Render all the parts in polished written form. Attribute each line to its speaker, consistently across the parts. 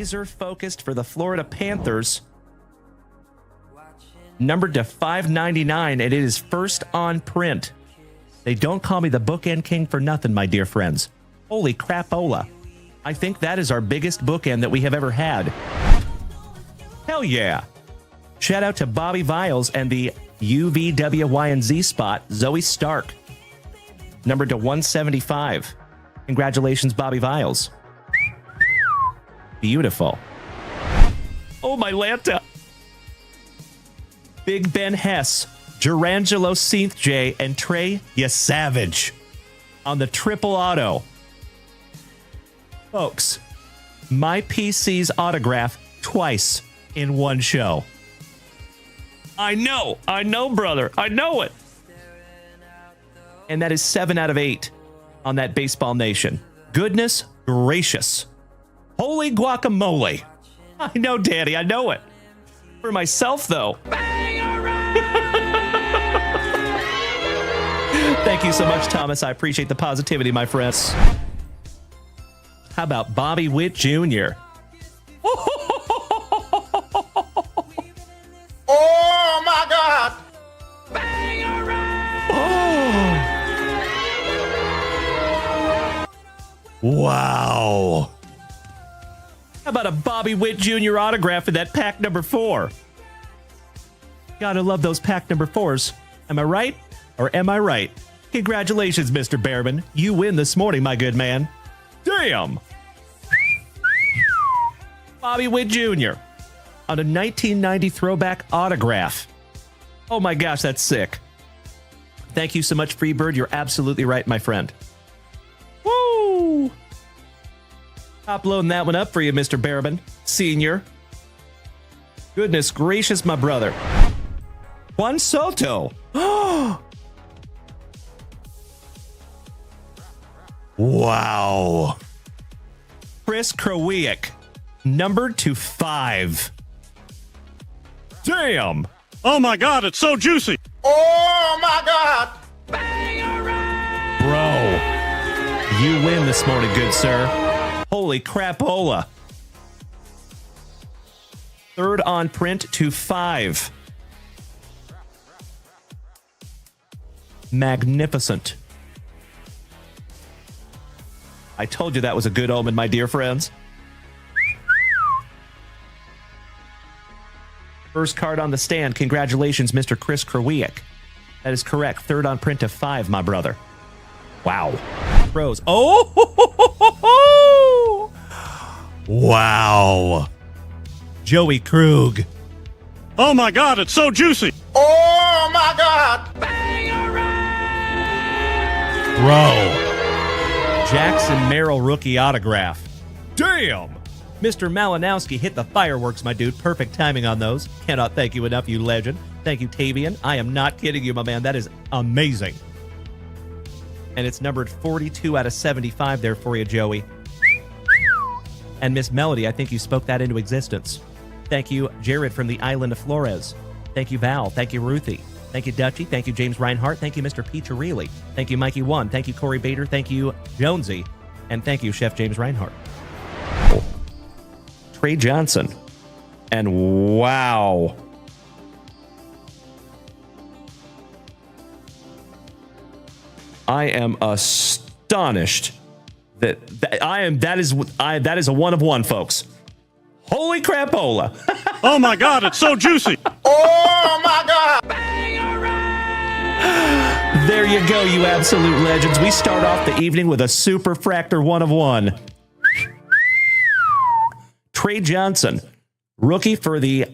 Speaker 1: laser focused for the Florida Panthers. Numbered to 599, and it is first on print. They don't call me the bookend king for nothing, my dear friends. Holy crapola. I think that is our biggest bookend that we have ever had. Hell yeah. Shout out to Bobby Viles and the UVWYNZ spot, Zoe Stark. Numbered to 175. Congratulations, Bobby Viles. Beautiful. Oh, my Lanta. Big Ben Hess, Gerangelo Seath J, and Trey Yesavage on the triple auto. Folks, my PC's autograph twice in one show. I know, brother. I know it. And that is 7 out of 8 on that Baseball Nation. Goodness gracious. Holy guacamole. I know, Daddy. I know it. For myself, though. Thank you so much, Thomas. I appreciate the positivity, my friends. How about Bobby Witt Jr.?
Speaker 2: Oh, my God.
Speaker 1: Wow. How about a Bobby Witt Jr. autograph in that pack number 4? Gotta love those pack number 4s. Am I right? Or am I right? Congratulations, Mr. Behrman. You win this morning, my good man. Damn! Bobby Witt Jr. on a 1990 throwback autograph. Oh my gosh, that's sick. Thank you so much, Freebird. You're absolutely right, my friend. Woo! Top loading that one up for you, Mr. Behrman, Senior. Goodness gracious, my brother. Juan Soto. Wow. Chris Krawiec, numbered to 5. Damn.
Speaker 3: Oh my God, it's so juicy.
Speaker 2: Oh, my God.
Speaker 1: Bro, you win this morning, good sir. Holy crapola. 3rd on print to 5. Magnificent. I told you that was a good omen, my dear friends. First card on the stand. Congratulations, Mr. Chris Krawiec. That is correct. 3rd on print to 5, my brother. Wow. Pros. Oh! Wow. Joey Krug.
Speaker 3: Oh my God, it's so juicy.
Speaker 2: Oh, my God.
Speaker 1: Bro. Jackson Merrill rookie autograph. Damn! Mr. Malinowski hit the fireworks, my dude. Perfect timing on those. Cannot thank you enough, you legend. Thank you, Tavian. I am not kidding you, my man. That is amazing. And it's numbered 42 out of 75 there for you, Joey. And Miss Melody, I think you spoke that into existence. Thank you, Jared from the island of Flores. Thank you, Val. Thank you, Ruthie. Thank you, Dutchie. Thank you, James Reinhart. Thank you, Mr. Peacharelli. Thank you, Mikey One. Thank you, Corey Bader. Thank you, Jonesy. And thank you, Chef James Reinhart. Trey Johnson. And wow. I am astonished that is a one of one, folks. Holy crapola.
Speaker 3: Oh my God, it's so juicy.
Speaker 2: Oh, my God.
Speaker 1: There you go, you absolute legends. We start off the evening with a super fractor one of one. Trey Johnson, rookie for the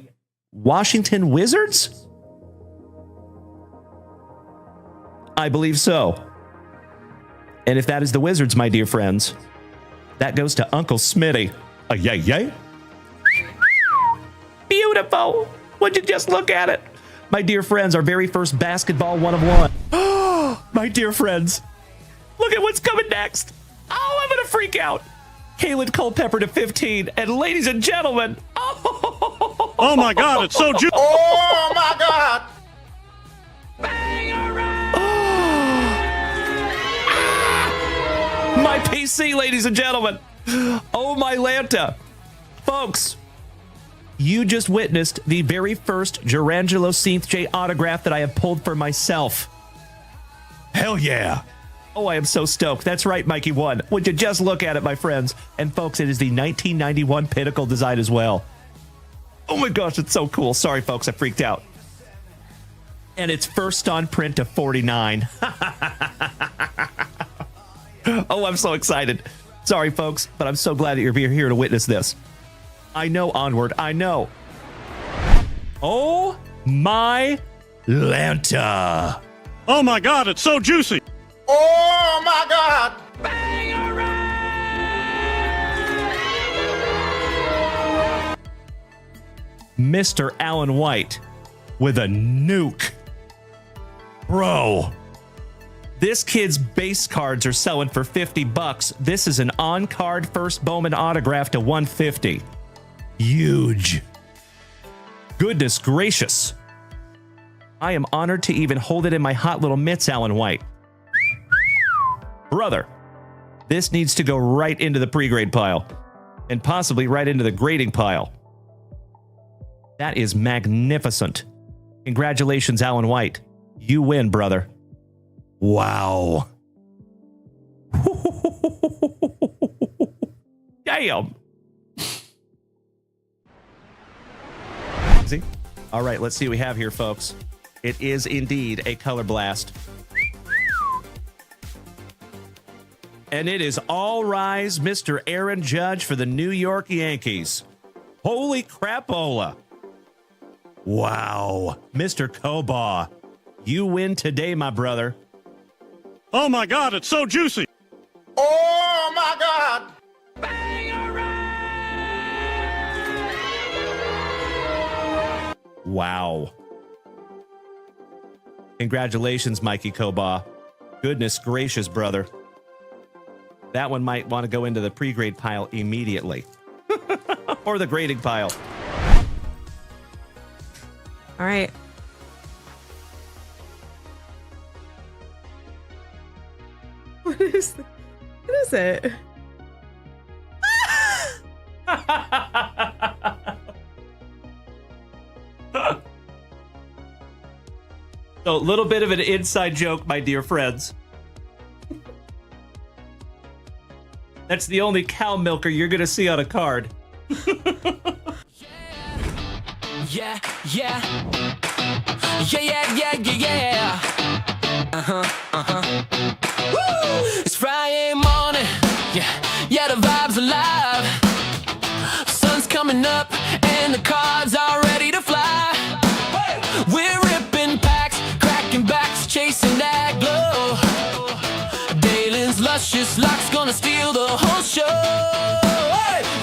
Speaker 1: Washington Wizards? I believe so. And if that is the Wizards, my dear friends, that goes to Uncle Smitty. Yay, yay. Beautiful. Would you just look at it? My dear friends, our very first basketball one of one. My dear friends, look at what's coming next. Oh, I'm going to freak out. Kalen Culpepper to 15. And ladies and gentlemen,
Speaker 3: oh my God, it's so juicy.
Speaker 2: Oh, my God.
Speaker 1: My PC, ladies and gentlemen. Oh, my Lanta. folks, you just witnessed the very first Gerangelo J autograph that I have pulled for myself. Hell yeah. Oh, I am so stoked. That's right, Mikey 1. Would you just look at it, my friends? And folks, it is the 1991 Pinnacle design as well. Oh my gosh, it's so cool. Sorry, folks, I freaked out. And it's first on print to 49. Oh, I'm so excited. Sorry, folks, but I'm so glad that you're here to witness this. I know, Onward, I know. Oh my Lanta.
Speaker 3: Oh my God, it's so juicy.
Speaker 2: Oh my God.
Speaker 1: Mr. Alan White with a nuke. Bro. This kid's base cards are selling for $50. This is an on-card first Bowman autograph to $150. Huge. Goodness gracious. I am honored to even hold it in my hot little mitts, Alan White. Brother, this needs to go right into the pre-grade pile and possibly right into the grading pile. That is magnificent. Congratulations, Alan White. You win, brother. Wow. Damn. See? All right, let's see what we have here, folks. It is indeed a color blast. And it is all rise, Mr. Aaron Judge for the New York Yankees. Holy crapola. Wow. Mr. Kobaugh, you win today, my brother.
Speaker 3: Oh my God, it's so juicy.
Speaker 2: Oh my God.
Speaker 1: Wow. Congratulations, Mikey Kobaugh. Goodness gracious, brother. That one might want to go into the pre-grade pile immediately. Or the grading pile.
Speaker 4: All right. What is it?
Speaker 1: So, a little bit of an inside joke, my dear friends. That's the only cow milker you're going to see on a card.
Speaker 5: Yeah. Woo! It's Friday morning. Yeah, the vibe's alive. Sun's coming up and the cards are ready to fly. We're ripping packs, cracking backs, chasing that glow. Dalen's luscious locks gonna steal the whole show.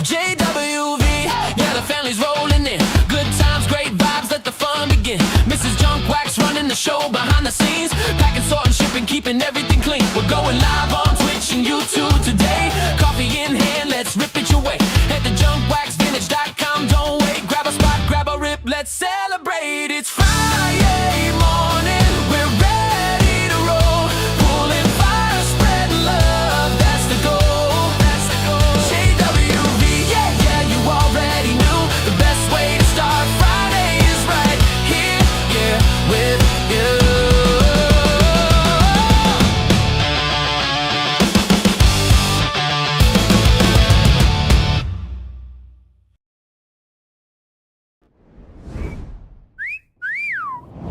Speaker 5: JWV, yeah, the family's rolling in. Good times, great vibes, let the fun begin. Mrs. JunkWax running the show behind the scenes. Packing, sorting, shipping, keeping everything clean. We're going live on Twitch and YouTube today. Coffee in hand, let's rip it your way. Head to JunkWaxVintage.com, don't wait. Grab a spot, grab a rip, let's celebrate. It's Friday morning, we're ready to roll. Pulling fire, spreading love, that's the goal. JWV, yeah, you already knew. The best way to start Friday is right here, yeah, with you.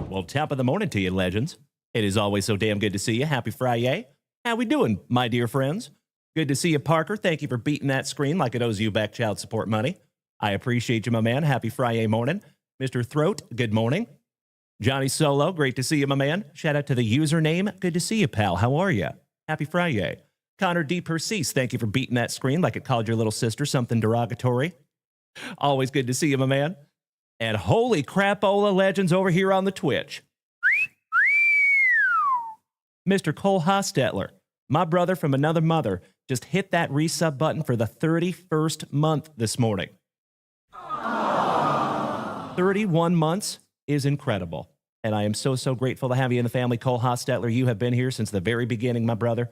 Speaker 1: Well, top of the morning to you, legends. It is always so damn good to see you. Happy Friday. How we doing, my dear friends? Good to see you, Parker. Thank you for beating that screen like it owes you back child support money. I appreciate you, my man. Happy Friday morning. Mr. Throat, good morning. Johnny Solo, great to see you, my man. Shout out to the username. Good to see you, pal. How are you? Happy Friday. Connor D. Percease, thank you for beating that screen like it called your little sister something derogatory. Always good to see you, my man. And holy crapola legends over here on the Twitch. Mr. Cole Hostetler, my brother from another mother, just hit that resub button for the 31st month this morning. 31 months is incredible. And I am so grateful to have you in the family, Cole Hostetler. You have been here since the very beginning, my brother,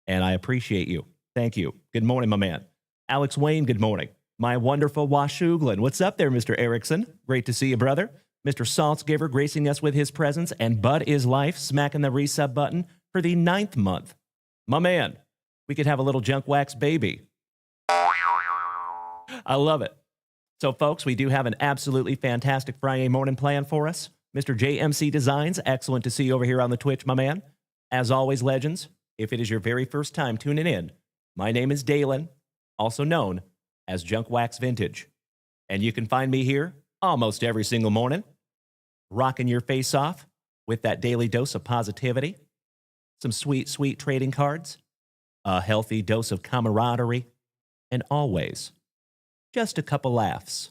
Speaker 1: and I appreciate you. Thank you. Good morning, my man. Alex Wayne, good morning. My wonderful Washouglin. What's up there, Mr. Erickson? Great to see you, brother. Mr. Saltzgiver gracing us with his presence, and Bud is Life smacking the resub button for the 9th month. My man, we could have a little junk wax baby. I love it. So, folks, we do have an absolutely fantastic Friday morning plan for us. Mr. JMC Designs, excellent to see you over here on the Twitch, my man. As always, legends, if it is your very first time tuning in, my name is Dalen, also known as JunkWaxVintage. And you can find me here almost every single morning, rocking your face off with that daily dose of positivity, some sweet, sweet trading cards, a healthy dose of camaraderie, and always just a couple laughs.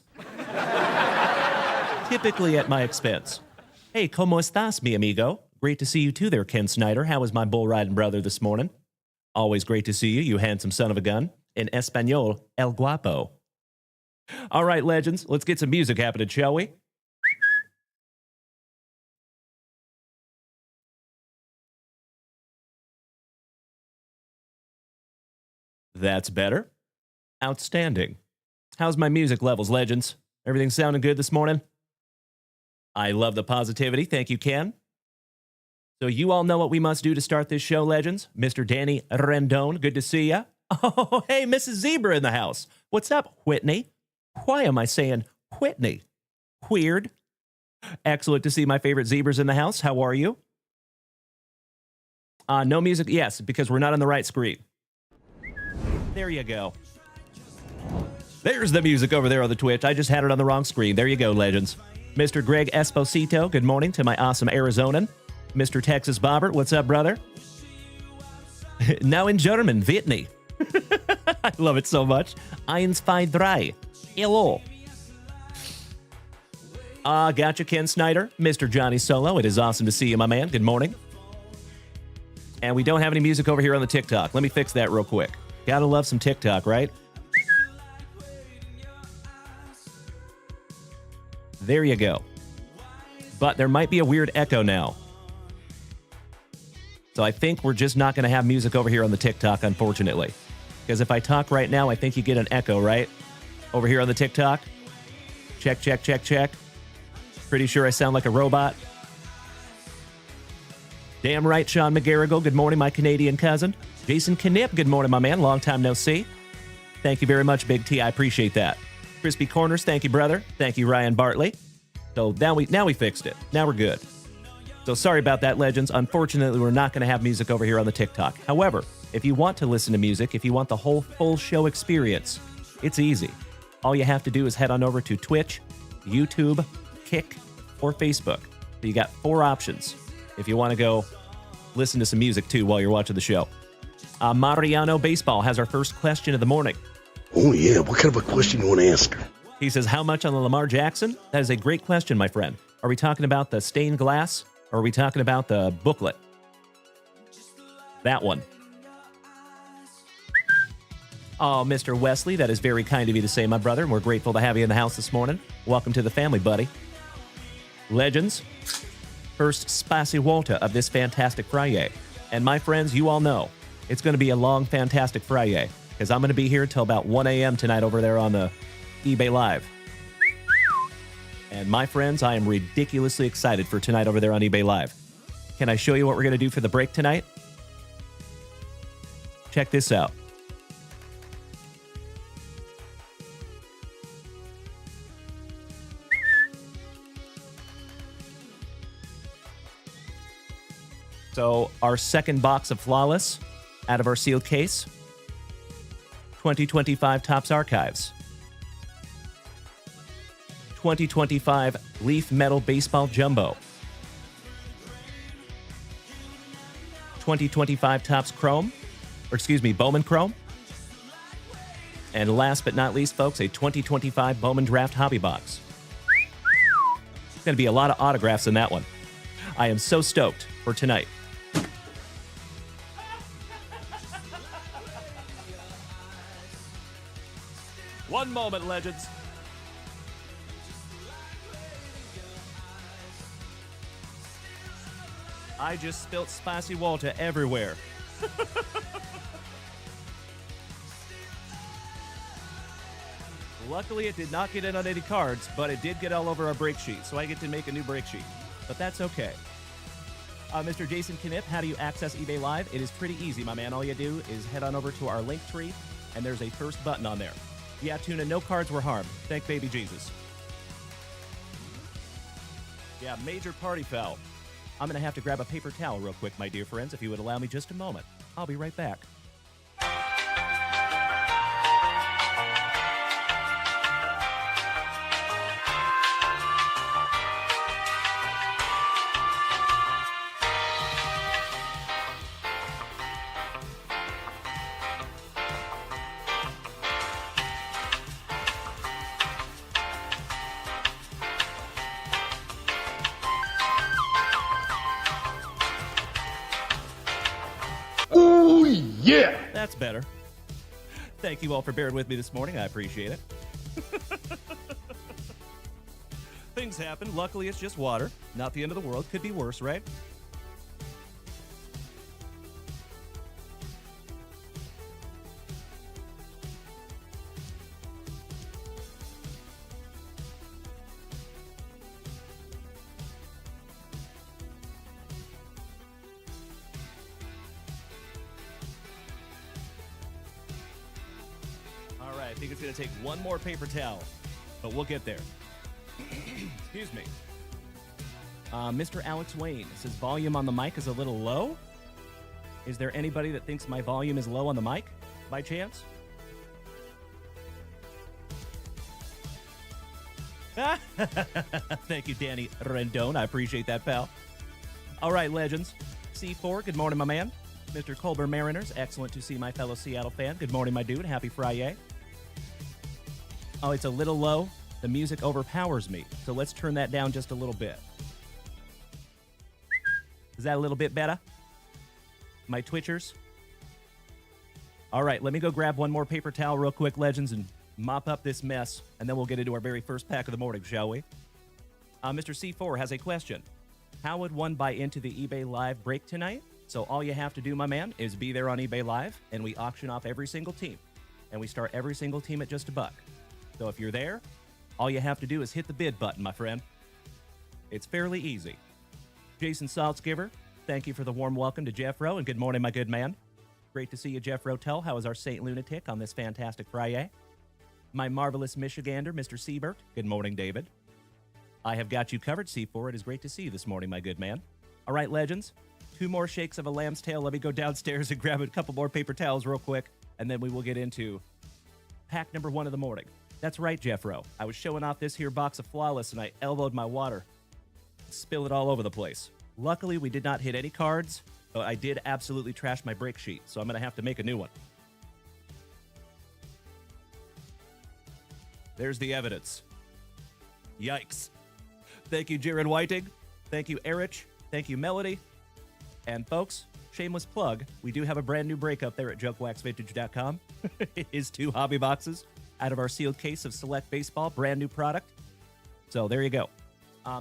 Speaker 1: Typically at my expense. Hey, ¿cómo estás, mi amigo? Great to see you too there, Ken Snyder. How was my bull riding brother this morning? Always great to see you, you handsome son of a gun. In Espanol, el guapo. All right, legends, let's get some music happening, shall we? That's better. Outstanding. How's my music levels, legends? Everything sounding good this morning? I love the positivity. Thank you, Ken. So you all know what we must do to start this show, legends. Mr. Danny Rendon, good to see ya. Oh, hey, Mrs. Zebra in the house. What's up, Whitney? Why am I saying Whitney? Weird. Excellent to see my favorite zebras in the house. How are you? No music? Yes, because we're not on the right screen. There you go. There's the music over there on the Twitch. I just had it on the wrong screen. There you go, legends. Mr. Greg Esposito, good morning to my awesome Arizonan. Mr. Texas Bobbert, what's up, brother? Now in German, Whitney. I love it so much. 1, 2, 3. Hello. Gotcha, Ken Snyder. Mr. Johnny Solo, it is awesome to see you, my man. Good morning. And we don't have any music over here on the TikTok. Let me fix that real quick. Gotta love some TikTok, right? There you go. But there might be a weird echo now. So I think we're just not going to have music over here on the TikTok, unfortunately. Because if I talk right now, I think you get an echo, right? Over here on the TikTok. Check, check, check, check. Pretty sure I sound like a robot. Damn right, Sean McGarrigle. Good morning, my Canadian cousin. Jason Knipp, good morning, my man. Long time no see. Thank you very much, Big T. I appreciate that. Crispy Corners, thank you, brother. Thank you, Ryan Bartley. So now we fixed it. Now we're good. So sorry about that, legends. Unfortunately, we're not going to have music over here on the TikTok. However, if you want to listen to music, if you want the whole full show experience, it's easy. All you have to do is head on over to Twitch, YouTube, Kick, or Facebook. So you got 4 options if you want to go listen to some music too while you're watching the show. Mariano Baseball has our first question of the morning.
Speaker 6: Oh, yeah. What kind of a question you want to ask her?
Speaker 1: He says, how much on the Lamar Jackson? That is a great question, my friend. Are we talking about the stained glass, or are we talking about the booklet? That one. Oh, Mr. Wesley, that is very kind of you to say, my brother, and we're grateful to have you in the house this morning. Welcome to the family, buddy. Legends, first Spasi Walta of this fantastic FriYAY. And my friends, you all know, it's going to be a long, fantastic FriYAY, because I'm going to be here till about 1 a.m. tonight over there on the eBay Live. And my friends, I am ridiculously excited for tonight over there on eBay Live. Can I show you what we're going to do for the break tonight? Check this out. So our second box of Flawless out of our sealed case. 2025 Topps Archives. 2025 Leaf Metal Baseball Jumbo. 2025 Topps Chrome, or excuse me, Bowman Chrome. And last but not least, folks, a 2025 Bowman Draft Hobby Box. There's going to be a lot of autographs in that one. I am so stoked for tonight. One moment, legends. I just spilt Spicy Walter everywhere. Luckily, it did not get in on any cards, but it did get all over our break sheet, so I get to make a new break sheet. But that's okay. Mr. Jason Knipp, how do you access eBay Live? It is pretty easy, my man. All you do is head on over to our link tree, and there's a first button on there. Yeah, Tuna, no cards were harmed. Thank baby Jesus. Yeah, major party foul. I'm going to have to grab a paper towel real quick, my dear friends, if you would allow me just a moment. I'll be right back.
Speaker 6: Oh, yeah.
Speaker 1: That's better. Thank you all for bearing with me this morning. I appreciate it. Things happen. Luckily, it's just water. Not the end of the world. Could be worse, right? All right, I think it's going to take one more paper towel, but we'll get there. Excuse me. Mr. Alex Wayne says volume on the mic is a little low. Is there anybody that thinks my volume is low on the mic, by chance? Thank you, Danny Rendon. I appreciate that, pal. All right, legends. C4, good morning, my man. Mr. Colbert Mariners, excellent to see my fellow Seattle fan. Good morning, my dude. Happy FriYAY. Oh, it's a little low. The music overpowers me, so let's turn that down just a little bit. Is that a little bit better? My Twitchers? All right, let me go grab one more paper towel real quick, legends, and mop up this mess, and then we'll get into our very first pack of the morning, shall we? Mr. C4 has a question. How would one buy into the eBay Live break tonight? So all you have to do, my man, is be there on eBay Live, and we auction off every single team. And we start every single team at just $1. So if you're there, all you have to do is hit the bid button, my friend. It's fairly easy. Jason Saltzgiver, thank you for the warm welcome to Jeff Rowe, and good morning, my good man. Great to see you, Jeff Rotel. How is our Saint Lunatic on this fantastic FriYAY? My marvelous Michigander, Mr. Siebert. Good morning, David. I have got you covered, C4. It is great to see you this morning, my good man. All right, legends. 2 more shakes of a lamb's tail. Let me go downstairs and grab a couple more paper towels real quick, and then we will get into pack number 1 of the morning. That's right, Jeffro. I was showing off this here box of Flawless, and I elbowed my water. Spilled it all over the place. Luckily, we did not hit any cards, but I did absolutely trash my break sheet, so I'm going to have to make a new one. There's the evidence. Yikes. Thank you, Jared Whiting. Thank you, Erich. Thank you, Melody. And folks, shameless plug, we do have a brand new break up there at JunkWaxVintage.com. It is 2 hobby boxes out of our sealed case of Select Baseball, brand new product. So there you go.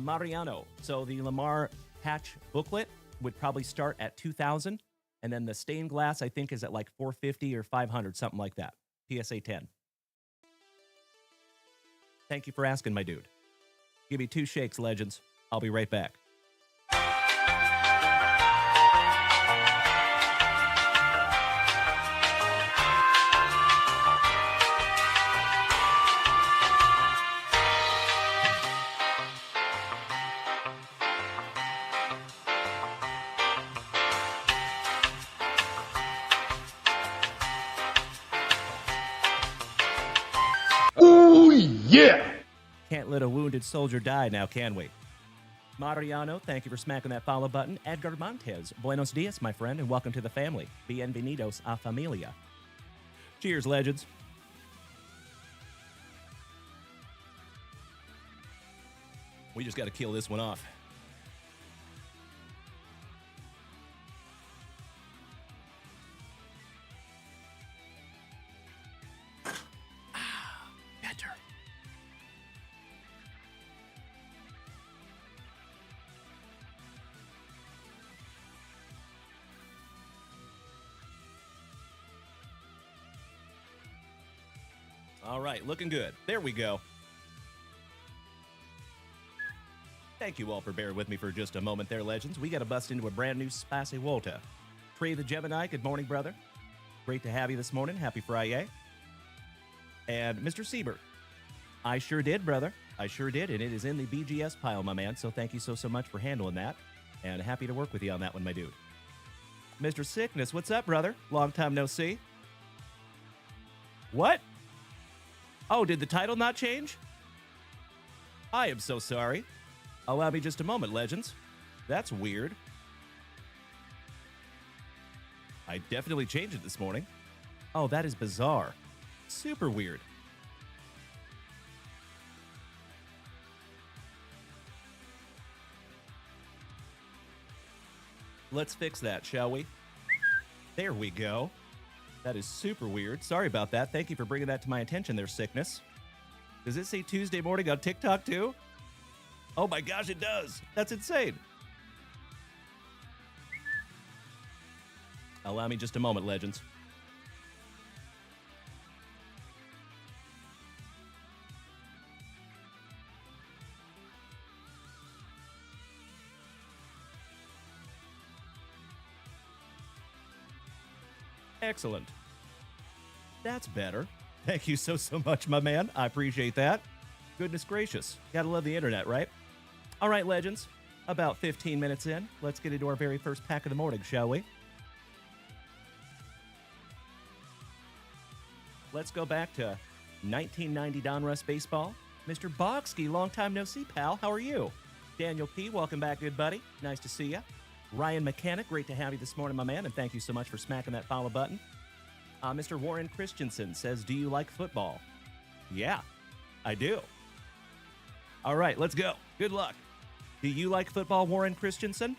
Speaker 1: Mariano, so the Lamar patch booklet would probably start at $2,000, and then the stained glass, I think, is at like $450 or $500, something like that. PSA 10. Thank you for asking, my dude. Give me 2 shakes, legends. I'll be right back.
Speaker 6: Oh, yeah.
Speaker 1: Can't let a wounded soldier die now, can we? Mariano, thank you for smacking that follow button. Edgar Montes, buenos dias, my friend, and welcome to the family. Bienvenidos a familia. Cheers, legends. We just got to kill this one off. Better. All right, looking good. There we go. Thank you all for bearing with me for just a moment there, legends. We got to bust into a brand new Spicy Volta. Trey the Gemini, good morning, brother. Great to have you this morning. Happy FriYAY. And Mr. Siebert, I sure did, brother. I sure did, and it is in the BGS pile, my man, so thank you so much for handling that, and happy to work with you on that one, my dude. Mr. Sickness, what's up, brother? Long time no see. What? Oh, did the title not change? I am so sorry. Allow me just a moment, legends. That's weird. I definitely changed it this morning. Oh, that is bizarre. Super weird. Let's fix that, shall we? There we go. That is super weird. Sorry about that. Thank you for bringing that to my attention there, Sickness. Does it say Tuesday morning on TikTok too? Oh my gosh, it does. That's insane. Allow me just a moment, legends. Excellent. That's better. Thank you so much, my man. I appreciate that. Goodness gracious. Gotta love the internet, right? All right, legends. About 15 minutes in, let's get into our very first pack of the morning, shall we? Let's go back to 1990 Donruss Baseball. Mr. Bogsky, long time no see, pal. How are you? Daniel P., welcome back, good buddy. Nice to see you. Ryan Mechanic, great to have you this morning, my man, and thank you so much for smacking that follow button. Mr. Warren Christensen says, do you like football? Yeah, I do. All right, let's go. Good luck. Do you like football, Warren Christensen?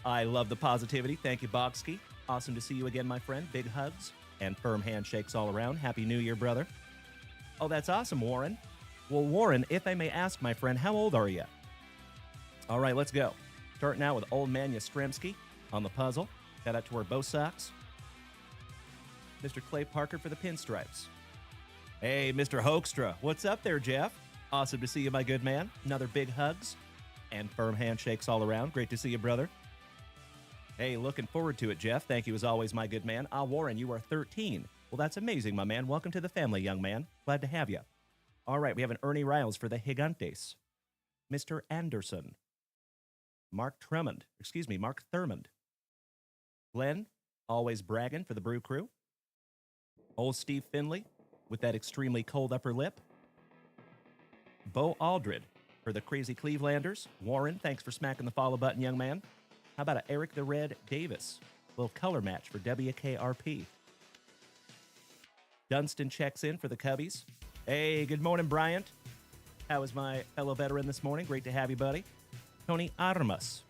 Speaker 1: I love the positivity. Thank you, Bogsky. Awesome to see you again, my friend. Big hugs and firm handshakes all around. Happy New Year, brother. Oh, that's awesome, Warren. Well, Warren, if I may ask, my friend, how old are you? All right, let's go. Starting out with Old Man Yastrzemski on the puzzle. Shout out to our Bo Sox. Mr. Clay Parker for the pinstripes. Hey, Mr. Hoekstra. What's up there, Jeff? Awesome to see you, my good man. Another big hugs and firm handshakes all around. Great to see you, brother. Hey, looking forward to it, Jeff. Thank you as always, my good man. Warren, you are 13. Well, that's amazing, my man. Welcome to the family, young man. Glad to have you. All right, we have an Ernie Riles for the Gigantes. Mr. Anderson. Mark Thurmond. Glenn, always bragging for the Brew Crew. Old Steve Finley with that extremely cold upper lip. Bo Aldred for the Crazy Clevelanders. Warren, thanks for smacking the follow button, young man. How about a Eric the Red Davis? Little color match for WKRP. Dunstan checks in for the Cubbies. Hey, good morning, Bryant. How is my fellow veteran this morning? Great to have you, buddy. Tony Armas.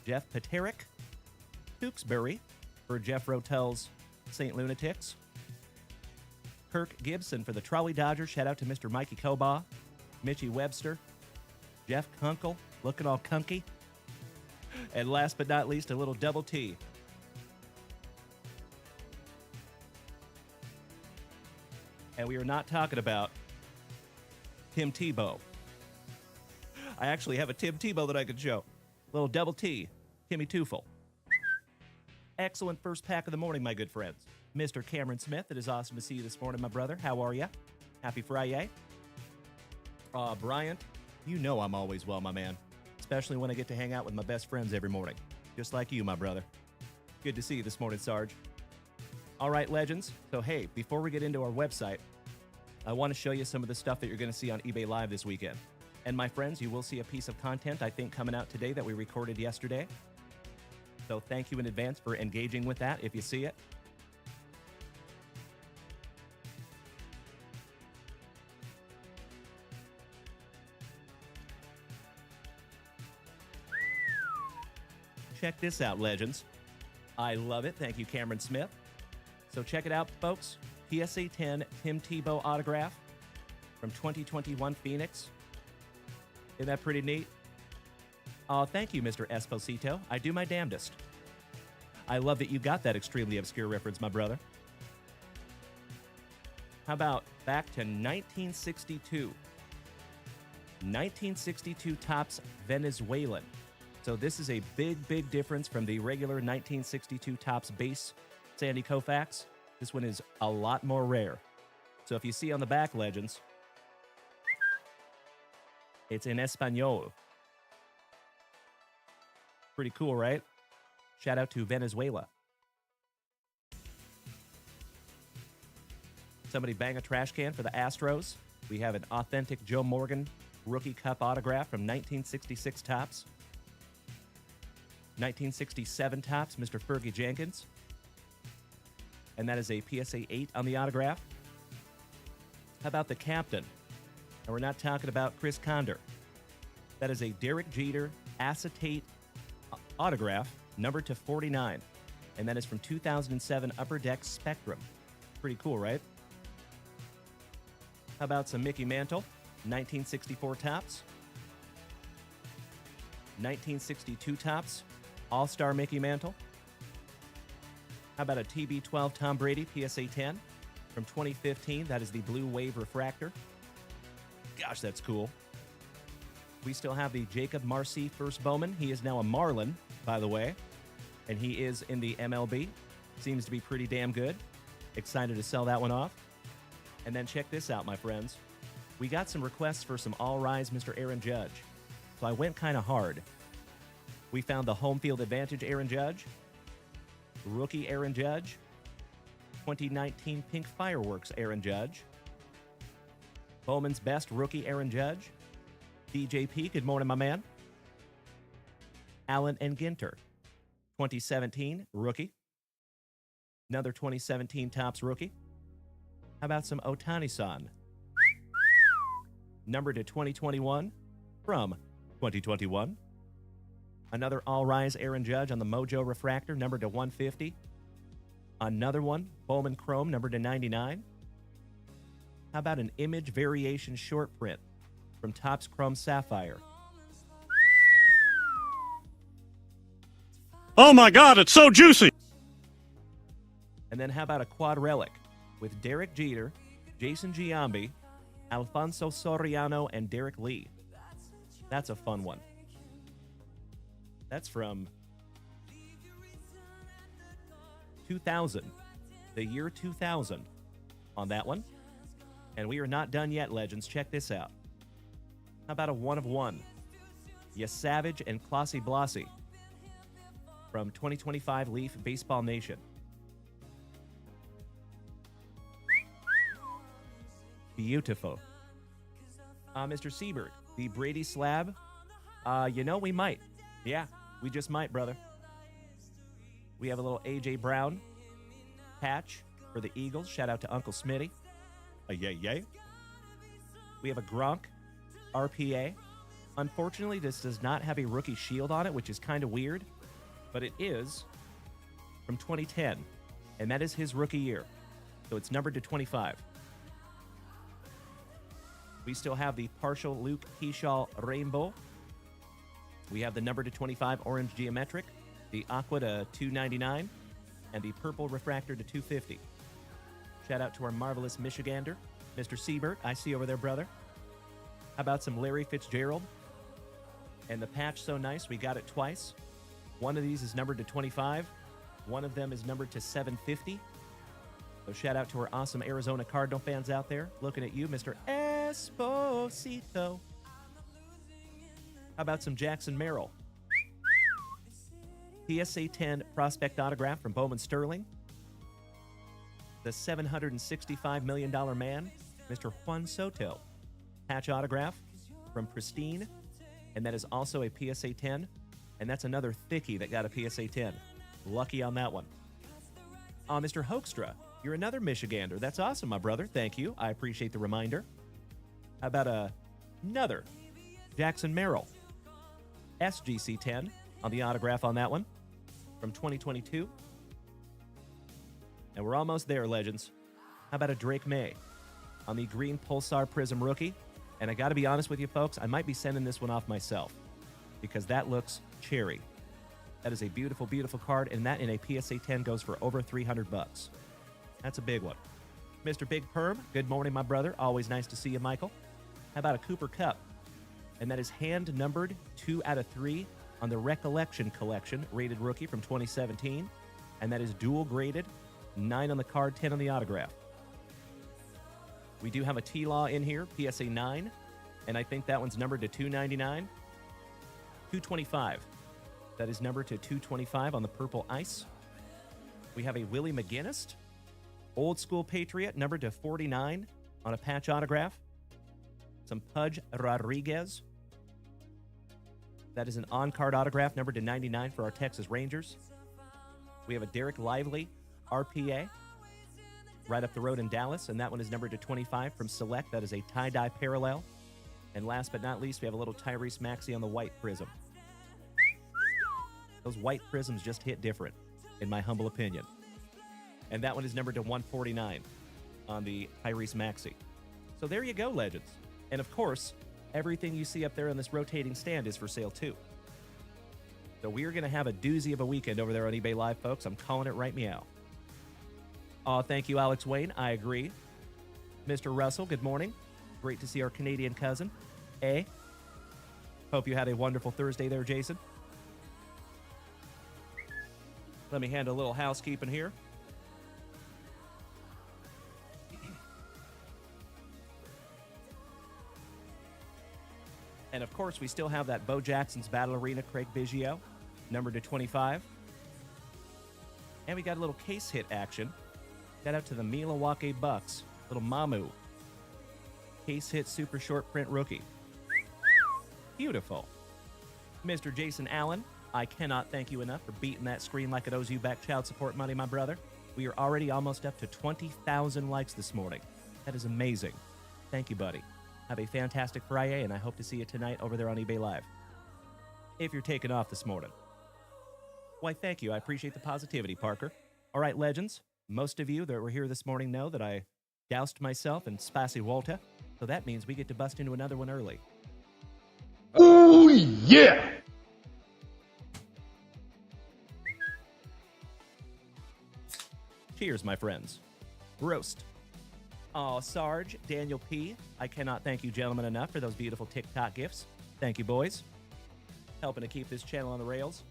Speaker 1: Jeff Paterick. Tewksbury for Jeff Rotel's St. Lunatics. Kirk Gibson for the Trolley Dodgers. Shout out to Mr. Mikey Kobaugh. Mitchie Webster. Jeff Kunkel, looking all kunky. And last but not least, a little double T. And we are not talking about Tim Tebow. I actually have a Tim Tebow that I could show. Little double T, Timmy Tufel. Excellent first pack of the morning, my good friends. Mr. Cameron Smith, it is awesome to see you this morning, my brother. How are you? Happy FriYAY. Bryant, you know I'm always well, my man. Especially when I get to hang out with my best friends every morning. Just like you, my brother. Good to see you this morning, Sarge. All right, legends. So, hey, before we get into our website, I want to show you some of the stuff that you're going to see on eBay Live this weekend. And my friends, you will see a piece of content, I think, coming out today that we recorded yesterday. So thank you in advance for engaging with that if you see it. Check this out, legends. I love it. Thank you, Cameron Smith. So check it out, folks. PSA 10 Tim Tebow autograph from 2021 Phoenix. Isn't that pretty neat? Oh, thank you, Mr. Esposito. I do my damnedest. I love that you got that extremely obscure reference, my brother. How about back to 1962? 1962 Topps Venezuelan. So this is a big difference from the regular 1962 Topps base Sandy Koufax. This one is a lot more rare. So if you see on the back, Legends, it's in Espanol. Pretty cool, right? Shout out to Venezuela. Somebody bang a trash can for the Astros. We have an authentic Joe Morgan Rookie Cup autograph from 1966 Topps. 1967 Topps, Mr. Fergie Jenkins. And that is a PSA 8 on the autograph. How about the captain? And we're not talking about Chris Condor. That is a Derek Jeter acetate autograph, numbered to 49. And that is from 2007 Upper Deck Spectrum. Pretty cool, right? How about some Mickey Mantle? 1964 Topps. 1962 Topps. All-Star Mickey Mantle. How about a TB12 Tom Brady PSA 10 from 2015? That is the Blue Wave Refractor. Gosh, that's cool. We still have the Jacob Marcy first Bowman. He is now a Marlin, by the way, and he is in the MLB. Seems to be pretty damn good. Excited to sell that one off. And then check this out, my friends. We got some requests for some all-rise Mr. Aaron Judge. So I went kind of hard. We found the home field advantage Aaron Judge, rookie Aaron Judge, 2019 Pink Fireworks Aaron Judge, Bowman's Best rookie Aaron Judge, DJP, good morning, my man, Allen and Ginter, 2017 rookie, another 2017 Topps rookie. How about some Ohtani-san? Numbered to 2021 from 2021. Another all-rise Aaron Judge on the Mojo Refractor, numbered to 150. Another one, Bowman Chrome, numbered to 99. How about an image variation short print from Topps Chrome Sapphire?
Speaker 3: Oh my God, it's so juicy!
Speaker 1: And then how about a quad relic with Derek Jeter, Jason Giambi, Alfonso Soriano, and Derek Lee? That's a fun one. That's from 2000, the year 2000 on that one. And we are not done yet, Legends. Check this out. How about a one of one? Savage and Classy Blossy from 2025 Leaf Baseball Nation. Beautiful. Mr. Siebert, the Brady slab. We might. Yeah, we just might, brother. We have a little A.J. Brown patch for the Eagles. Shout out to Uncle Smitty. Yay. We have a Gronk RPA. Unfortunately, this does not have a rookie shield on it, which is kind of weird, but it is from 2010, and that is his rookie year. So it's numbered to 25. We still have the partial Luke Keyshaw Rainbow. We have the number to 25 Orange Geometric, the Aqua to 299, and the Purple Refractor to 250. Shout out to our marvelous Michigander, Mr. Siebert. I see over there, brother. How about some Larry Fitzgerald? And the patch so nice, we got it twice. One of these is numbered to 25. One of them is numbered to 750. So shout out to our awesome Arizona Cardinal fans out there. Looking at you, Mr. Esposito. How about some Jackson Merrill? PSA 10 prospect autograph from Bowman Sterling. The $765 million man, Mr. Juan Soto. Patch autograph from Pristine. And that is also a PSA 10. And that's another thickie that got a PSA 10. Lucky on that one. Mr. Hoekstra, you're another Michigander. That's awesome, my brother. Thank you. I appreciate the reminder. How about another Jackson Merrill? SGC 10 on the autograph on that one from 2022. And we're almost there, Legends. How about a Drake May on the green Pulsar Prism rookie? And I got to be honest with you, folks, I might be sending this one off myself because that looks cherry. That is a beautiful, beautiful card, and that in a PSA 10 goes for over $300. That's a big one. Mr. Big Perm, good morning, my brother. Always nice to see you, Michael. How about a Cooper Cup? And that is hand numbered 2 out of 3 on the Recollection Collection, rated rookie from 2017. And that is dual graded, 9 on the card, 10 on the autograph. We do have a T-Law in here, PSA 9, and I think that one's numbered to 299. 225. That is numbered to 225 on the purple ice. We have a Willie McGinnis, Old School Patriot, numbered to 49 on a patch autograph. Some Pudge Rodriguez. That is an on-card autograph, numbered to 99 for our Texas Rangers. We have a Derek Lively RPA, right up the road in Dallas, and that one is numbered to 25 from Select. That is a tie-dye parallel. And last but not least, we have a little Tyrese Maxey on the white prism. Those white prisms just hit different, in my humble opinion. And that one is numbered to 149 on the Tyrese Maxey. So there you go, Legends. And of course, everything you see up there on this rotating stand is for sale too. So we're going to have a doozy of a weekend over there on eBay Live, folks. I'm calling it right meow. Oh, thank you, Alex Wayne. I agree. Mr. Russell, good morning. Great to see our Canadian cousin. Hope you had a wonderful Thursday there, Jason. Let me handle a little housekeeping here. And of course, we still have that Bo Jackson's Battle Arena Craig Biggio, numbered to 25. And we got a little case hit action. Shout out to the Milwaukee Bucks, little Mamu. Case hit super short print rookie. Beautiful. Mr. Jason Allen, I cannot thank you enough for beating that screen like it owes you back child support money, my brother. We are already almost up to 20,000 likes this morning. That is amazing. Thank you, buddy. Have a fantastic FriYAY, and I hope to see you tonight over there on eBay Live. If you're taking off this morning. Why, thank you. I appreciate the positivity, Parker. All right, Legends. Most of you that were here this morning know that I doused myself in Spassy Walter, so that means we get to bust into another one early.
Speaker 6: Oh, yeah!
Speaker 1: Cheers, my friends. Roast. Oh, Sarge, Daniel P. I cannot thank you gentlemen enough for those beautiful TikTok gifts. Thank you, boys. Helping to keep this channel on the rails.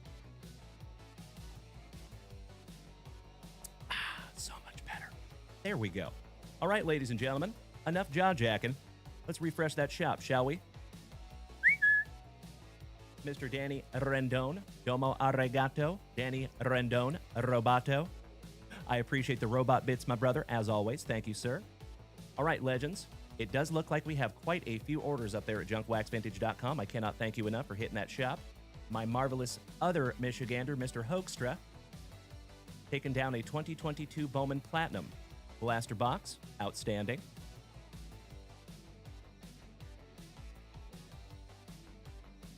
Speaker 1: So much better. There we go. All right, ladies and gentlemen, enough jaw-jacking. Let's refresh that shop, shall we? Mr. Danny Rendon, Domo Arigato, Danny Rendon, Robato. I appreciate the robot bits, my brother, as always. Thank you, sir. All right, Legends. It does look like we have quite a few orders up there at JunkWaxVintage.com. I cannot thank you enough for hitting that shop. My marvelous other Michigander, Mr. Hoekstra, taking down a 2022 Bowman Platinum blaster box. Outstanding.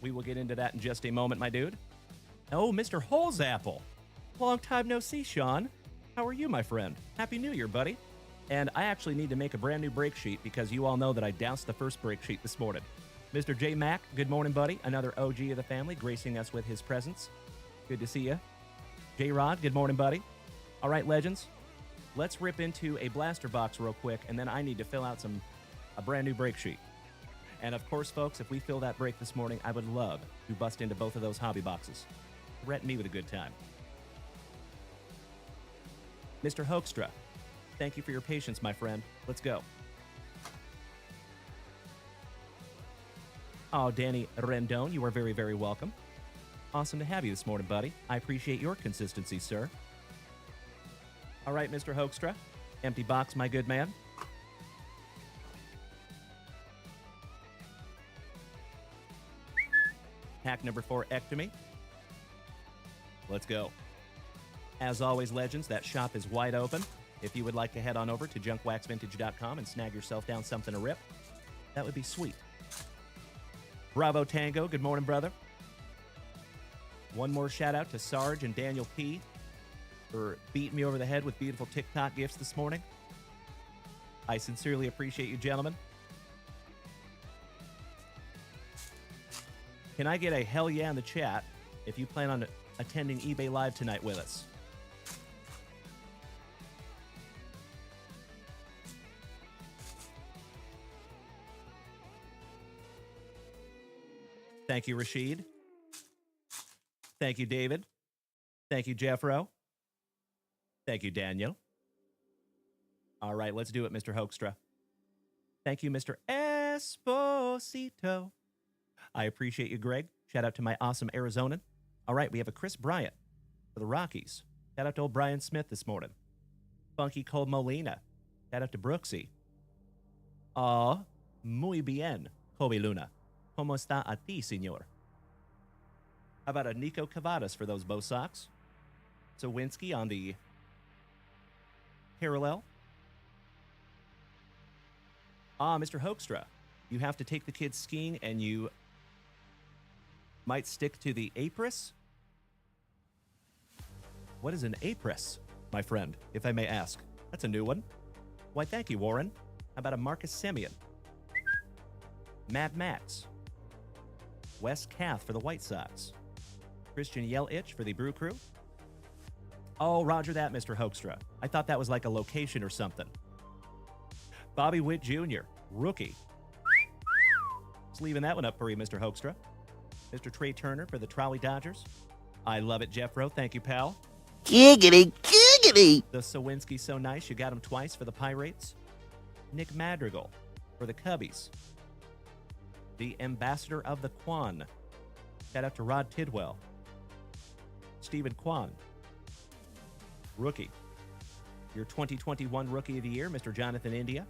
Speaker 1: We will get into that in just a moment, my dude. Oh, Mr. Holesapple. Long time no see, Sean. How are you, my friend? Happy New Year, buddy. And I actually need to make a brand new break sheet because you all know that I doused the first break sheet this morning. Mr. J. Mack, good morning, buddy. Another OG of the family gracing us with his presence. Good to see you. J. Rod, good morning, buddy. All right, Legends. Let's rip into a blaster box real quick, and then I need to fill out a brand new break sheet. And of course, folks, if we fill that break this morning, I would love to bust into both of those hobby boxes. Threaten me with a good time. Mr. Hoekstra, thank you for your patience, my friend. Let's go. Oh, Danny Rendon, you are very, very welcome. Awesome to have you this morning, buddy. I appreciate your consistency, sir. All right, Mr. Hoekstra. Empty box, my good man. Pack number 4, Ectomy. Let's go. As always, Legends, that shop is wide open. If you would like to head on over to JunkWaxVintage.com and snag yourself down something to rip, that would be sweet. Bravo Tango, good morning, brother. One more shout out to Sarge and Daniel P. for beating me over the head with beautiful TikTok gifts this morning. I sincerely appreciate you, gentlemen. Can I get a hell yeah in the chat if you plan on attending eBay Live tonight with us? Thank you, Rashid. Thank you, David. Thank you, Jeffro. Thank you, Daniel. All right, let's do it, Mr. Hoekstra. Thank you, Mr. Esposito. I appreciate you, Greg. Shout out to my awesome Arizonan. All right, we have a Chris Bryant for the Rockies. Shout out to old Brian Smith this morning. Funky Cole Molina. Shout out to Brooksy. Muy bien, Kobe Luna. ¿Cómo está a ti, señor? How about a Nico Cavadas for those Bo Sox? Sawinski on the parallel. Mr. Hoekstra, you have to take the kids skiing and you might stick to the apris? What is an apris, my friend, if I may ask? That's a new one. Why, thank you, Warren. How about a Marcus Semien? Mad Max. Wes Kath for the White Sox. Christian Yelich for the Brew Crew. Oh, roger that, Mr. Hoekstra. I thought that was like a location or something. Bobby Witt Jr., rookie. Just leaving that one up for you, Mr. Hoekstra. Mr. Trey Turner for the Trolley Dodgers. I love it, Jeffro. Thank you, pal.
Speaker 7: Giggity, giggity.
Speaker 1: The Sawinski so nice, you got him twice for the Pirates. Nick Madrigal for the Cubbies. The Ambassador of the Quan. Shout out to Rod Tidwell. Stephen Kwan. Rookie. Your 2021 Rookie of the Year, Mr. Jonathan India.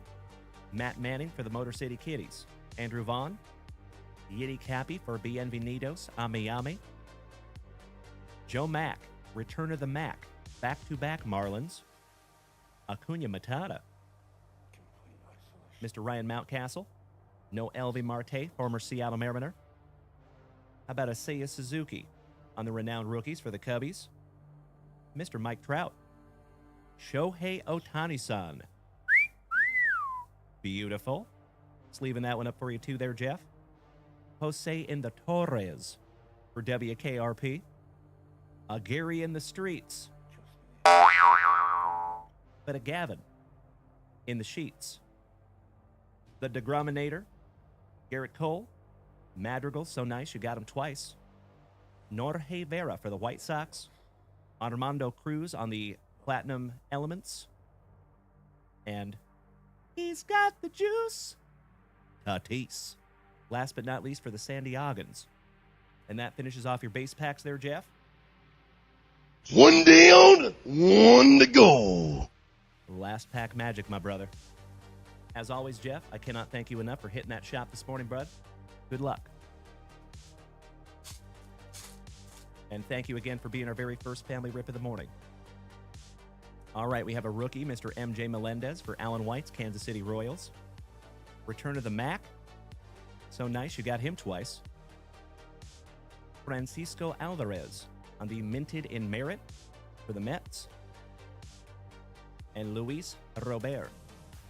Speaker 1: Matt Manning for the Motor City Kitties. Andrew Vaughn. Yiddy Cappy for Bienvenidos a Miami. Joe Mack, Return of the Mac, back-to-back Marlins. Acuna Matata. Mr. Ryan Mountcastle. No Elvie Marte, former Seattle Mariner. How about Seiya Suzuki on the renowned rookies for the Cubbies? Mr. Mike Trout. Shohei Ohtani-san. Beautiful. Just leaving that one up for you too there, Jeff. Jose in the Torres for WKRP. A Gary in the Streets. But a Gavin in the Sheets. The Degrominator. Garrett Cole. Madrigal, so nice you got him twice. Jorge Vera for the White Sox. Armando Cruz on the Platinum Elements. And he's got the juice. Tatis. Last but not least for the San Diegans. And that finishes off your base packs there, Jeff.
Speaker 6: One down, one to go.
Speaker 1: Last pack magic, my brother. As always, Jeff, I cannot thank you enough for hitting that shop this morning, bud. Good luck. And thank you again for being our very first family rip of the morning. All right, we have a rookie, Mr. MJ Melendez for Alan White's Kansas City Royals. Return of the Mac. So nice, you got him twice. Francisco Alvarez on the Minted in Merit for the Mets. And Luis Robert,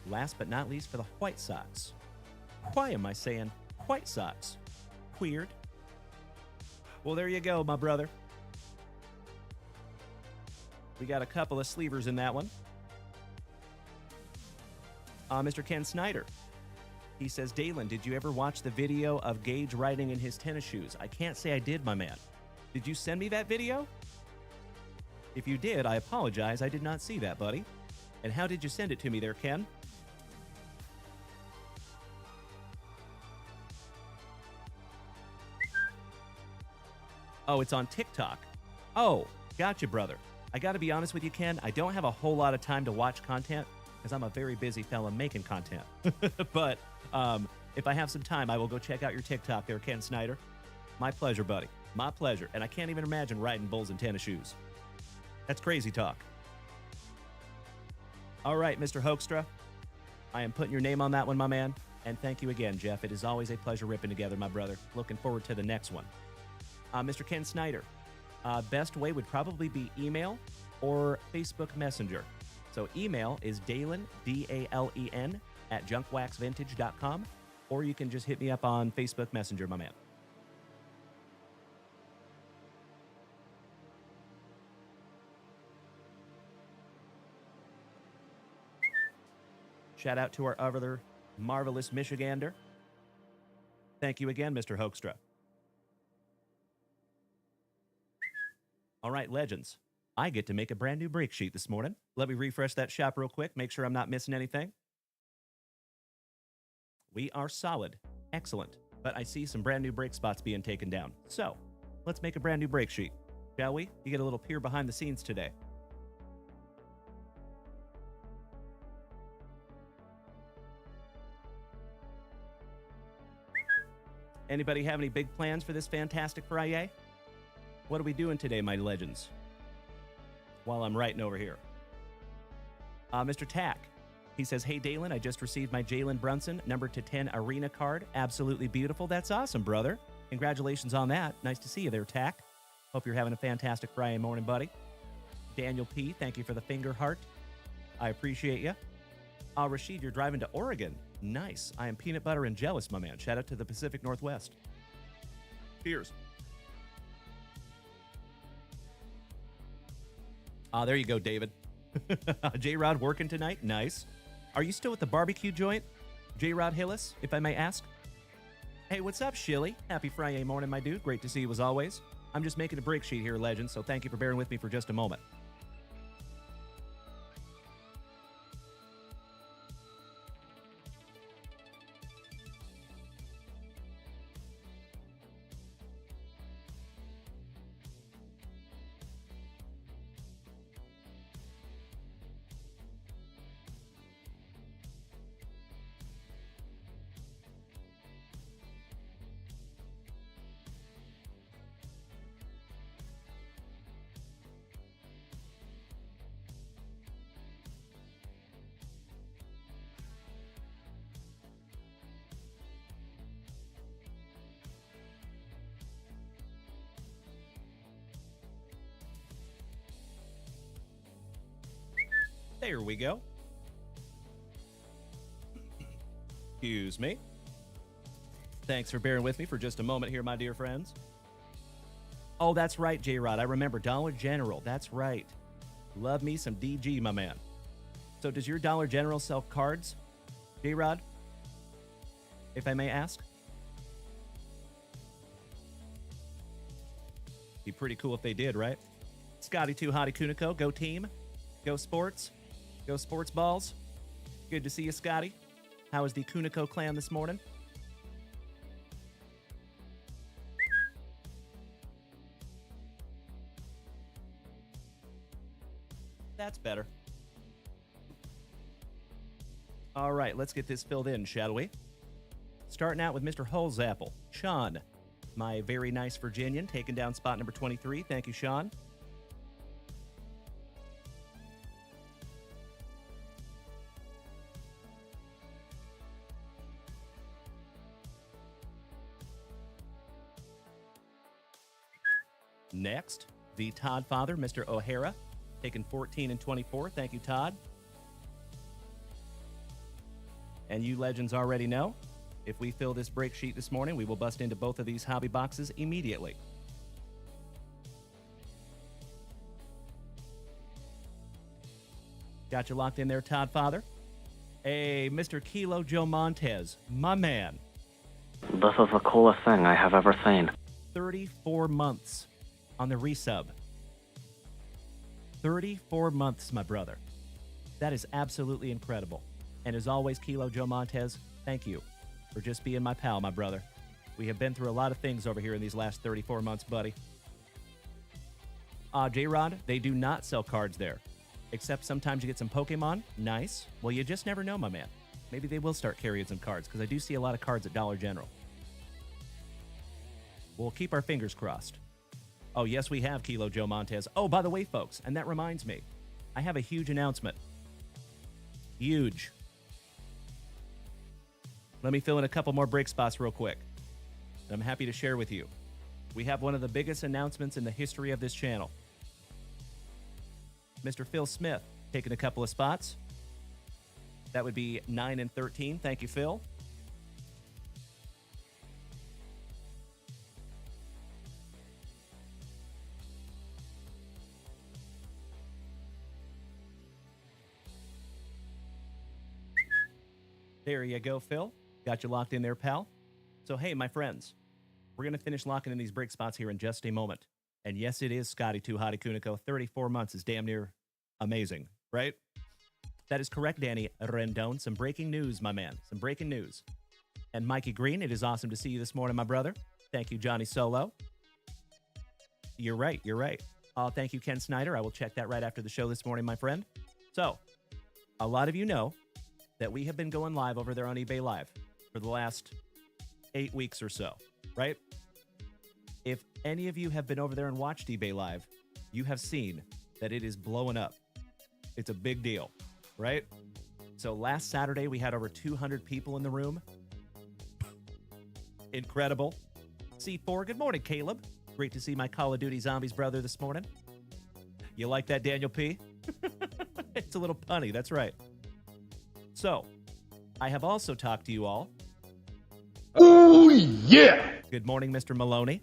Speaker 1: last but not least for the White Sox. Why am I saying White Sox? Weird. Well, there you go, my brother. We got a couple of sleevers in that one. Mr. Ken Snyder. He says, Dalen, did you ever watch the video of Gage riding in his tennis shoes? I can't say I did, my man. Did you send me that video? If you did, I apologize. I did not see that, buddy. And how did you send it to me there, Ken? Oh, it's on TikTok. Oh, gotcha, brother. I got to be honest with you, Ken. I don't have a whole lot of time to watch content because I'm a very busy fella making content. But if I have some time, I will go check out your TikTok there, Ken Snyder. My pleasure, buddy. My pleasure. And I can't even imagine riding bulls in tennis shoes. That's crazy talk. All right, Mr. Hoekstra. I am putting your name on that one, my man. And thank you again, Jeff. It is always a pleasure ripping together, my brother. Looking forward to the next one. Mr. Ken Snyder. Best way would probably be email or Facebook Messenger. So email is Dalen, D-A-L-E-N, at JunkWaxVintage.com, or you can just hit me up on Facebook Messenger, my man. Shout out to our other marvelous Michigander. Thank you again, Mr. Hoekstra. All right, legends. I get to make a brand new break sheet this morning. Let me refresh that shop real quick, make sure I'm not missing anything. We are solid. Excellent. But I see some brand new break spots being taken down. So, let's make a brand new break sheet, shall we? You get a little peer behind the scenes today. Anybody have any big plans for this fantastic FriYAY? What are we doing today, my legends? While I'm writing over here. Mr. Tack, he says, hey, Dalen, I just received my Jalen Brunson number to 10 arena card. Absolutely beautiful. That's awesome, brother. Congratulations on that. Nice to see you there, Tack. Hope you're having a fantastic Friday morning, buddy. Daniel P., thank you for the finger heart. I appreciate you. Rashid, you're driving to Oregon. Nice. I am peanut butter and jealous, my man. Shout out to the Pacific Northwest. Cheers. There you go, David. J-Rod working tonight? Nice. Are you still at the barbecue joint? J-Rod Hillis, if I may ask? Hey, what's up, Shilly? Happy Friday morning, my dude. Great to see you as always. I'm just making a break sheet here, legend, so thank you for bearing with me for just a moment. There we go. Excuse me. Thanks for bearing with me for just a moment here, my dear friends. Oh, that's right, J-Rod. I remember Dollar General. That's right. Love me some DG, my man. So does your Dollar General sell cards, J-Rod? If I may ask? Be pretty cool if they did, right? Scotty 2 Hottie Kuniko, go team. Go sports. Go sports balls. Good to see you, Scotty. How is the Kuniko clan this morning? That's better. All right, let's get this filled in, shall we? Starting out with Mr. Holzapple. Sean, my very nice Virginian, taking down spot number 23. Thank you, Sean. Next, the Todd father, Mr. O'Hara, taking 14 and 24. Thank you, Todd. And you legends already know, if we fill this break sheet this morning, we will bust into both of these hobby boxes immediately. Got you locked in there, Todd father. Hey, Mr. Kilo Joe Montez, my man.
Speaker 8: This is the coolest thing I have ever seen.
Speaker 1: 34 months on the resub. 34 months, my brother. That is absolutely incredible. And as always, Kilo Joe Montez, thank you for just being my pal, my brother. We have been through a lot of things over here in these last 34 months, buddy. J-Rod, they do not sell cards there. Except sometimes you get some Pokemon. Nice. Well, you just never know, my man. Maybe they will start carrying some cards, because I do see a lot of cards at Dollar General. We'll keep our fingers crossed. Oh, yes, we have Kilo Joe Montez. Oh, by the way, folks, and that reminds me, I have a huge announcement. Huge. Let me fill in a couple more break spots real quick. I'm happy to share with you. We have one of the biggest announcements in the history of this channel. Mr. Phil Smith taking a couple of spots. That would be 9 and 13. Thank you, Phil. There you go, Phil. Got you locked in there, pal. So, hey, my friends, we're going to finish locking in these break spots here in just a moment. And yes, it is Scotty Too Hottie Kuniko. 34 months is damn near amazing, right? That is correct, Danny Rendon. Some breaking news, my man. Some breaking news. And Mikey Green, it is awesome to see you this morning, my brother. Thank you, Johnny Solo. You're right. You're right. Thank you, Ken Snyder. I will check that right after the show this morning, my friend. So, a lot of you know that we have been going live over there on eBay Live for the last 8 weeks or so, right? If any of you have been over there and watched eBay Live, you have seen that it is blowing up. It's a big deal, right? So last Saturday, we had over 200 people in the room. Incredible. C4, good morning, Caleb. Great to see my Call of Duty Zombies brother this morning. You like that, Daniel P? It's a little punny, that's right. So, I have also talked to you all.
Speaker 6: Oh, yeah.
Speaker 1: Good morning, Mr. Maloney.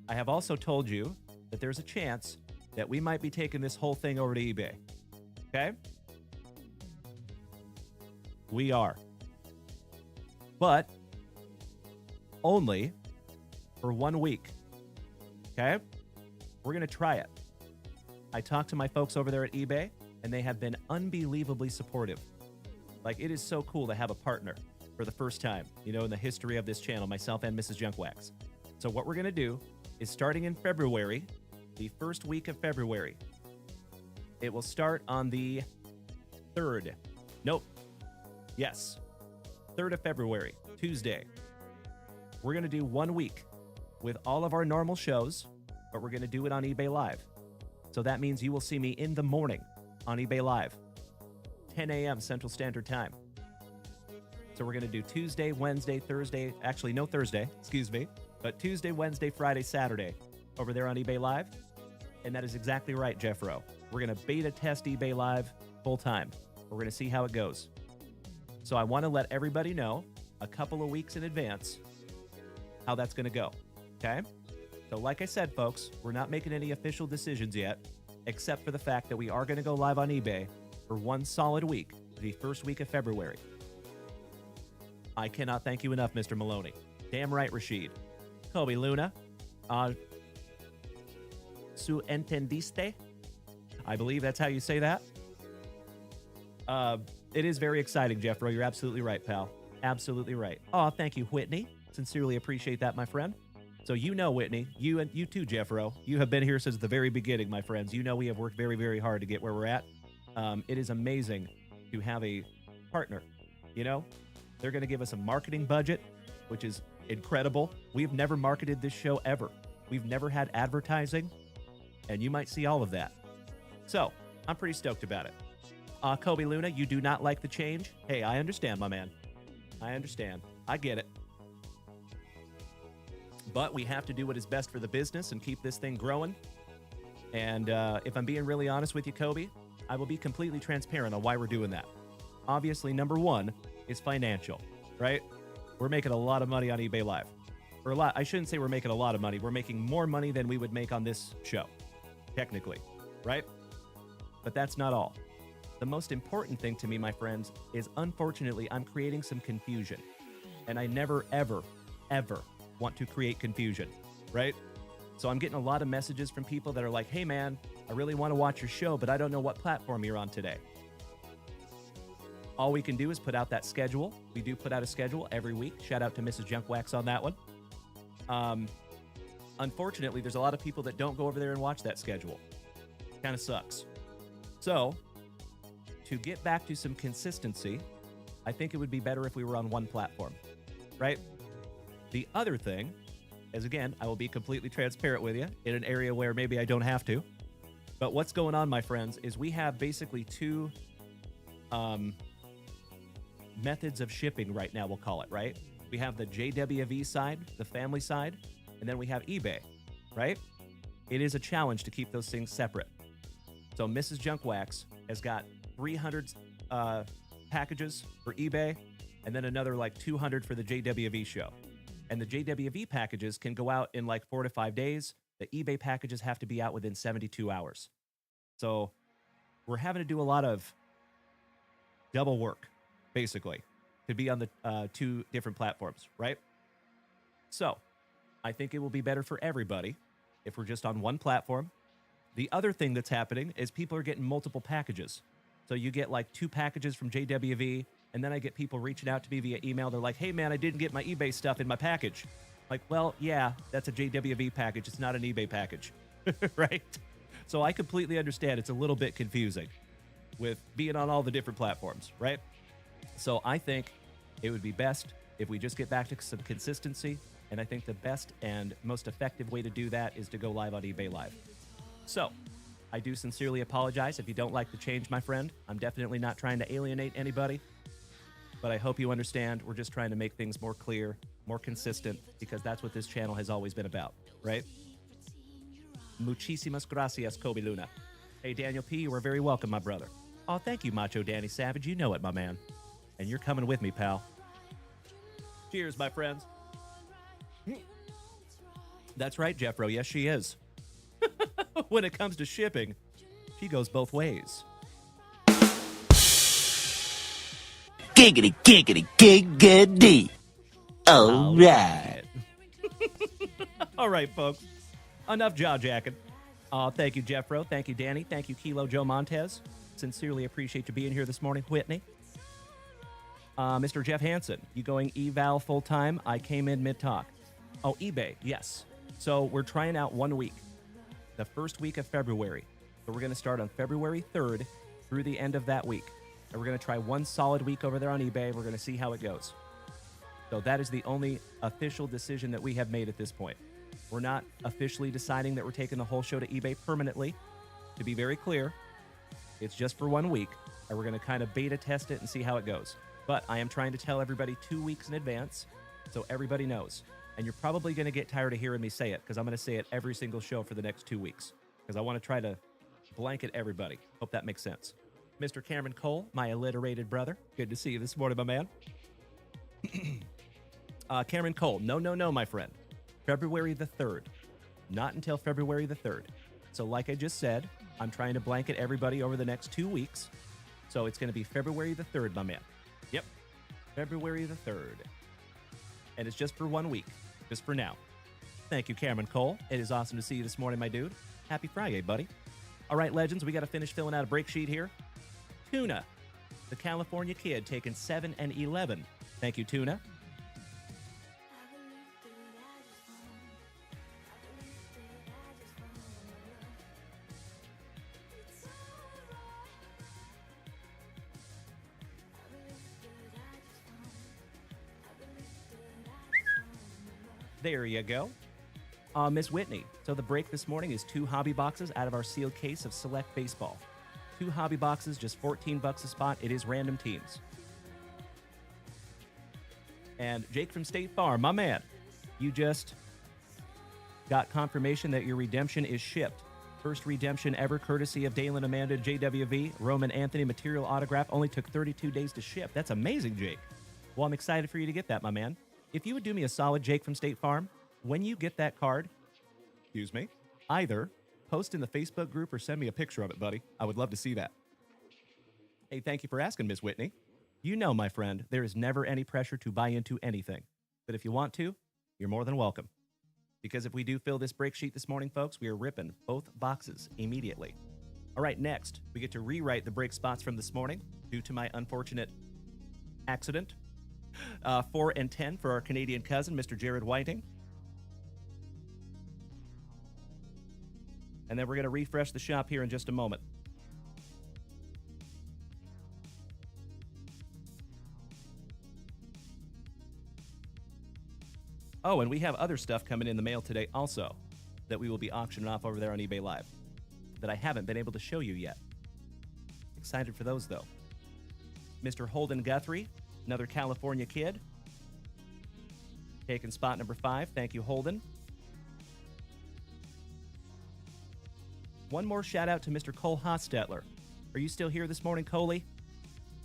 Speaker 1: I have also told you that there's a chance that we might be taking this whole thing over to eBay. Okay? We are. But only for 1 week. Okay? We're going to try it. I talked to my folks over there at eBay, and they have been unbelievably supportive. Like, it is so cool to have a partner for the first time, you know, in the history of this channel, myself and Mrs. JunkWax. So what we're going to do is starting in February, the first week of February, it will start on the 3rd. Nope. Yes. 3rd of February, Tuesday. We're going to do 1 week with all of our normal shows, but we're going to do it on eBay Live. So that means you will see me in the morning on eBay Live, 10 a.m. Central Standard Time. So we're going to do Tuesday, Wednesday, Thursday. Actually, no Thursday, excuse me. But Tuesday, Wednesday, Friday, Saturday over there on eBay Live. And that is exactly right, Jeffro. We're going to beta test eBay Live full time. We're going to see how it goes. So I want to let everybody know a couple of weeks in advance how that's going to go. Okay? So like I said, folks, we're not making any official decisions yet, except for the fact that we are going to go live on eBay for 1 solid week, the first week of February. I cannot thank you enough, Mr. Maloney. Damn right, Rashid. Kobe Luna. Su entendiste? I believe that's how you say that. It is very exciting, Jeffro. You're absolutely right, pal. Absolutely right. Oh, thank you, Whitney. Sincerely appreciate that, my friend. So you know, Whitney, you and you too, Jeffro. You have been here since the very beginning, my friends. You know we have worked very, very hard to get where we're at. It is amazing to have a partner. You know, they're going to give us a marketing budget, which is incredible. We've never marketed this show ever. We've never had advertising, and you might see all of that. So I'm pretty stoked about it. Kobe Luna, you do not like the change? Hey, I understand, my man. I understand. I get it. But we have to do what is best for the business and keep this thing growing. And if I'm being really honest with you, Kobe, I will be completely transparent on why we're doing that. Obviously, number one is financial, right? We're making a lot of money on eBay Live. Or a lot. I shouldn't say we're making a lot of money. We're making more money than we would make on this show, technically, right? But that's not all. The most important thing to me, my friends, is unfortunately I'm creating some confusion. And I never, ever, ever want to create confusion, right? So I'm getting a lot of messages from people that are like, hey man, I really want to watch your show, but I don't know what platform you're on today. All we can do is put out that schedule. We do put out a schedule every week. Shout out to Mrs. JunkWax on that one. Unfortunately, there's a lot of people that don't go over there and watch that schedule. Kind of sucks. So, to get back to some consistency, I think it would be better if we were on one platform, right? The other thing is, again, I will be completely transparent with you in an area where maybe I don't have to. But what's going on, my friends, is we have basically two methods of shipping right now, we'll call it, right? We have the JWV side, the family side, and then we have eBay, right? It is a challenge to keep those things separate. So Mrs. JunkWax has got 300 packages for eBay, and then another like 200 for the JWV show. And the JWV packages can go out in like 4 to 5 days. The eBay packages have to be out within 72 hours. So we're having to do a lot of double work, basically, to be on the two different platforms, right? So I think it will be better for everybody if we're just on one platform. The other thing that's happening is people are getting multiple packages. So you get like 2 packages from JWV, and then I get people reaching out to me via email. They're like, hey, man, I didn't get my eBay stuff in my package. Like, well, yeah, that's a JWV package. It's not an eBay package, right? So I completely understand it's a little bit confusing with being on all the different platforms, right? So I think it would be best if we just get back to some consistency, and I think the best and most effective way to do that is to go live on eBay Live. So I do sincerely apologize if you don't like the change, my friend. I'm definitely not trying to alienate anybody, but I hope you understand we're just trying to make things more clear, more consistent, because that's what this channel has always been about, right? Muchísimas gracias, Kobe Luna. Hey, Daniel P., you are very welcome, my brother. Oh, thank you, Macho Danny Savage. You know it, my man. And you're coming with me, pal. Cheers, my friends. That's right, Jeffro. Yes, she is. When it comes to shipping, she goes both ways.
Speaker 7: Giggity, giggity, giggity. All right.
Speaker 1: All right, folks. Enough jaw-jacking. Thank you, Jeffro. Thank you, Danny. Thank you, Kilo Joe Montez. Sincerely appreciate you being here this morning, Whitney. Mr. Jeff Hansen, you going eval full-time? I came in mid-talk. Oh, eBay, yes. So we're trying out 1 week, the first week of February. So we're going to start on February 3rd through the end of that week. And we're going to try 1 solid week over there on eBay. We're going to see how it goes. So that is the only official decision that we have made at this point. We're not officially deciding that we're taking the whole show to eBay permanently. To be very clear, it's just for 1 week, and we're going to kind of beta test it and see how it goes. But I am trying to tell everybody 2 weeks in advance so everybody knows. And you're probably going to get tired of hearing me say it, because I'm going to say it every single show for the next 2 weeks, because I want to try to blanket everybody. Hope that makes sense. Mr. Cameron Cole, my alliterated brother, good to see you this morning, my man. Cameron Cole, no, my friend. February the 3rd. Not until February the 3rd. So like I just said, I'm trying to blanket everybody over the next 2 weeks. So it's going to be February the 3rd, my man. Yep. February the 3rd. And it's just for 1 week. Just for now. Thank you, Cameron Cole. It is awesome to see you this morning, my dude. Happy Friday, buddy. All right, legends, we got to finish filling out a break sheet here. Tuna, the California kid, taking 7 and 11. Thank you, Tuna. There you go. Miss Whitney. So the break this morning is 2 hobby boxes out of our sealed case of Select Baseball. 2 hobby boxes, just $14 a spot. It is random teams. And Jake from State Farm, my man, you just got confirmation that your redemption is shipped. First redemption ever, courtesy of Dalen Amanda JWV. Roman Anthony material autograph. Only took 32 days to ship. That's amazing, Jake. Well, I'm excited for you to get that, my man. If you would do me a solid, Jake from State Farm, when you get that card, either post in the Facebook group or send me a picture of it, buddy. I would love to see that. Hey, thank you for asking, Miss Whitney. You know, my friend, there is never any pressure to buy into anything. But if you want to, you're more than welcome. Because if we do fill this break sheet this morning, folks, we are ripping both boxes immediately. All right, next, we get to rewrite the break spots from this morning due to my unfortunate accident. 4 and 10 for our Canadian cousin, Mr. Jared Whiting. And then we're going to refresh the shop here in just a moment. Oh, and we have other stuff coming in the mail today also that we will be auctioning off over there on eBay Live that I haven't been able to show you yet. Excited for those, though. Mr. Holden Guthrie, another California kid, taking spot number 5. Thank you, Holden. One more shout out to Mr. Cole Hostetler. Are you still here this morning, Coley?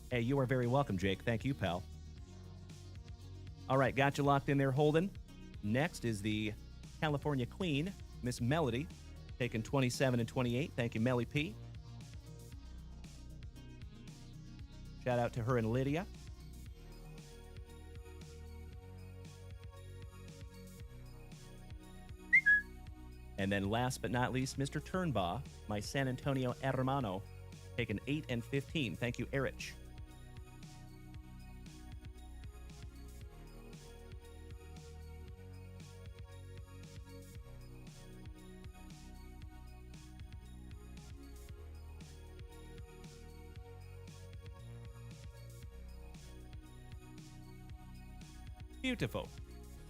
Speaker 1: Hey, you are very welcome, Jake. Thank you, pal. All right, got you locked in there, Holden. Next is the California Queen, Miss Melody, taking 27 and 28. Thank you, Melly P. Shout out to her and Lydia. And then last but not least, Mr. Turnbaugh, my San Antonio hermano, taking 8 and 15. Thank you, Erich. Beautiful.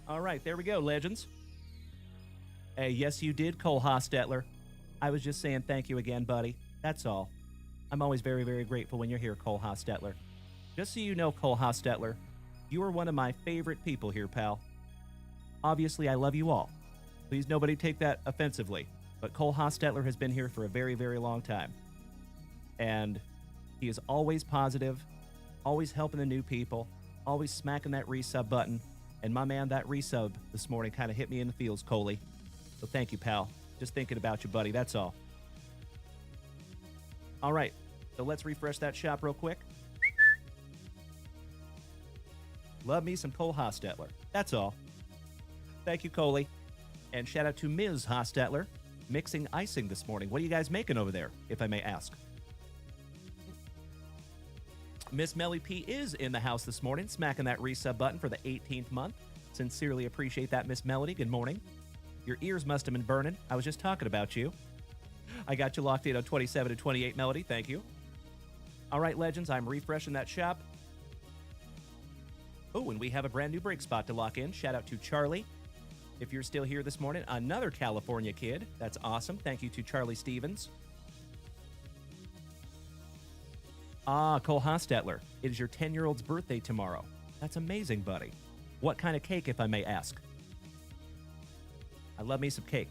Speaker 1: All right, there we go, legends. Hey, yes, you did, Cole Hostetler. I was just saying thank you again, buddy. That's all. I'm always very, very grateful when you're here, Cole Hostetler. Just so you know, Cole Hostetler, you are one of my favorite people here, pal. Obviously, I love you all. Please, nobody take that offensively. But Cole Hostetler has been here for a very, very long time. And he is always positive, always helping the new people, always smacking that resub button. And my man, that resub this morning kind of hit me in the feels, Coley. So thank you, pal. Just thinking about you, buddy. That's all. All right. So let's refresh that shop real quick. Love me some Cole Hostetler. That's all. Thank you, Coley. And shout out to Ms. Hostetler, mixing icing this morning. What are you guys making over there, if I may ask? Miss Melly P is in the house this morning, smacking that resub button for the 18th month. Sincerely appreciate that, Miss Melody. Good morning. Your ears must have been burning. I was just talking about you. I got you locked in on 27 and 28, Melody. Thank you. All right, legends, I'm refreshing that shop. Oh, and we have a brand new break spot to lock in. Shout out to Charlie. If you're still here this morning, another California kid. That's awesome. Thank you to Charlie Stevens. Ah, Cole Hostetler, it is your 10-year-old's birthday tomorrow. That's amazing, buddy. What kind of cake, if I may ask? I love me some cake.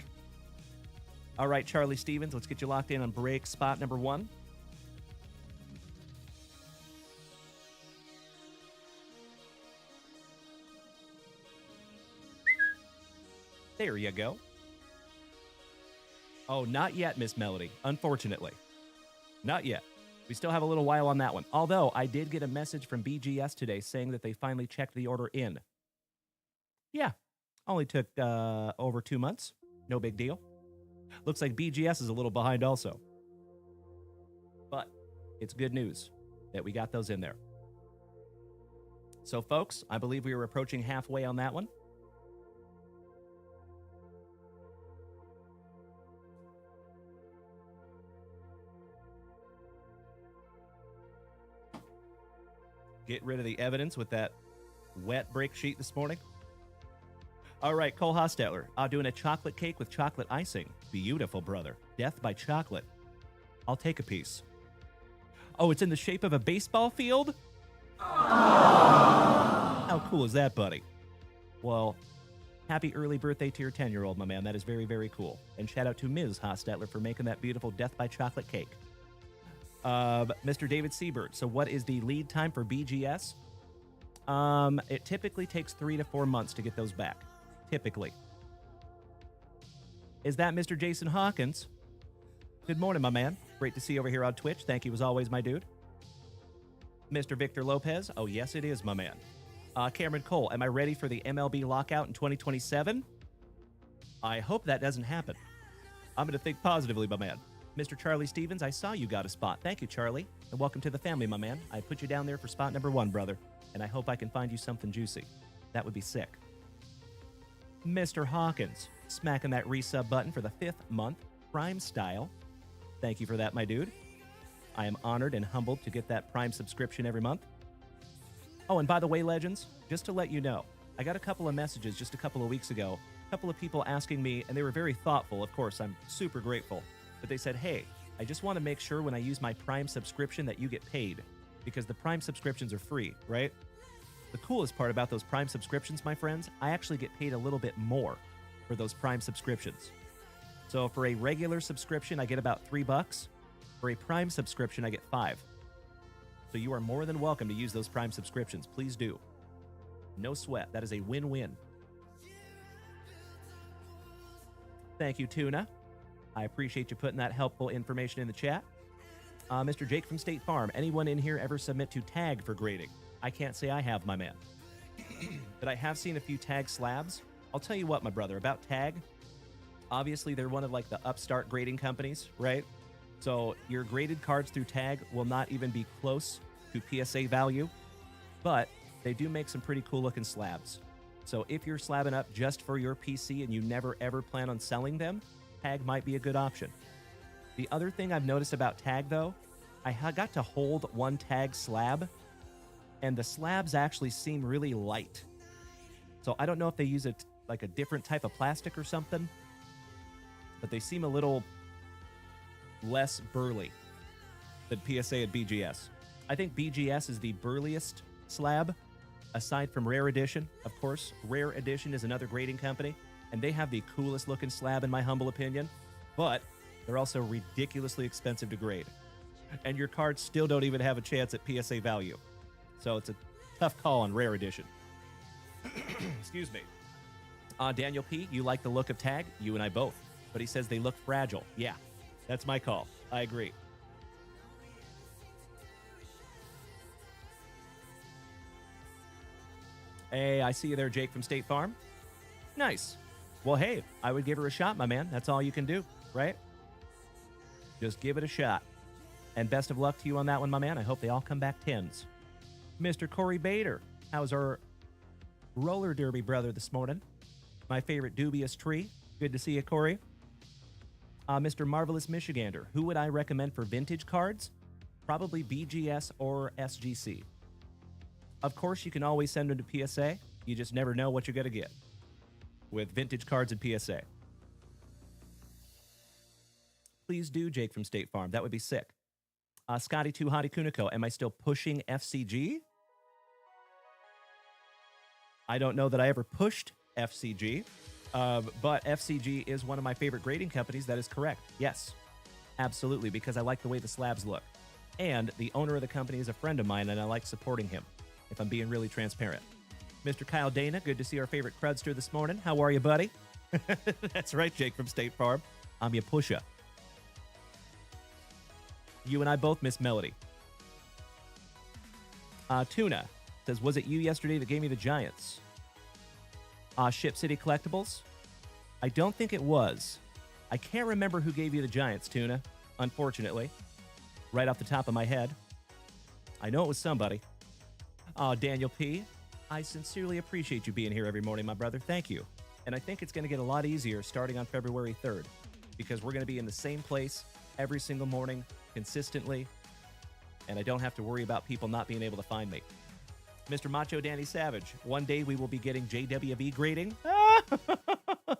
Speaker 1: All right, Charlie Stevens, let's get you locked in on break spot number 1. There you go. Oh, not yet, Miss Melody, unfortunately. Not yet. We still have a little while on that one. Although, I did get a message from BGS today saying that they finally checked the order in. Yeah, only took over 2 months. No big deal. Looks like BGS is a little behind also. But it's good news that we got those in there. So, folks, I believe we were approaching halfway on that one. Get rid of the evidence with that wet break sheet this morning. All right, Cole Hostetler, doing a chocolate cake with chocolate icing. Beautiful, brother. Death by chocolate. I'll take a piece. Oh, it's in the shape of a baseball field? How cool is that, buddy? Well, happy early birthday to your 10-year-old, my man. That is very, very cool. And shout out to Ms. Hostetler for making that beautiful Death by Chocolate cake. Mr. David Siebert, so what is the lead time for BGS? It typically takes 3 to 4 months to get those back. Typically. Is that Mr. Jason Hawkins? Good morning, my man. Great to see you over here on Twitch. Thank you as always, my dude. Mr. Victor Lopez. Oh, yes, it is, my man. Cameron Cole, am I ready for the MLB lockout in 2027? I hope that doesn't happen. I'm going to think positively, my man. Mr. Charlie Stevens, I saw you got a spot. Thank you, Charlie. And welcome to the family, my man. I put you down there for spot number 1, brother. And I hope I can find you something juicy. That would be sick. Mr. Hawkins, smacking that resub button for the 5th month, Prime style. Thank you for that, my dude. I am honored and humbled to get that Prime subscription every month. Oh, and by the way, legends, just to let you know, I got a couple of messages just a couple of weeks ago. A couple of people asking me, and they were very thoughtful, of course, I'm super grateful. But they said, hey, I just want to make sure when I use my Prime subscription that you get paid. Because the Prime subscriptions are free, right? The coolest part about those Prime subscriptions, my friends, I actually get paid a little bit more for those Prime subscriptions. So for a regular subscription, I get about $3. For a Prime subscription, I get $5. So you are more than welcome to use those Prime subscriptions. Please do. No sweat. That is a win-win. Thank you, Tuna. I appreciate you putting that helpful information in the chat. Mr. Jake from State Farm, anyone in here ever submit to tag for grading? I can't say I have, my man. But I have seen a few tag slabs. I'll tell you what, my brother, about tag. Obviously, they're one of like the upstart grading companies, right? So your graded cards through Tag will not even be close to PSA value, but they do make some pretty cool looking slabs. So if you're slabbing up just for your PC and you never ever plan on selling them, Tag might be a good option. The other thing I've noticed about Tag though, I got to hold one Tag slab, and the slabs actually seem really light. So I don't know if they use like a different type of plastic or something, but they seem a little less burly than PSA and BGS. I think BGS is the burliest slab, aside from Rare Edition. Of course, Rare Edition is another grading company, and they have the coolest looking slab in my humble opinion, but they're also ridiculously expensive to grade. And your cards still don't even have a chance at PSA value. So it's a tough call on Rare Edition. Excuse me. Daniel P., you like the look of Tag? You and I both. But he says they look fragile. Yeah, that's my call. I agree. Hey, I see you there, Jake from State Farm. Nice. Well, hey, I would give her a shot, my man. That's all you can do, right? Just give it a shot. And best of luck to you on that one, my man. I hope they all come back 10s. Mr. Corey Bader, how's our roller derby brother this morning? My favorite dubious tree. Good to see you, Corey. Mr. Marvelous Michigander, who would I recommend for vintage cards? Probably BGS or SGC. Of course, you can always send them to PSA. You just never know what you're going to get with vintage cards and PSA. Please do, Jake from State Farm. That would be sick. Scotty 2 Hottie Kuniko, am I still pushing FCG? I don't know that I ever pushed FCG, but FCG is one of my favorite grading companies. That is correct. Yes, absolutely, because I like the way the slabs look. And the owner of the company is a friend of mine, and I like supporting him, if I'm being really transparent. Mr. Kyle Dana, good to see our favorite crudster this morning. How are you, buddy? That's right, Jake from State Farm. I'm your pusher. You and I both miss Melody. Tuna says, was it you yesterday that gave me the Giants? Ship City Collectibles? I don't think it was. I can't remember who gave you the Giants, Tuna, unfortunately. Right off the top of my head. I know it was somebody. Daniel P., I sincerely appreciate you being here every morning, my brother. Thank you. And I think it's going to get a lot easier starting on February 3rd, because we're going to be in the same place every single morning, consistently, and I don't have to worry about people not being able to find me. Mr. Macho Danny Savage, one day we will be getting JWV grading.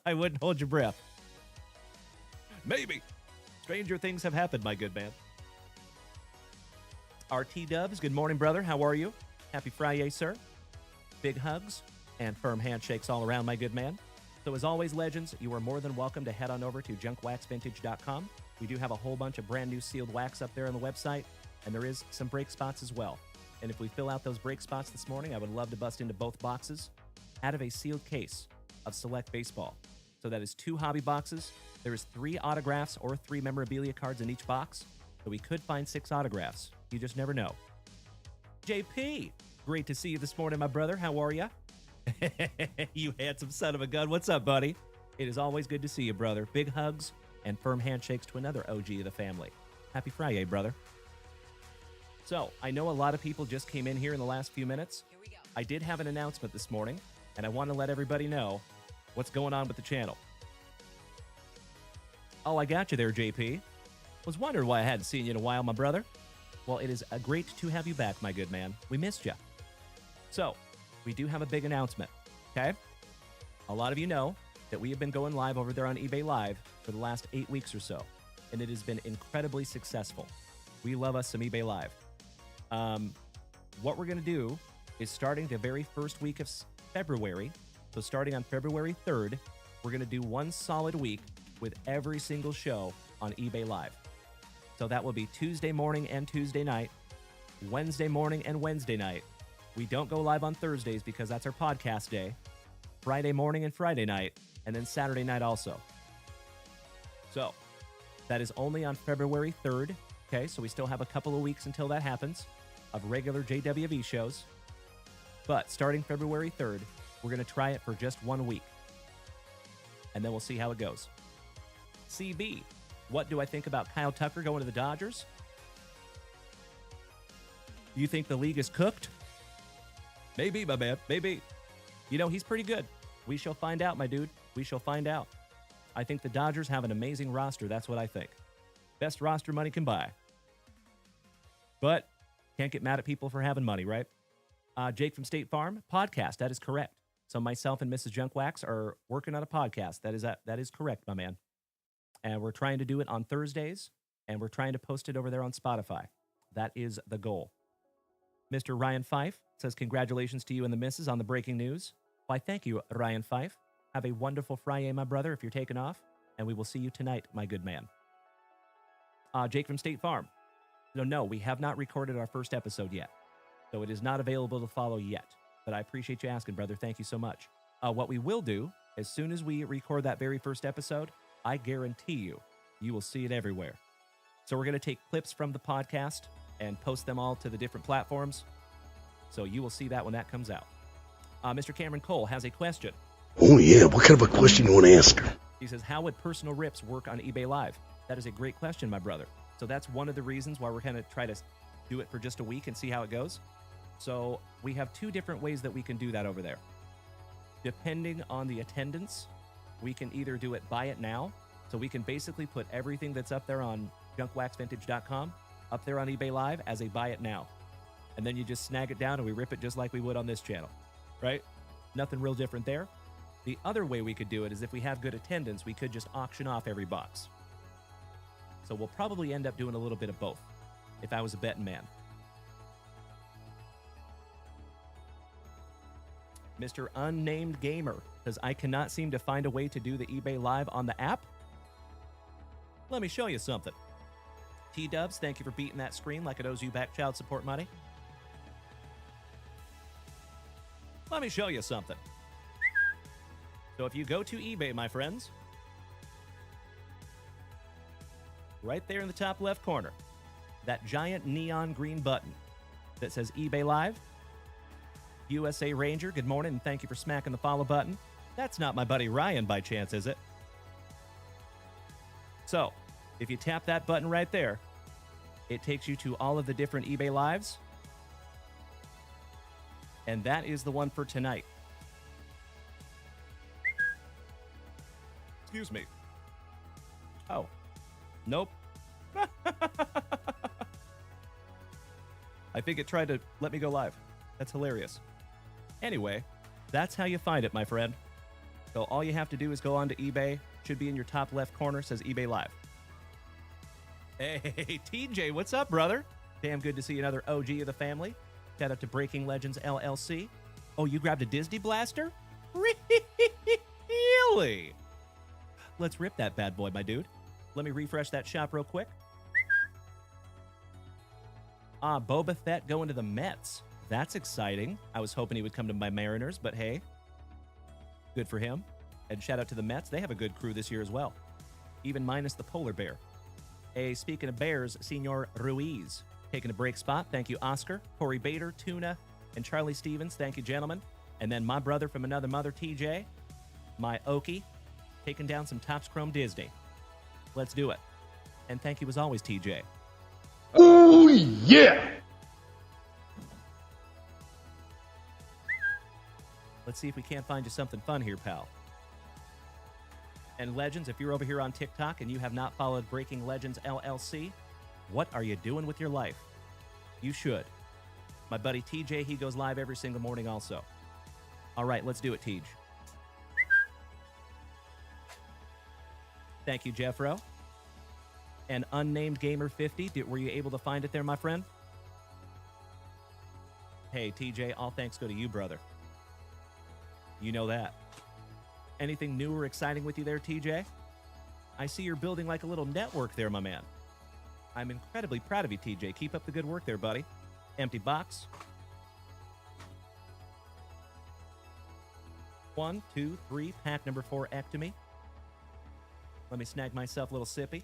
Speaker 1: I wouldn't hold your breath. Maybe. Stranger things have happened, my good man. RT Dubs, good morning, brother. How are you? Happy FriYAY, sir. Big hugs and firm handshakes all around, my good man. So as always, legends, you are more than welcome to head on over to JunkWaxVintage.com. We do have a whole bunch of brand new sealed wax up there on the website, and there is some break spots as well. And if we fill out those break spots this morning, I would love to bust into both boxes out of a sealed case of select baseball. So that is 2 hobby boxes. There is 3 autographs or 3 memorabilia cards in each box. So we could find 6 autographs. You just never know. JP, great to see you this morning, my brother. How are you? You handsome son of a gun. What's up, buddy? It is always good to see you, brother. Big hugs and firm handshakes to another OG of the family. Happy FriYAY, brother. So, I know a lot of people just came in here in the last few minutes.
Speaker 9: Here we go.
Speaker 1: I did have an announcement this morning, and I want to let everybody know what's going on with the channel. Oh, I got you there, JP. Was wondering why I hadn't seen you in a while, my brother. Well, it is great to have you back, my good man. We missed you. So, we do have a big announcement, okay? A lot of you know that we have been going live over there on eBay Live for the last 8 weeks or so, and it has been incredibly successful. We love us some eBay Live. What we're going to do is starting the very first week of February, so starting on February 3rd, we're going to do one solid week with every single show on eBay Live. So that will be Tuesday morning and Tuesday night, Wednesday morning and Wednesday night. We don't go live on Thursdays because that's our podcast day. Friday morning and Friday night, and then Saturday night also. So that is only on February 3rd. Okay, so we still have a couple of weeks until that happens of regular JWV shows. But starting February 3rd, we're going to try it for just 1 week. And then we'll see how it goes. CB, what do I think about Kyle Tucker going to the Dodgers? You think the league is cooked? Maybe, my man. Maybe. You know, he's pretty good. We shall find out, my dude. We shall find out. I think the Dodgers have an amazing roster. That's what I think. Best roster money can buy. But can't get mad at people for having money, right? Jake from State Farm, podcast. That is correct. So myself and Mrs. JunkWax are working on a podcast. That is correct, my man. And we're trying to do it on Thursdays, and we're trying to post it over there on Spotify. That is the goal. Mr. Ryan Fife says, congratulations to you and the missus on the breaking news. Why, thank you, Ryan Fife. Have a wonderful FriYAY, my brother, if you're taking off, and we will see you tonight, my good man. Jake from State Farm. No, we have not recorded our first episode yet, so it is not available to follow yet. But I appreciate you asking, brother. Thank you so much. What we will do, as soon as we record that very first episode, I guarantee you will see it everywhere. So we're going to take clips from the podcast and post them all to the different platforms. So you will see that when that comes out. Mr. Cameron Cole has a question.
Speaker 6: Oh, yeah. What kind of a question you want to ask her?
Speaker 1: He says, how would personal rips work on eBay Live? That is a great question, my brother. So that's one of the reasons why we're going to try to do it for just a week and see how it goes. So we have two different ways that we can do that over there. Depending on the attendance, we can either do it buy it now. So we can basically put everything that's up there on JunkWaxVintage.com up there on eBay Live as a buy it now. And then you just snag it down and we rip it just like we would on this channel, right? Nothing real different there. The other way we could do it is if we have good attendance, we could just auction off every box. So we'll probably end up doing a little bit of both if I was a betting man. Mr. Unnamed Gamer says, I cannot seem to find a way to do the eBay Live on the app. Let me show you something. T-Dubs, thank you for beating that screen like it owes you back child support money. Let me show you something. So if you go to eBay, my friends, right there in the top left corner, that giant neon green button that says eBay Live, USA Ranger, good morning, and thank you for smacking the follow button. That's not my buddy Ryan by chance, is it? So, if you tap that button right there, it takes you to all of the different eBay Lives. And that is the one for tonight. Excuse me. Oh. Nope. I think it tried to let me go live. That's hilarious. Anyway, that's how you find it, my friend. So all you have to do is go onto eBay. Should be in your top left corner, says eBay Live. Hey, TJ, what's up, brother? Damn good to see another OG of the family. Shout out to Breaking Legends LLC. Oh, you grabbed a Disney blaster? Really? Let's rip that bad boy, my dude. Let me refresh that shop real quick. Boba Fett going to the Mets. That's exciting. I was hoping he would come to my Mariners, but hey, good for him. And shout out to the Mets. They have a good crew this year as well, even minus the polar bear. Hey, speaking of bears, Senor Ruiz taking a break spot. Thank you, Oscar, Corey Bader, Tuna, and Charlie Stevens. Thank you, gentlemen. And then my brother from another mother, TJ, my Okie, taking down some Topps Chrome Disney. Let's do it. And thank you as always, TJ.
Speaker 6: Oh, yeah.
Speaker 1: Let's see if we can't find you something fun here, pal. And Legends, if you're over here on TikTok and you have not followed Breaking Legends LLC, what are you doing with your life? You should. My buddy TJ, he goes live every single morning also. All right, let's do it, Tej. Thank you, Jeffro. And Unnamed Gamer 50, were you able to find it there, my friend? Hey, TJ, all thanks go to you, brother. You know that. Anything new or exciting with you there, TJ? I see you're building like a little network there, my man. I'm incredibly proud of you, TJ. Keep up the good work there, buddy. Empty box. 1, 2, 3, pack number 4 ectomy. Let me snag myself a little sippy.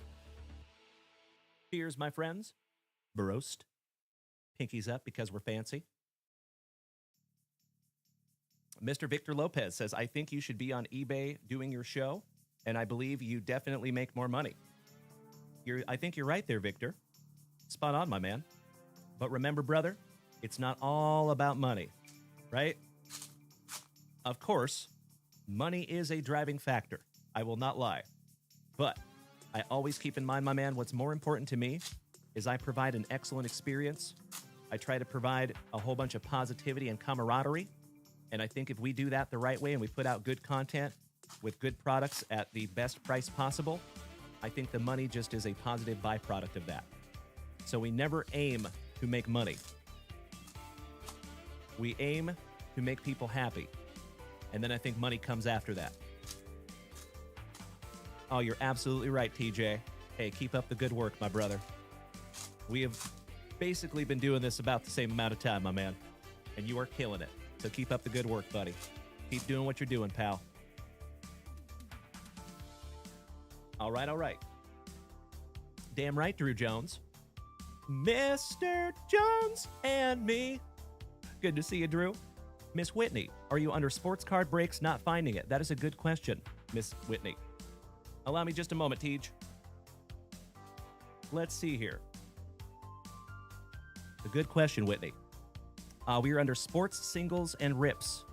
Speaker 1: Cheers, my friends. Barost. Pinkies up because we're fancy. Mr. Victor Lopez says, I think you should be on eBay doing your show. And I believe you definitely make more money. I think you're right there, Victor. Spot on, my man. But remember, brother, it's not all about money, right? Of course, money is a driving factor. I will not lie. But I always keep in mind, my man, what's more important to me is I provide an excellent experience. I try to provide a whole bunch of positivity and camaraderie. And I think if we do that the right way and we put out good content with good products at the best price possible, I think the money just is a positive byproduct of that. So we never aim to make money. We aim to make people happy. And then I think money comes after that. Oh, you're absolutely right, TJ. Hey, keep up the good work, my brother. We have basically been doing this about the same amount of time, my man. And you are killing it. So keep up the good work, buddy. Keep doing what you're doing, pal. All right, all right. Damn right, Drew Jones. Mr. Jones and me. Good to see you, Drew. Miss Whitney, are you under sports card breaks not finding it? That is a good question, Miss Whitney. Allow me just a moment, Tej. Let's see here. A good question, Whitney. We are under sports singles and rips.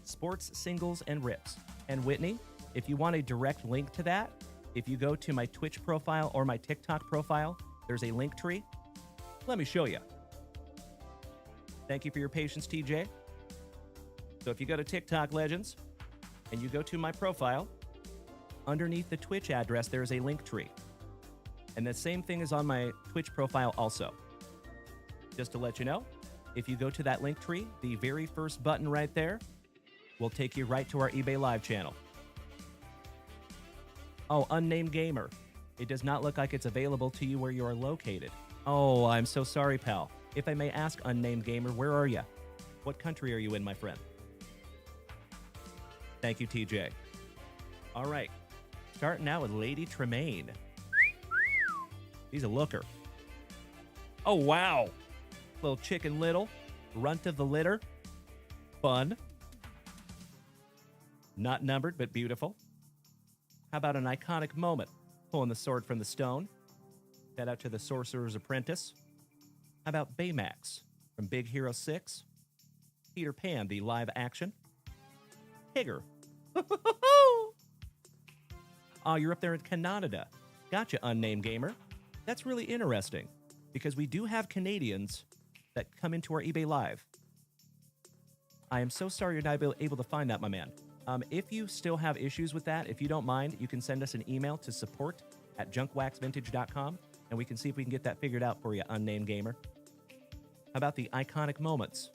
Speaker 1: Sports singles and rips. And Whitney, if you want a direct link to that, if you go to my Twitch profile or my TikTok profile, there's a link tree. Let me show you. Thank you for your patience, TJ. So if you go to TikTok Legends and you go to my profile, underneath the Twitch address, there is a link tree. And the same thing is on my Twitch profile also. Just to let you know, if you go to that link tree, the very first button right there will take you right to our eBay Live channel. Oh, unnamed gamer. It does not look like it's available to you where you are located. Oh, I'm so sorry, pal. If I may ask, unnamed gamer, where are you? What country are you in, my friend? Thank you, TJ. All right. Starting out with Lady Tremaine. He's a looker. Oh, wow. Little Chicken Little. Runt of the litter. Fun. Not numbered, but beautiful. How about an iconic moment? Pulling the sword from the stone. Shout out to the Sorcerer's Apprentice. How about Baymax from Big Hero 6? Peter Pan, the live action. Tigger. Oh, you're up there in Canada. Gotcha, unnamed gamer. That's really interesting because we do have Canadians that come into our eBay Live. I am so sorry you're not able to find that, my man. If you still have issues with that, if you don't mind, you can send us an email to support@JunkWaxVintage.com, and we can see if we can get that figured out for you, unnamed gamer. How about the iconic moments?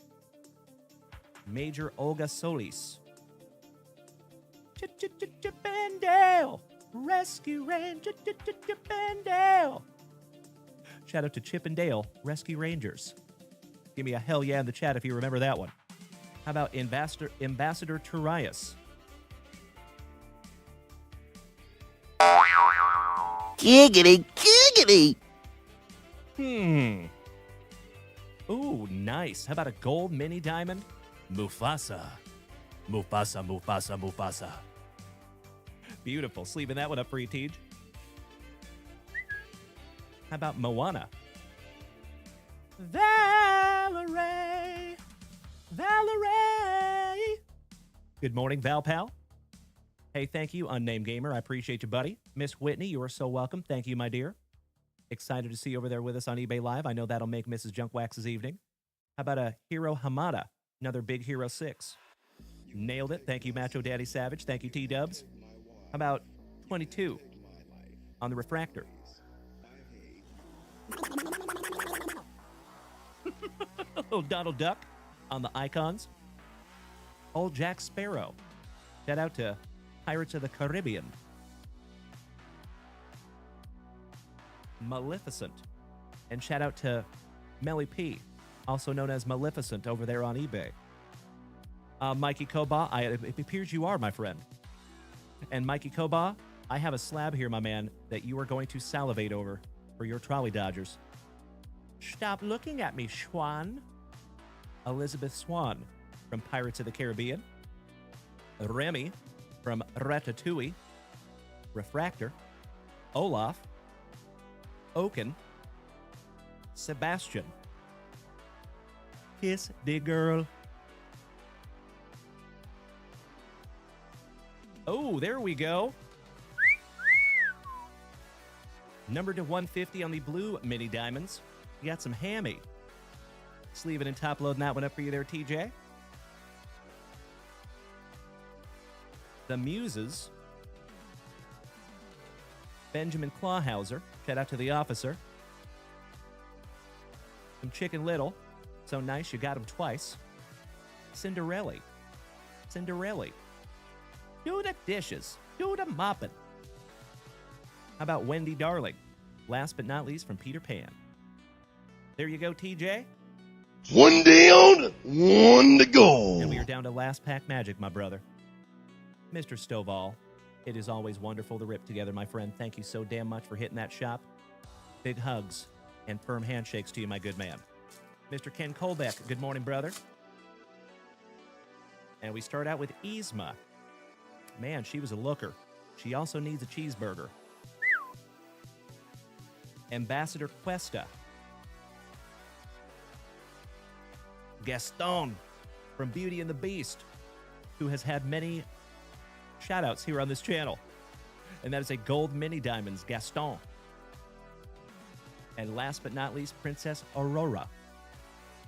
Speaker 1: Major Olga Solis. Chippendale! Rescue Ranger! Chippendale! Shout out to Chippendale Rescue Rangers. Give me a hell yeah in the chat if you remember that one. How about Ambassador Turias?
Speaker 7: Giggity, giggity.
Speaker 1: Ooh, nice. How about a gold mini diamond? Mufasa. Mufasa, Mufasa, Mufasa. Beautiful. Sleeving that one up for you, Tej. How about Moana? Valerie. Valerie. Good morning, Val Pal. Hey, thank you, unnamed gamer. I appreciate you, buddy. Miss Whitney, you are so welcome. Thank you, my dear. Excited to see you over there with us on eBay Live. I know that'll make Mrs. JunkWax's evening. How about a Hiro Hamada? Another Big Hero 6. Nailed it. Thank you, Macho Daddy Savage. Thank you, T-Dubs. How about 22 on the refractor? Little Donald Duck on the icons. Old Jack Sparrow. Shout out to Pirates of the Caribbean. Maleficent. And shout out to Melly P, also known as Maleficent over there on eBay. Mikey Koba, it appears you are, my friend. And Mikey Koba, I have a slab here, my man, that you are going to salivate over for your trolley dodgers. Stop looking at me, Schwan. Elizabeth Swan from Pirates of the Caribbean. Remy from Ratatouille, Refractor, Olaf, Oaken, Sebastian. Kiss the girl. Oh, there we go. Numbered to 150 on the blue mini diamonds. You got some hammy. Sleeving and top loading that one up for you there, TJ. The Muses. Benjamin Clawhauser. Shout out to the officer. Some Chicken Little. So nice, you got him twice. Cinderella. Cinderella. Do the dishes. Do the mopping. How about Wendy Darling? Last but not least from Peter Pan. There you go, TJ.
Speaker 6: One down, one to go.
Speaker 1: And we are down to last pack magic, my brother. Mr. Stovall, it is always wonderful to rip together, my friend. Thank you so damn much for hitting that shop. Big hugs and firm handshakes to you, my good man. Mr. Ken Colbeck, good morning, brother. And we start out with Yzma. Man, she was a looker. She also needs a cheeseburger. Ambassador Cuesta. Gaston from Beauty and the Beast, who has had many shout-outs here on this channel. And that is a gold mini diamonds, Gaston. And last but not least, Princess Aurora.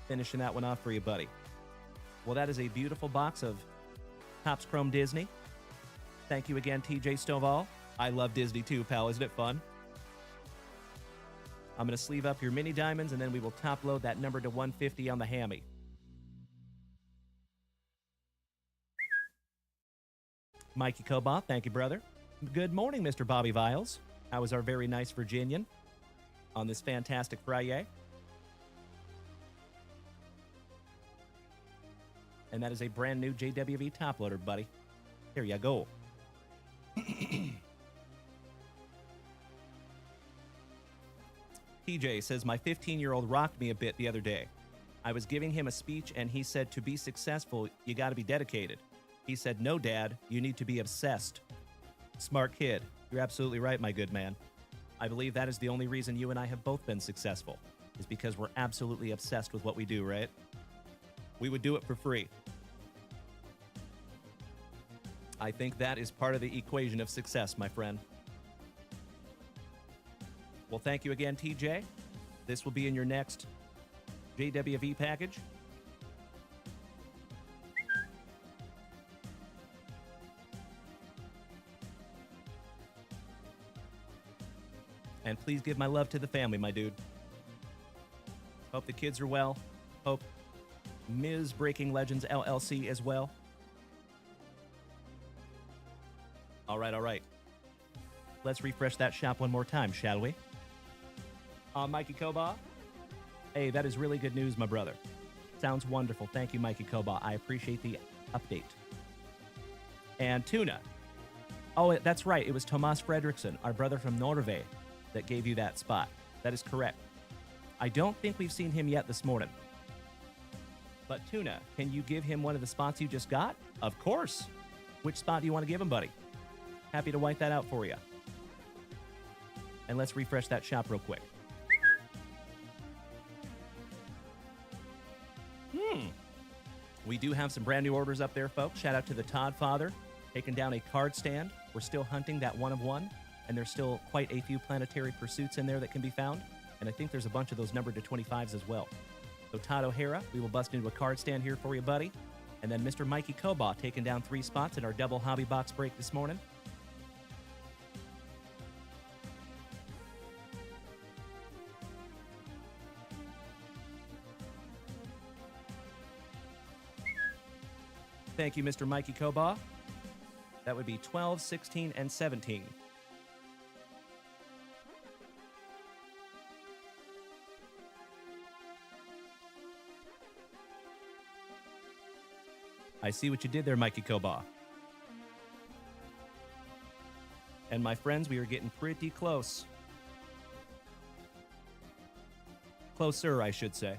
Speaker 1: Finishing that one off for you, buddy. Well, that is a beautiful box of Topps Chrome Disney. Thank you again, TJ Stovall. I love Disney too, pal. Isn't it fun? I'm going to sleeve up your mini diamonds, and then we will top load that number to 150 on the hammy. Mikey Koba, thank you, brother. Good morning, Mr. Bobby Viles. How is our very nice Virginian on this fantastic FriYAY? And that is a brand new JWV top loader, buddy. Here you go. TJ says, my 15-year-old rocked me a bit the other day. I was giving him a speech, and he said, to be successful, you got to be dedicated. He said, no, Dad, you need to be obsessed. Smart kid. You're absolutely right, my good man. I believe that is the only reason you and I have both been successful, is because we're absolutely obsessed with what we do, right? We would do it for free. I think that is part of the equation of success, my friend. Well, thank you again, TJ. This will be in your next JWV package. And please give my love to the family, my dude. Hope the kids are well. Hope Ms. Breaking Legends LLC as well. All right, all right. Let's refresh that shop one more time, shall we? Mikey Koba. Hey, that is really good news, my brother. Sounds wonderful. Thank you, Mikey Koba. I appreciate the update. And Tuna. Oh, that's right. It was Tomas Fredrickson, our brother from Norway, that gave you that spot. That is correct. I don't think we've seen him yet this morning. But Tuna, can you give him one of the spots you just got? Of course. Which spot do you want to give him, buddy? Happy to wipe that out for you. And let's refresh that shop real quick. We do have some brand new orders up there, folks. Shout out to the Todd Father, taking down a card stand. We're still hunting that one of one, and there's still quite a few planetary pursuits in there that can be found. And I think there's a bunch of those numbered to 25s as well. So Todd O'Hara, we will bust into a card stand here for you, buddy. And then Mr. Mikey Koba taking down 3 spots in our double hobby box break this morning. Thank you, Mr. Mikey Koba. That would be 12, 16, and 17. I see what you did there, Mikey Koba. And my friends, we are getting pretty close. Closer, I should say.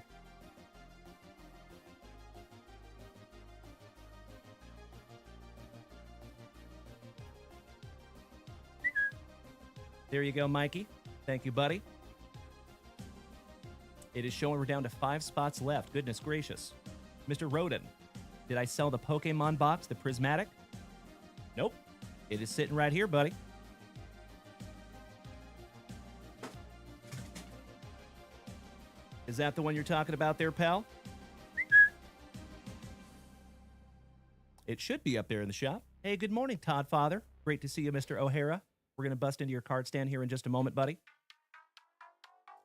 Speaker 1: There you go, Mikey. Thank you, buddy. It is showing we're down to 5 spots left. Goodness gracious. Mr. Roden, did I sell the Pokemon box, the prismatic? Nope. It is sitting right here, buddy. Is that the one you're talking about there, pal? It should be up there in the shop. Hey, good morning, Todd Father. Great to see you, Mr. O'Hara. We're going to bust into your card stand here in just a moment, buddy.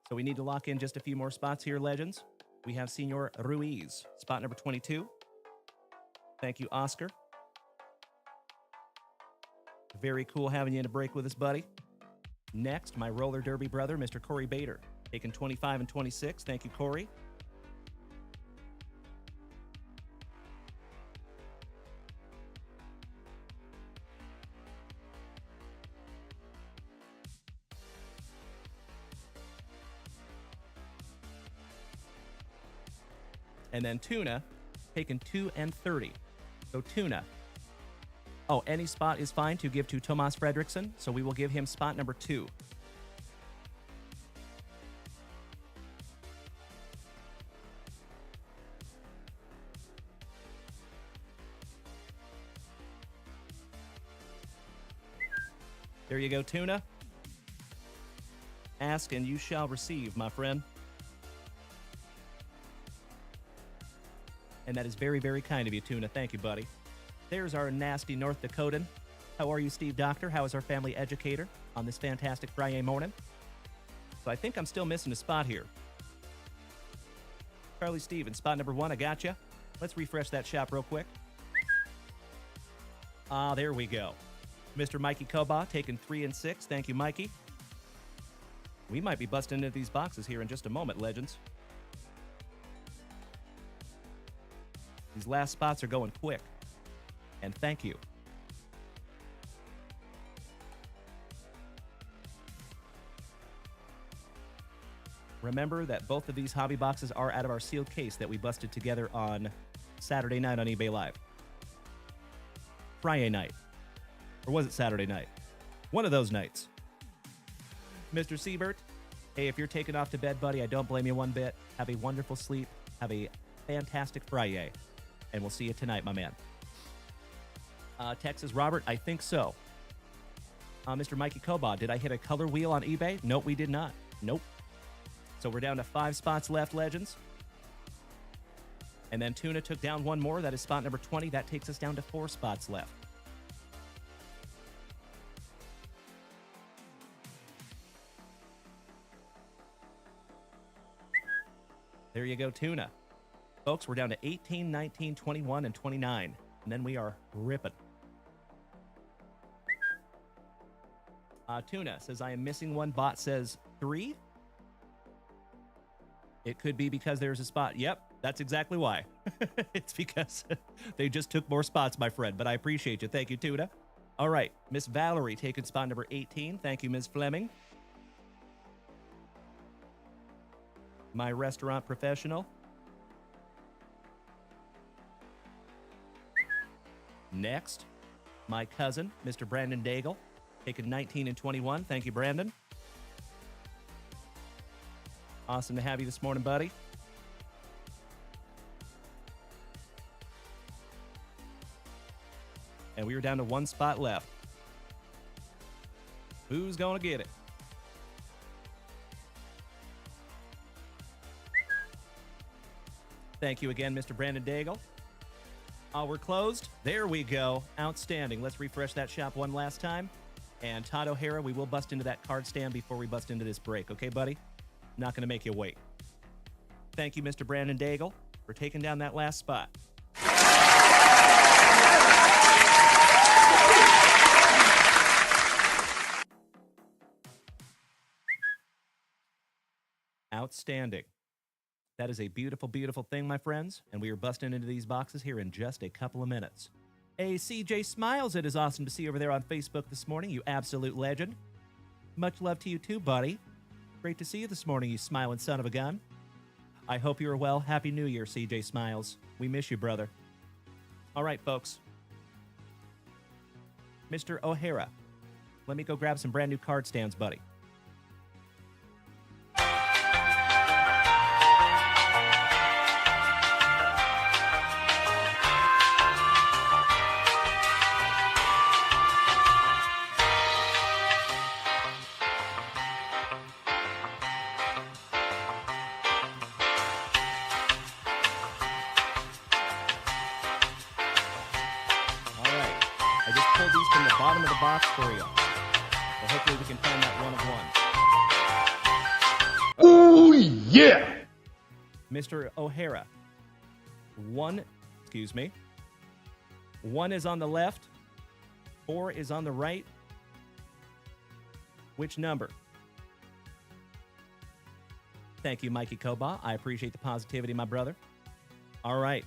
Speaker 1: So we need to lock in just a few more spots here, legends. We have Senor Ruiz, spot number 22. Thank you, Oscar. Very cool having you in a break with us, buddy. Next, my roller derby brother, Mr. Corey Bader, taking 25 and 26. Thank you, Corey. And then Tuna, taking 2 and 30. So Tuna. Oh, any spot is fine to give to Tomas Fredrickson, so we will give him spot number 2. There you go, Tuna. Ask and you shall receive, my friend. And that is very, very kind of you, Tuna. Thank you, buddy. There's our nasty North Dakotan. How are you, Steve Doctor? How is our family educator on this fantastic Friday morning? So I think I'm still missing a spot here. Charlie Stevens, spot number 1. I gotcha. Let's refresh that shop real quick. Ah, there we go. Mr. Mikey Koba taking 3 and 6. Thank you, Mikey. We might be busting into these boxes here in just a moment, legends. These last spots are going quick. And thank you. Remember that both of these hobby boxes are out of our sealed case that we busted together on Saturday night on eBay Live. Friday night. Or was it Saturday night? One of those nights. Mr. Siebert, hey, if you're taking off to bed, buddy, I don't blame you one bit. Have a wonderful sleep. Have a fantastic FriYAY. And we'll see you tonight, my man. Texas Robert, I think so. Mr. Mikey Koba, did I hit a color wheel on eBay? Nope, we did not. Nope. So we're down to 5 spots left, legends. And then Tuna took down one more. That is spot number 20. That takes us down to 4 spots left. There you go, Tuna. Folks, we're down to 18, 19, 21, and 29. And then we are ripping. Tuna says, I am missing one. Bot says 3. It could be because there's a spot. Yep, that's exactly why. It's because they just took more spots, my friend. But I appreciate you. Thank you, Tuna. All right, Miss Valerie taking spot number 18. Thank you, Ms. Fleming. My restaurant professional. Next, my cousin, Mr. Brandon Daigle, taking 19 and 21. Thank you, Brandon. Awesome to have you this morning, buddy. And we are down to 1 spot left. Who's going to get it? Thank you again, Mr. Brandon Daigle. We're closed. There we go. Outstanding. Let's refresh that shop one last time. And Todd O'Hara, we will bust into that card stand before we bust into this break. Okay, buddy? Not going to make you wait. Thank you, Mr. Brandon Daigle, for taking down that last spot. Outstanding. That is a beautiful, beautiful thing, my friends, and we are busting into these boxes here in just a couple of minutes. Hey, CJ Smiles, it is awesome to see you over there on Facebook this morning, you absolute legend. Much love to you too, buddy. Great to see you this morning, you smiling son of a gun. I hope you are well. Happy New Year, CJ Smiles. We miss you, brother. All right, folks. Mr. O'Hara, Let me go grab some brand new card stands, buddy. Pulled these from the bottom of the box for you. So hopefully we can find that one of one.
Speaker 6: Oh, yeah.
Speaker 1: Mr. O'Hara. One is on the left. 4 is on the right. Which number? Thank you, Mikey Koba. I appreciate the positivity, my brother. All right.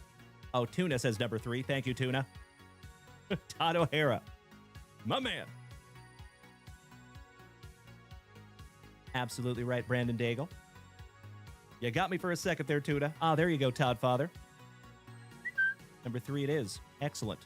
Speaker 1: Oh, Tuna says number 3. Thank you, Tuna. Todd O'Hara. My man. Absolutely right, Brandon Daigle. You got me for a second there, Tuna. Ah, there you go, Todd Father. Number 3 it is. Excellent.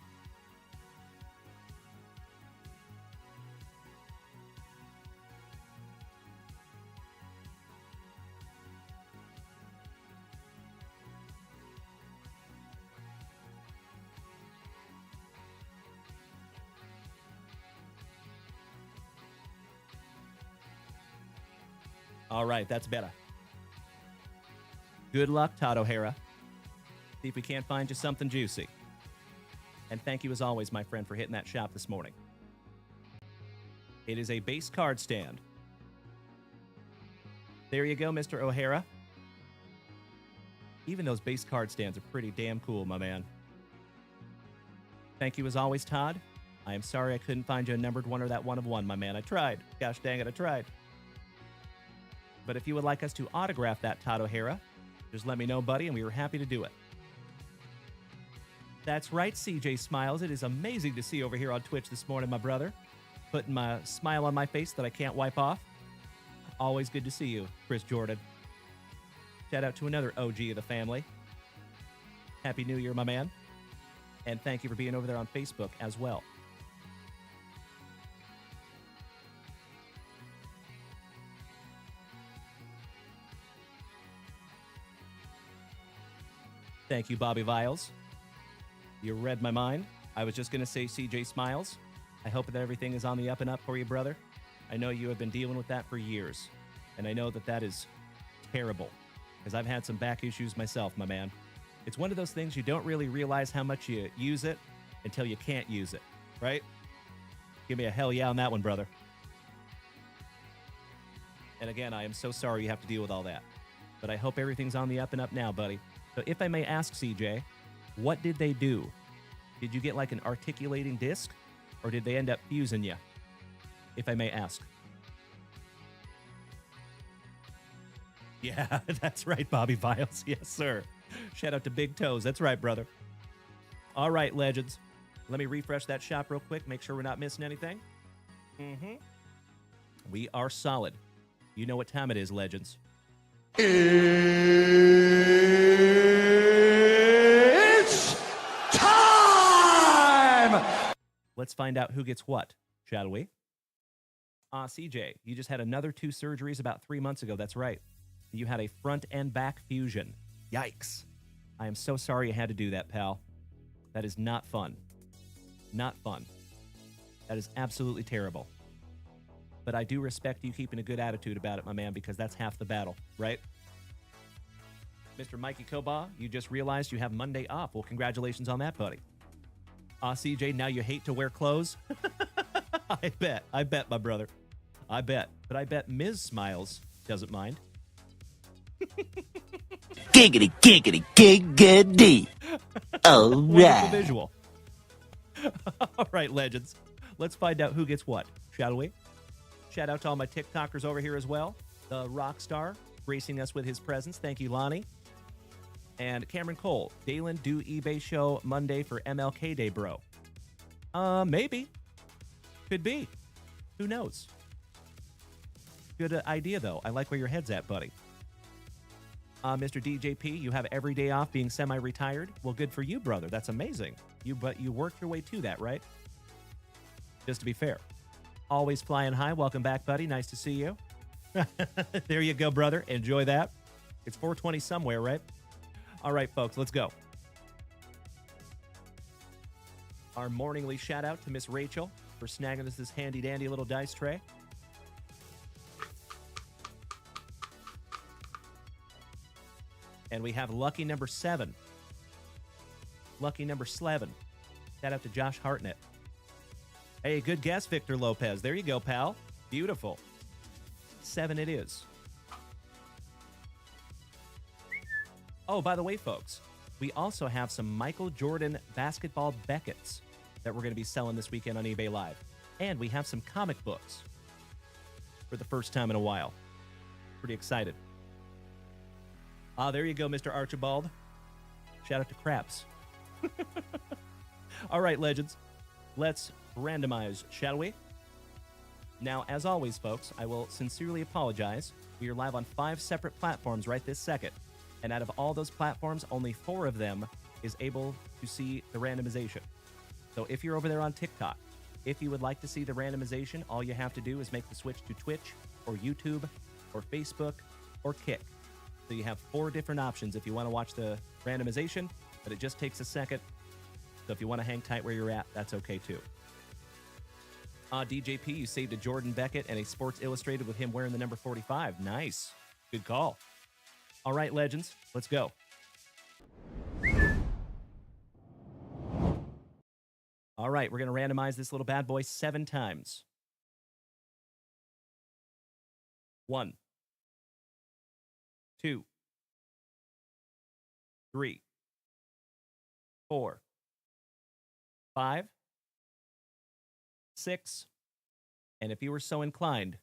Speaker 1: All right, that's better. Good luck, Todd O'Hara. See if we can't find you something juicy. And thank you, as always, my friend, for hitting that shop this morning. It is a base card stand. There you go, Mr. O'Hara. Even those base card stands are pretty damn cool, my man. Thank you, as always, Todd. I am sorry I couldn't find you a numbered one or that one of one, my man. I tried. Gosh dang it, I tried. But if you would like us to autograph that, Todd O'Hara, just let me know, buddy, and we were happy to do it. That's right, CJ Smiles. It is amazing to see you over here on Twitch this morning, my brother. Putting my smile on my face that I can't wipe off. Always good to see you, Chris Jordan. Shout out to another OG of the family. Happy New Year, my man. And thank you for being over there on Facebook as well. Thank you, Bobby Viles. You read my mind. I was just going to say CJ Smiles. I hope that everything is on the up and up for you, brother. I know you have been dealing with that for years. And I know that that is terrible, because I've had some back issues myself, my man. It's one of those things you don't really realize how much you use it until you can't use it, right? Give me a hell yeah on that one, brother. And again, I am so sorry you have to deal with all that. But I hope everything's on the up and up now, buddy. So if I may ask, CJ, what did they do? Did you get like an articulating disc, or did they end up fusing you? If I may ask. Yeah, that's right, Bobby Viles. Yes, sir. Shout out to Big Toes. That's right, brother. All right, legends. Let me refresh that shop real quick, make sure we're not missing anything. We are solid. You know what time it is, legends.
Speaker 2: It's time!
Speaker 1: Let's find out who gets what, shall we? CJ, you just had another 2 surgeries about 3 months ago. That's right. You had a front and back fusion. Yikes. I am so sorry you had to do that, pal. That is not fun. Not fun. That is absolutely terrible. But I do respect you keeping a good attitude about it, my man, because that's half the battle, right? Mr. Mikey Koba, you just realized you have Monday off. Well, congratulations on that, buddy. CJ, now you hate to wear clothes? I bet, my brother. I bet. But I bet Ms. Smiles doesn't mind.
Speaker 7: Giggity, giggity, giggity. All
Speaker 1: Wonderful
Speaker 7: right.
Speaker 1: visual. All right, legends. Let's find out who gets what, shall we? Shout out to all my TikTokers over here as well. The Rockstar gracing us with his presence. Thank you, Lonnie. And Cameron Cole. Dalen, do eBay show Monday for MLK Day, bro. Maybe. Could be. Who knows? Good idea, though. I like where your head's at, buddy. Mr. DJP, you have every day off being semi-retired. Well, good for you, brother. That's amazing. But you worked your way to that, right? Just to be fair. Always flying high. Welcome back, buddy. Nice to see you. There you go, brother. Enjoy that. It's 4:20 somewhere, right? All right, folks, let's go. Our morningly shout out to Miss Rachel for snagging us this handy dandy little dice tray. And we have lucky number 7. Lucky number 11. Shout out to Josh Hartnett. Hey, good guess, Victor Lopez. There you go, pal. Beautiful. 7 it is. Oh, by the way, folks, we also have some Michael Jordan basketball Beckett's that we're going to be selling this weekend on eBay Live. And we have some comic books for the first time in a while. Pretty excited. There you go, Mr. Archibald. Shout out to Craps. All right, legends. Let's randomize, shall we? Now, as always, folks, I will sincerely apologize. We are live on 5 separate platforms right this second. And out of all those platforms, only 4 of them is able to see the randomization. So if you're over there on TikTok, if you would like to see the randomization, all you have to do is make the switch to Twitch or YouTube or Facebook or Kick. So you have 4 different options if you want to watch the randomization, but it just takes a second. So if you want to hang tight where you're at, that's okay too. DJP, you saved a Jordan Beckett and a Sports Illustrated with him wearing the number 45. Nice. Good call. All right, legends, let's go. All right, we're going to randomize this little bad boy 7 times. 1, 2, 3, 4, 5, 6, and if you were so inclined,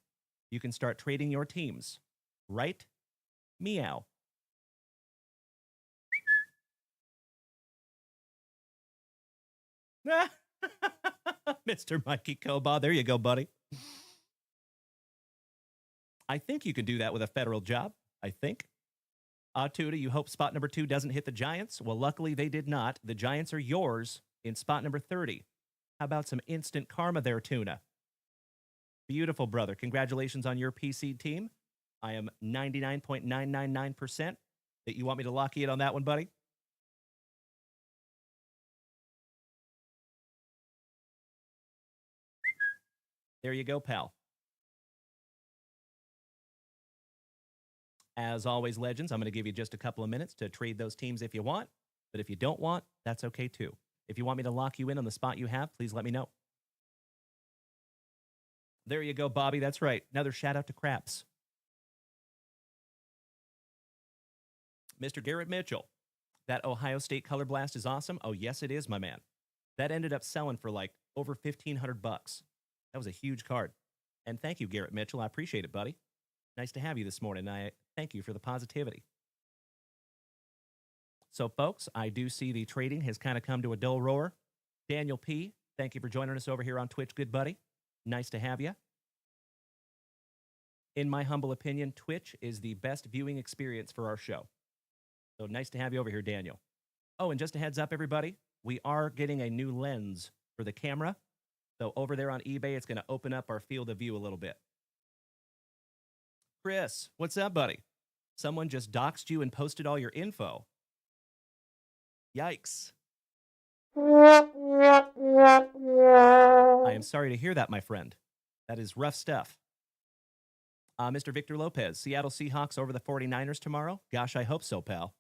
Speaker 1: you can start trading your teams. Right? Meow. Mr. Mikey Koba, there you go, buddy. I think you can do that with a federal job. I think. Tuda, you hope spot number 2 doesn't hit the Giants? Well, luckily they did not. The Giants are yours in spot number 30. How about some instant karma there, Tuna? Beautiful, brother. Congratulations on your PC team. I am 99.999% that you want me to lock you in on that one, buddy. There you go, pal. As always, legends, I'm going to give you just a couple of minutes to trade those teams if you want. But if you don't want, that's okay too. If you want me to lock you in on the spot you have, please let me know. There you go, Bobby. That's right. Another shout out to Craps. Mr. Garrett Mitchell. That Ohio State Color Blast is awesome. Oh, yes, it is, my man. That ended up selling for like over $1,500. That was a huge card. And thank you, Garrett Mitchell. I appreciate it, buddy. Nice to have you this morning. I thank you for the positivity. So, folks, I do see the trading has kind of come to a dull roar. Daniel P., thank you for joining us over here on Twitch, good buddy. Nice to have you. In my humble opinion, Twitch is the best viewing experience for our show. So nice to have you over here, Daniel. Oh, and just a heads up, everybody, we are getting a new lens for the camera. So over there on eBay, it's going to open up our field of view a little bit. Chris, what's up, buddy? Someone just doxed you and posted all your info. Yikes. I am sorry to hear that, my friend. That is rough stuff. Mr. Victor Lopez, Seattle Seahawks over the 49ers tomorrow? Gosh, I hope so, pal.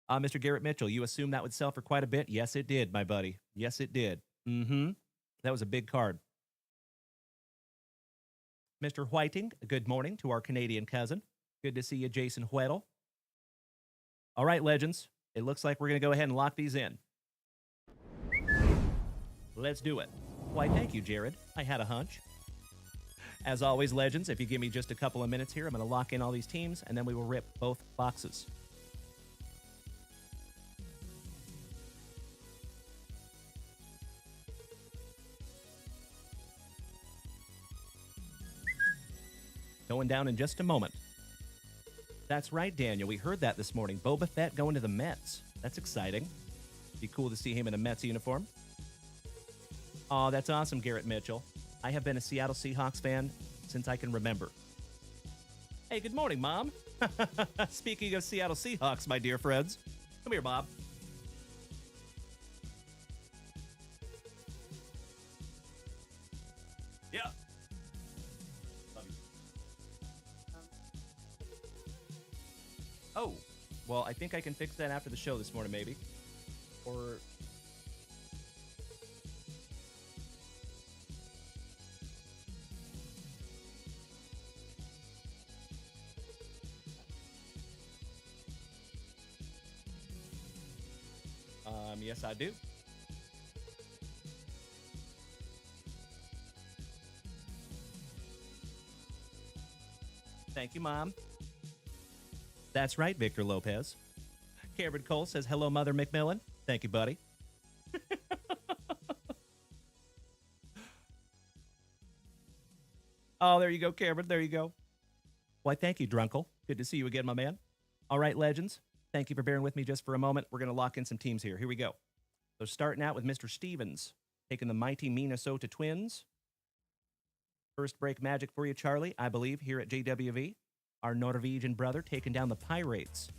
Speaker 1: Mr. Garrett Mitchell, you assumed that would sell for quite a bit? Yes, it did, my buddy. Yes, it did. That was a big card. Mr. Whiting, good morning to our Canadian cousin. Good to see you, Jason Huettel. All right, legends. It looks like we're going to go ahead and lock these in. Let's do it. Why, thank you, Jared. I had a hunch. As always, legends, if you give me just a couple of minutes here, I'm going to lock in all these teams, and then we will rip both boxes. Going down in just a moment. That's right, Daniel. We heard that this morning. Boba Fett going to the Mets. That's exciting. Be cool to see him in a Mets uniform. Oh, that's awesome, Garrett Mitchell. I have been a Seattle Seahawks fan since I can remember. Hey, good morning, Mom. Speaking of Seattle Seahawks, my dear friends. Come here, Bob. Yeah. Love you. Oh, well, I think I can fix that after the show this morning, maybe. Or... yes, I do. Thank you, Mom. That's right, Victor Lopez. Cameron Cole says, hello, Mother McMillan. Thank you, buddy. Oh, there you go, Cameron. There you go. Why, thank you, Drunkle. Good to see you again, my man. All right, legends. Thank you for bearing with me just for a moment. We're going to lock in some teams here. Here we go. So starting out with Mr. Stevens, taking the mighty Minnesota Twins. First break magic for you, Charlie, I believe, here at JWV. Our Norwegian brother taking down the Pirates.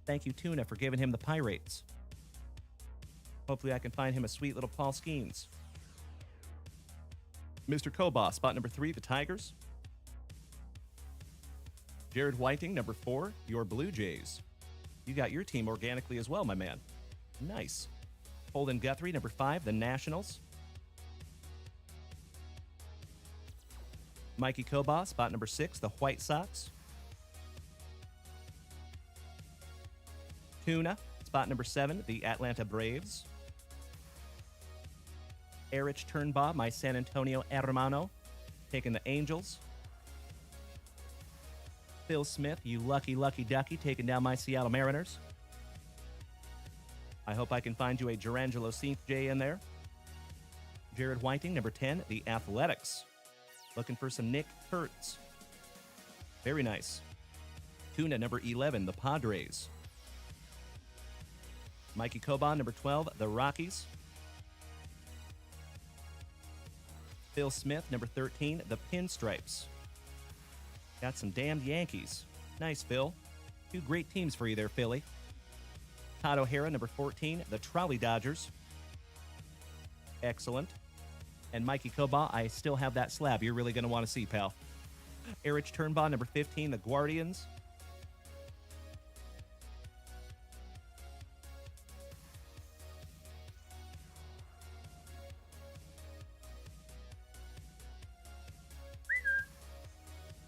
Speaker 1: Thank you, Tuna, for giving him the Pirates. Hopefully I can find him a sweet little Paul Skeens. Mr. Kobach, spot number 3, the Tigers. Jared Whiting, number 4, your Blue Jays. You got your team organically as well, my man. Nice. Holden Guthrie, number 5, the Nationals. Mikey Kobach, spot number 6, the White Sox. Tuna, spot number 7, the Atlanta Braves. Erich Turnbaugh, my San Antonio Hermano, taking the Angels. Phil Smith, you lucky ducky, taking down my Seattle Mariners. I hope I can find you a Gerangelo St. J in there. Jared Whiting, number 10, the Athletics. Looking for some Nick Kurtz. Very nice. Tuna, number 11, the Padres. Mikey Kobach, number 12, the Rockies. Phil Smith, number 13, the Pinstripes. Got some damned Yankees. Nice, Phil. 2 great teams for you there, Philly. Todd O'Hara, number 14, the Trolley Dodgers. Excellent. And Mikey Kobach, I still have that slab you're really going to want to see, pal. Erich Turnbaugh, number 15, the Guardians.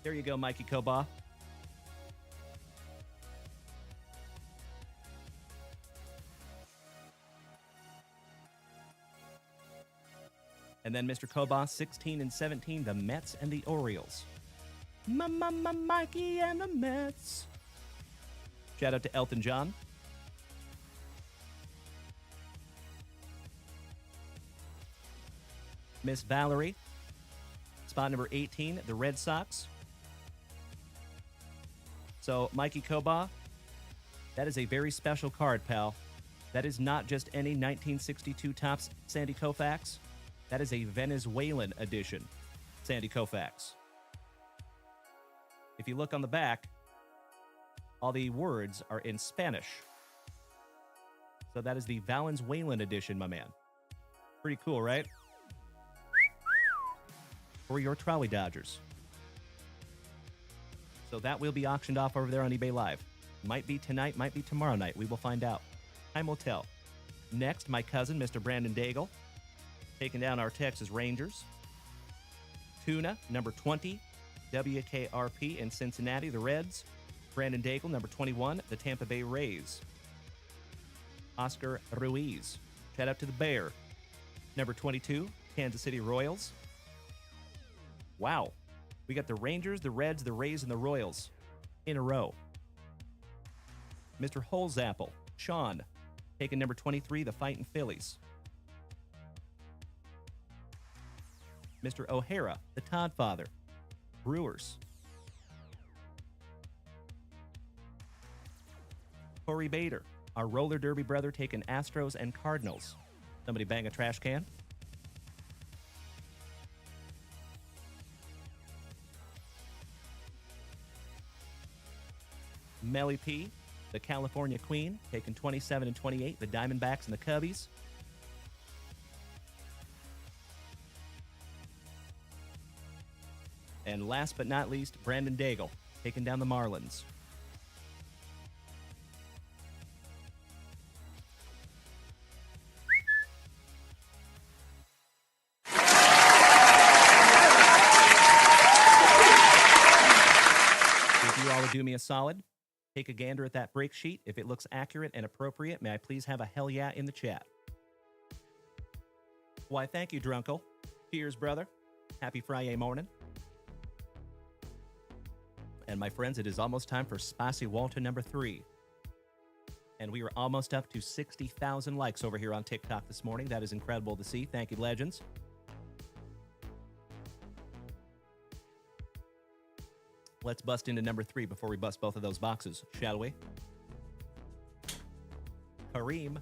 Speaker 1: There you go, Mikey Kobach. And then Mr. Kobach, 16 and 17, the Mets and the Orioles. Mikey and the Mets. Shout out to Elton John. Miss Valerie, spot number 18, the Red Sox. So, Mikey Kobach, that is a very special card, pal. That is not just any 1962 Topps Sandy Koufax. That is a Venezuelan edition Sandy Koufax. If you look on the back, all the words are in Spanish. So that is the Valenzuelan edition, my man. Pretty cool, right? For your Trolley Dodgers. So that will be auctioned off over there on eBay Live. Might be tonight, might be tomorrow night. We will find out. Time will tell. Next, my cousin, Mr. Brandon Daigle, taking down our Texas Rangers. Tuna, number 20, WKRP in Cincinnati, the Reds. Brandon Daigle, number 21, the Tampa Bay Rays. Oscar Ruiz, shout out to the Bear. Number 22, Kansas City Royals. Wow. We got the Rangers, the Reds, the Rays, and the Royals in a row. Mr. Holzapple, Sean, taking number 23, the Fightin' Phillies. Mr. O'Hara, the Todd Father, Brewers. Corey Bader, our roller derby brother, taking Astros and Cardinals. Somebody bang a trash can. Melly P, the California Queen, taking 27 and 28, the Diamondbacks and the Cubbies. And last but not least, Brandon Daigle, taking down the Marlins. If you all would do me a solid, take a gander at that break sheet. If it looks accurate and appropriate, may I please have a hell yeah in the chat? Why, thank you, Drunkle. Cheers, brother. Happy FriYAY morning. And my friends, it is almost time for Spicy Walter number 3. And we are almost up to 60,000 likes over here on TikTok this morning. That is incredible to see. Thank you, legends. Let's bust into number 3 before we bust both of those boxes, shall we? Kareem.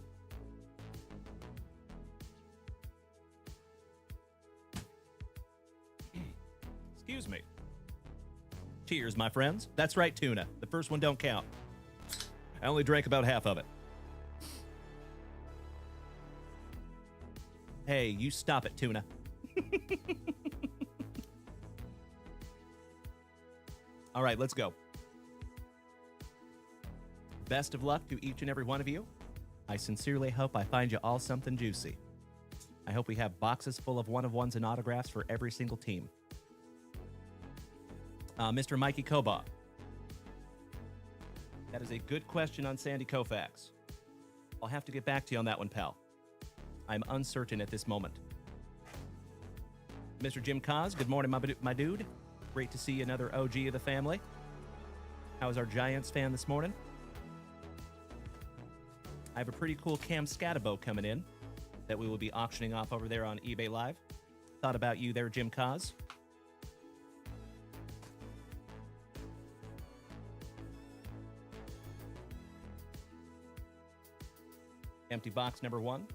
Speaker 1: Excuse me. Cheers, my friends. That's right, tuna. The first one don't count. I only drank about half of it. Hey, you stop it, tuna. All right, let's go. Best of luck to each and every one of you. I sincerely hope I find you all something juicy. I hope we have boxes full of one-of-ones and autographs for every single team. Mr. Mikey Koba. That is a good question on Sandy Koufax. I'll have to get back to you on that one, pal. I'm uncertain at this moment. Mr. Jim Kaz, good morning, my dude. Great to see another OG of the family. How is our Giants fan this morning? I have a pretty cool Cam Scatabo coming in that we will be auctioning off over there on eBay Live. Thought about you there, Jim Kaz. Empty box number 1.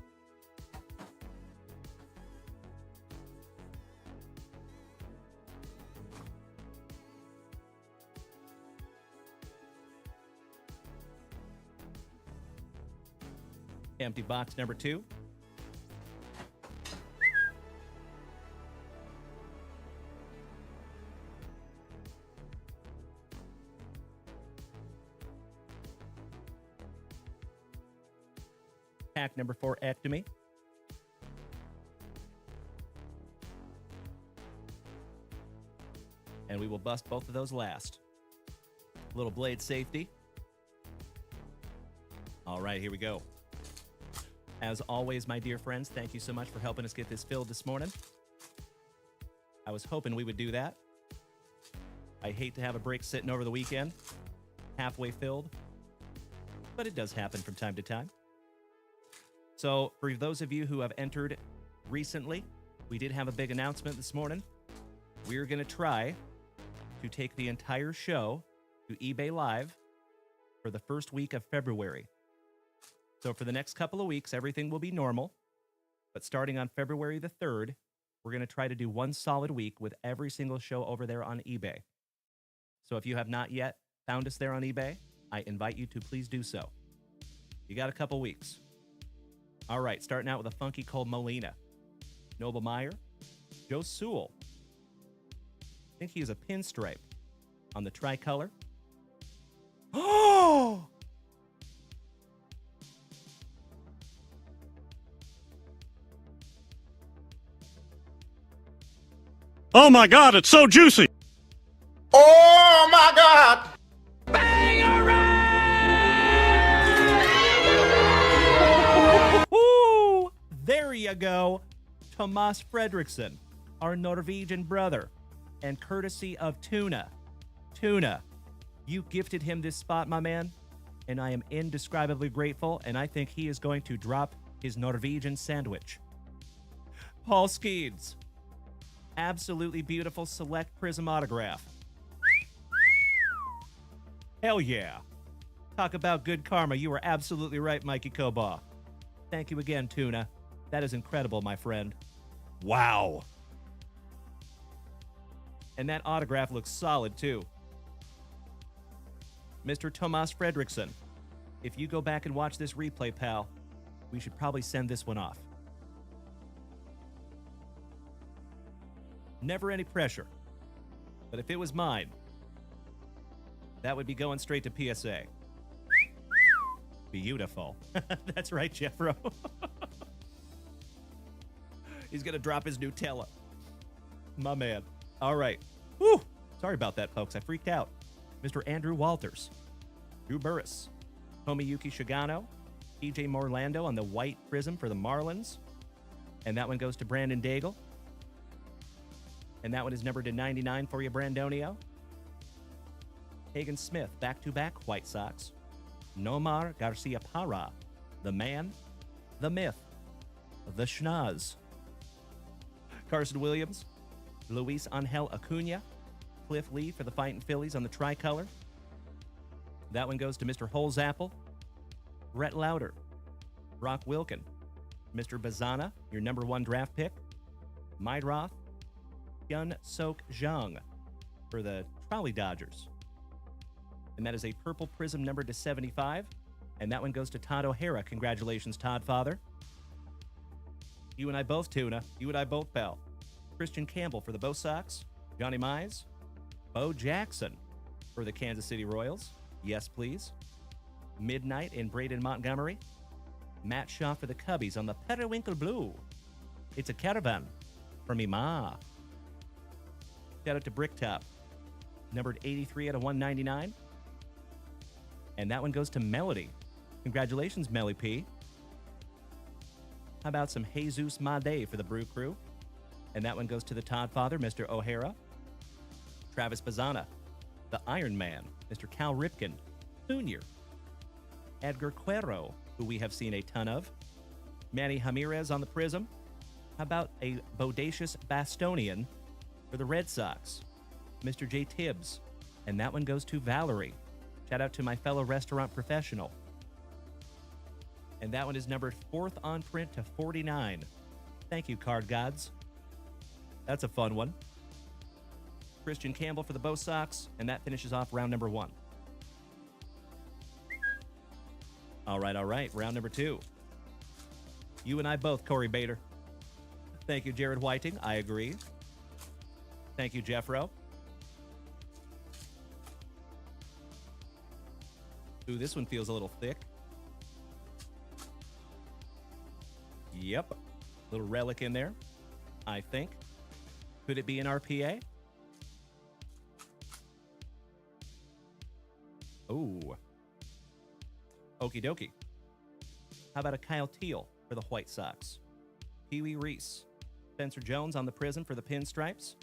Speaker 1: Empty box number 2. Pack number 4, Ectomy. And we will bust both of those last. Little blade safety. All right, here we go. As always, my dear friends, thank you so much for helping us get this filled this morning. I was hoping we would do that. I hate to have a break sitting over the weekend, halfway filled, but it does happen from time to time. So for those of you who have entered recently, we did have a big announcement this morning. We're going to try to take the entire show to eBay Live for the first week of February. So for the next couple of weeks, everything will be normal. But starting on February the 3rd, we're going to try to do one solid week with every single show over there on eBay. So if you have not yet found us there on eBay, I invite you to please do so. You got a couple weeks. All right, starting out with a funky Cole Molina. Noble Meyer. Joe Sewell. I think he is a pinstripe on the tricolor. Oh!
Speaker 3: Oh my God, it's so juicy.
Speaker 2: Oh my God!
Speaker 1: Ooh, there you go. Tomas Fredriksson, our Norwegian brother, and courtesy of Tuna. Tuna, you gifted him this spot, my man, and I am indescribably grateful, and I think he is going to drop his Norwegian sandwich. Paul Skeeds, absolutely beautiful select prism autograph. Hell yeah. Talk about good karma. You were absolutely right, Mikey Koba. Thank you again, Tuna. That is incredible, my friend. Wow. And that autograph looks solid, too. Mr. Tomas Fredrickson. If you go back and watch this replay, pal, we should probably send this one off. Never any pressure. But if it was mine, that would be going straight to PSA. Beautiful. That's right, Jeffro. He's going to drop his Nutella. My man. All right. Whew. Sorry about that, folks. I freaked out. Mr. Andrew Walters. Drew Burris. Tomiyuki Shigano. EJ Morlando on the white prism for the Marlins. And that one goes to Brandon Daigle. And that one is numbered to 99 for you, Brandonio. Hagen Smith, back-to-back White Sox. Nomar Garcia Parra, the man, the myth, the schnoz. Carson Williams, Luis Angel Acuna, Cliff Lee for the Fightin' Phillies on the tricolor. That one goes to Mr. Holzapple, Brett Lauder, Brock Wilkin, Mr. Bazana, your number 1 draft pick, Mydroth, Hyun Sok Jung for the Trolley Dodgers. And that is a purple prism numbered to 75. And that one goes to Todd O'Hara. Congratulations, Todd Father. You and I both, Tuna. You and I both, pal. Christian Campbell for the Bo Sox. Johnny Mize. Bo Jackson for the Kansas City Royals. Yes, please. Midnight in Braden Montgomery. Matt Shaw for the Cubbies on the Periwinkle Blue. It's a caravan from Ima. Shout out to Bricktop. Numbered 83 out of 199. And that one goes to Melody. Congratulations, Melly P. How about some Jesus Made for the Brew Crew? And that one goes to the Todd Father, Mr. O'Hara. Travis Bazana, the Iron Man, Mr. Cal Ripken, Jr. Edgar Cuero, who we have seen a ton of. Manny Ramirez on the Prism. How about a bodacious Bastonian for the Red Sox? Mr. J. Tibbs. And that one goes to Valerie. Shout out to my fellow restaurant professional. And that one is numbered 4th on print to 49. Thank you, card gods. That's a fun one. Christian Campbell for the Bo Sox, and that finishes off round number 1. All right. Round number 2. You and I both, Corey Bader. Thank you, Jared Whiting. I agree. Thank you, Jeffro. Ooh, this one feels a little thick. Yep. Little relic in there, I think. Could it be an RPA? Ooh. Okie dokie. How about a Kyle Teal for the White Sox? Pee Wee Reese. Spencer Jones on the Prism for the Pinstripes.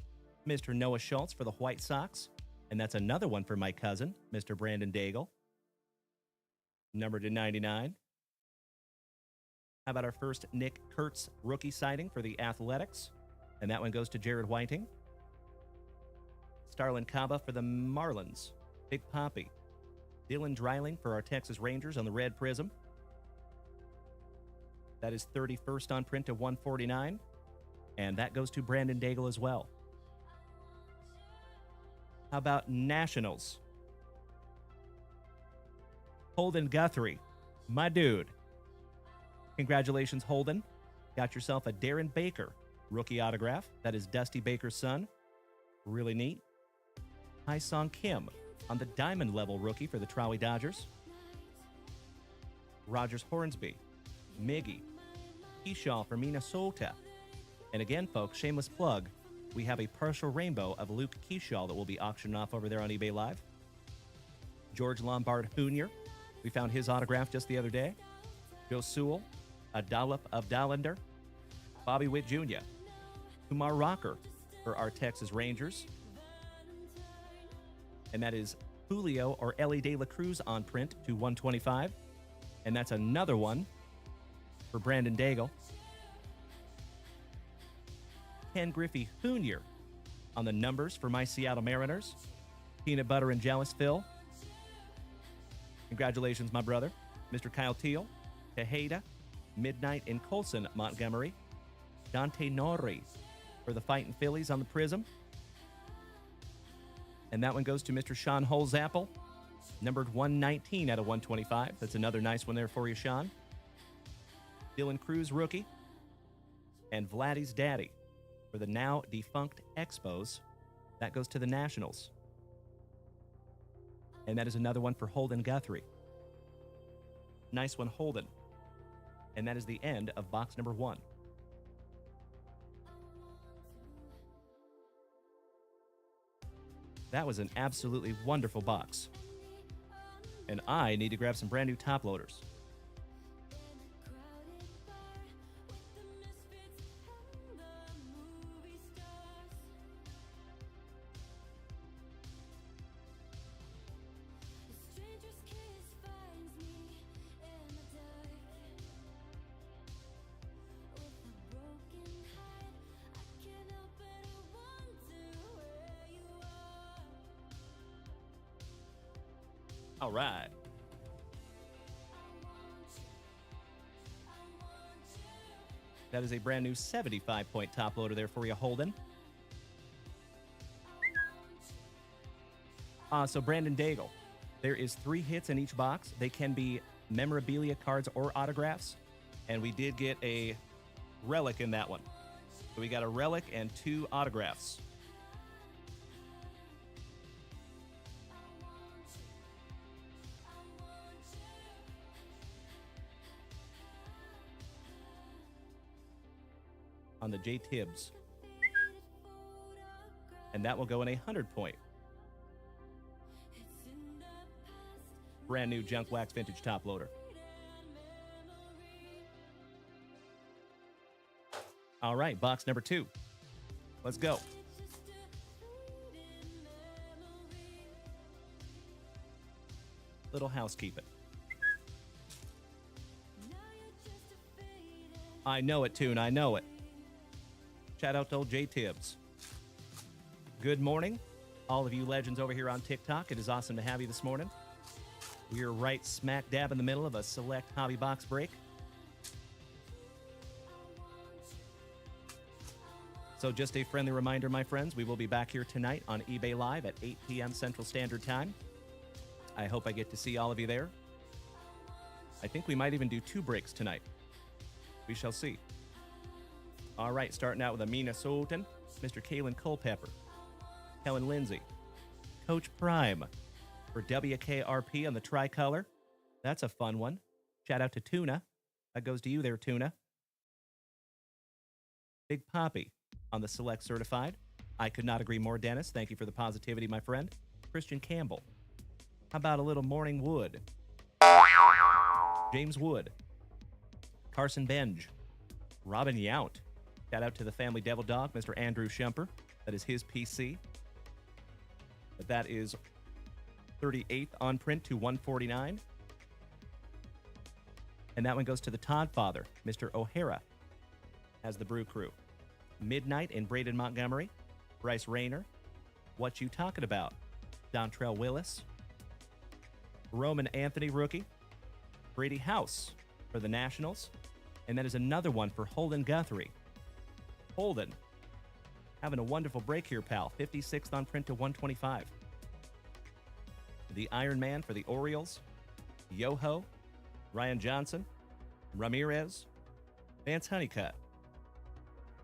Speaker 1: Mr. Noah Schultz for the White Sox. And that's another one for my cousin, Mr. Brandon Daigle. Numbered to 99. How about our first Nick Kurtz rookie sighting for the Athletics? And that one goes to Jared Whiting. Starlin Caba for the Marlins. Big Poppy. Dylan Dreiling for our Texas Rangers on the Red Prism. That is 31st on print to 149. And that goes to Brandon Daigle as well. How about Nationals? Holden Guthrie, my dude. Congratulations, Holden. Got yourself a Darren Baker rookie autograph. That is Dusty Baker's son. Really neat. Hai Song Kim on the diamond level rookie for the Trolley Dodgers. Rogers Hornsby, Miggy, Keyshaw for Minnesota. And again, folks, shameless plug, we have a partial rainbow of Luke Keyshaw that will be auctioned off over there on eBay Live. George Lombard Jr., we found his autograph just the other day. Joe Sewell, a dollop of Dollander. Bobby Witt Jr., Kumar Rocker for our Texas Rangers. And that is Julio or Ellie De La Cruz on print to 125. And that's another one for Brandon Daigle. Ken Griffey Jr. on the numbers for my Seattle Mariners. Peanut Butter and Jealous Phil. Congratulations, my brother. Mr. Kyle Teal, Tejeda, Midnight in Colson, Montgomery. Dante Nori for the Fightin' Phillies on the Prism. And that one goes to Mr. Sean Holzapple. Numbered 119 out of 125. That's another nice one there for you, Sean. Dylan Cruz, rookie. And Vladdy's daddy for the now defunct Expos. That goes to the Nationals. And that is another one for Holden Guthrie. Nice one, Holden. And that is the end of box number 1. That was an absolutely wonderful box. And I need to grab some brand new top loaders. All right. That is a brand new 75-point top loader there for you, Holden. So Brandon Daigle, there is 3 hits in each box. They can be memorabilia cards or autographs. And we did get a relic in that one. So we got a relic and 2 autographs. On the J. Tibbs. And that will go in a 100-point. Brand new JunkWaxVintage top loader. All right, box number 2. Let's go. Little housekeeping. I know it, Toon, I know it. Shout out to old J. Tibbs. Good morning, all of you legends over here on TikTok. It is awesome to have you this morning. We're right smack dab in the middle of a select hobby box break. So just a friendly reminder, my friends, we will be back here tonight on eBay Live at 8 p.m. Central Standard Time. I hope I get to see all of you there. I think we might even do 2 breaks tonight. We shall see. All right, starting out with a Minnesotan, Mr. Kalen Culpepper, Helen Lindsay, Coach Prime for WKRP on the tricolor. That's a fun one. Shout out to Tuna. That goes to you there, Tuna. Big Poppy on the Select Certified. I could not agree more, Dennis. Thank you for the positivity, my friend. Christian Campbell. How about a little Morning Wood? James Wood. Carson Benj. Robin Yount. Shout out to the family devil dog, Mr. Andrew Shumper. That is his PC. But that is 38th on print to 149. And that one goes to the Todd father, Mr. O'Hara, as the Brew Crew. Midnight in Braden Montgomery. Bryce Rayner. What You Talking About? Dontrell Willis. Roman Anthony, rookie. Brady House for the Nationals. And that is another one for Holden Guthrie. Holden, having a wonderful break here, pal. 56th on print to 125. The Iron Man for the Orioles. Yoho, Ryan Johnson, Ramirez, Vance Honeycutt.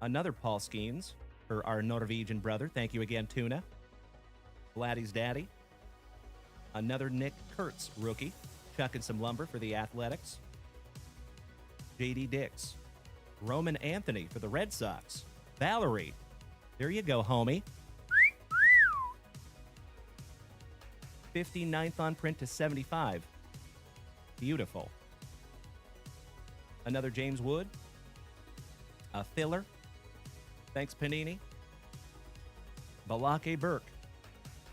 Speaker 1: Another Paul Skeens for our Norwegian brother. Thank you again, Tuna. Vladdy's daddy. Another Nick Kurtz, rookie. Chucking some lumber for the Athletics. J.D. Dix. Roman Anthony for the Red Sox. Valerie. There you go, homie. 59th on print to 75. Beautiful. Another James Wood. A filler. Thanks, Panini. Balake Burke.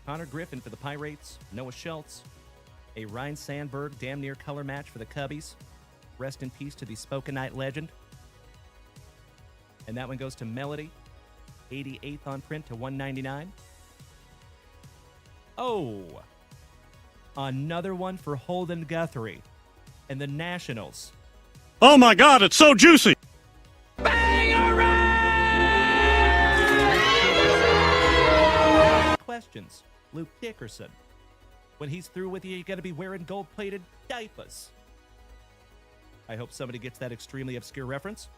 Speaker 1: Connor Griffin for the Pirates. Noah Schultz. A Ryan Sandberg damn near color match for the Cubbies. Rest in peace to the Spokenite legend. And that one goes to Melody. 88th on print to 199. Oh! Another one for Holden Guthrie and the Nationals.
Speaker 3: Oh my God, it's so juicy!
Speaker 1: Questions. Luke Dickerson. When he's through with you, you got to be wearing gold-plated diapers. I hope somebody gets that extremely obscure reference.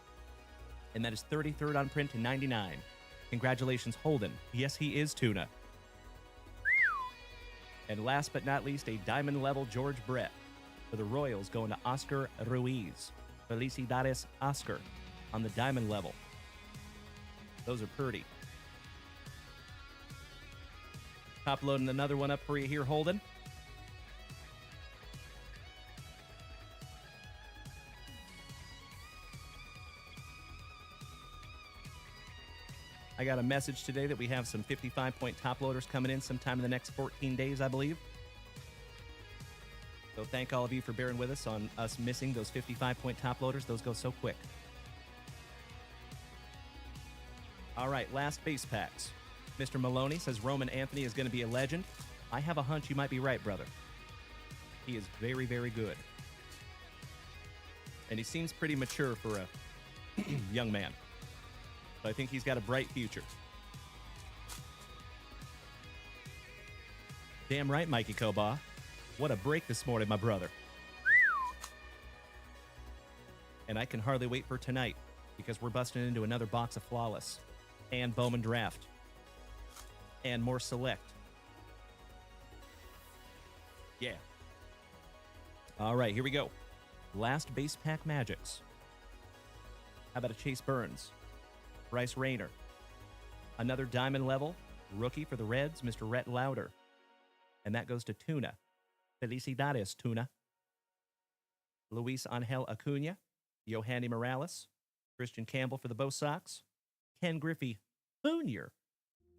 Speaker 1: And that is 33rd on print to 99. Congratulations, Holden. Yes, he is tuna. And last but not least, a diamond-level George Brett for the Royals going to Oscar Ruiz. Felicidades, Oscar, on the diamond level. Those are pretty. Top loading another one up for you here, Holden. I got a message today that we have some 55-point top loaders coming in sometime in the next 14 days, I believe. So thank all of you for bearing with us on us missing those 55-point top loaders. Those go so quick. All right, last base packs. Mr. Maloney says Roman Anthony is going to be a legend. I have a hunch you might be right, brother. He is very, very good. And he seems pretty mature for a young man. So I think he's got a bright future. Damn right, Mikey Koba. What a break this morning, my brother. And I can hardly wait for tonight because we're busting into another box of Flawless and Bowman Draft and more Select. Yeah. All right, here we go. Last base pack magics. How about a Chase Burns? Bryce Rayner. Another diamond level rookie for the Reds, Mr. Rhett Lauder. And that goes to Tuna. Felicidades, Tuna. Luis Angel Acuna. Yohanny Morales. Christian Campbell for the Bo Sox. Ken Griffey Jr.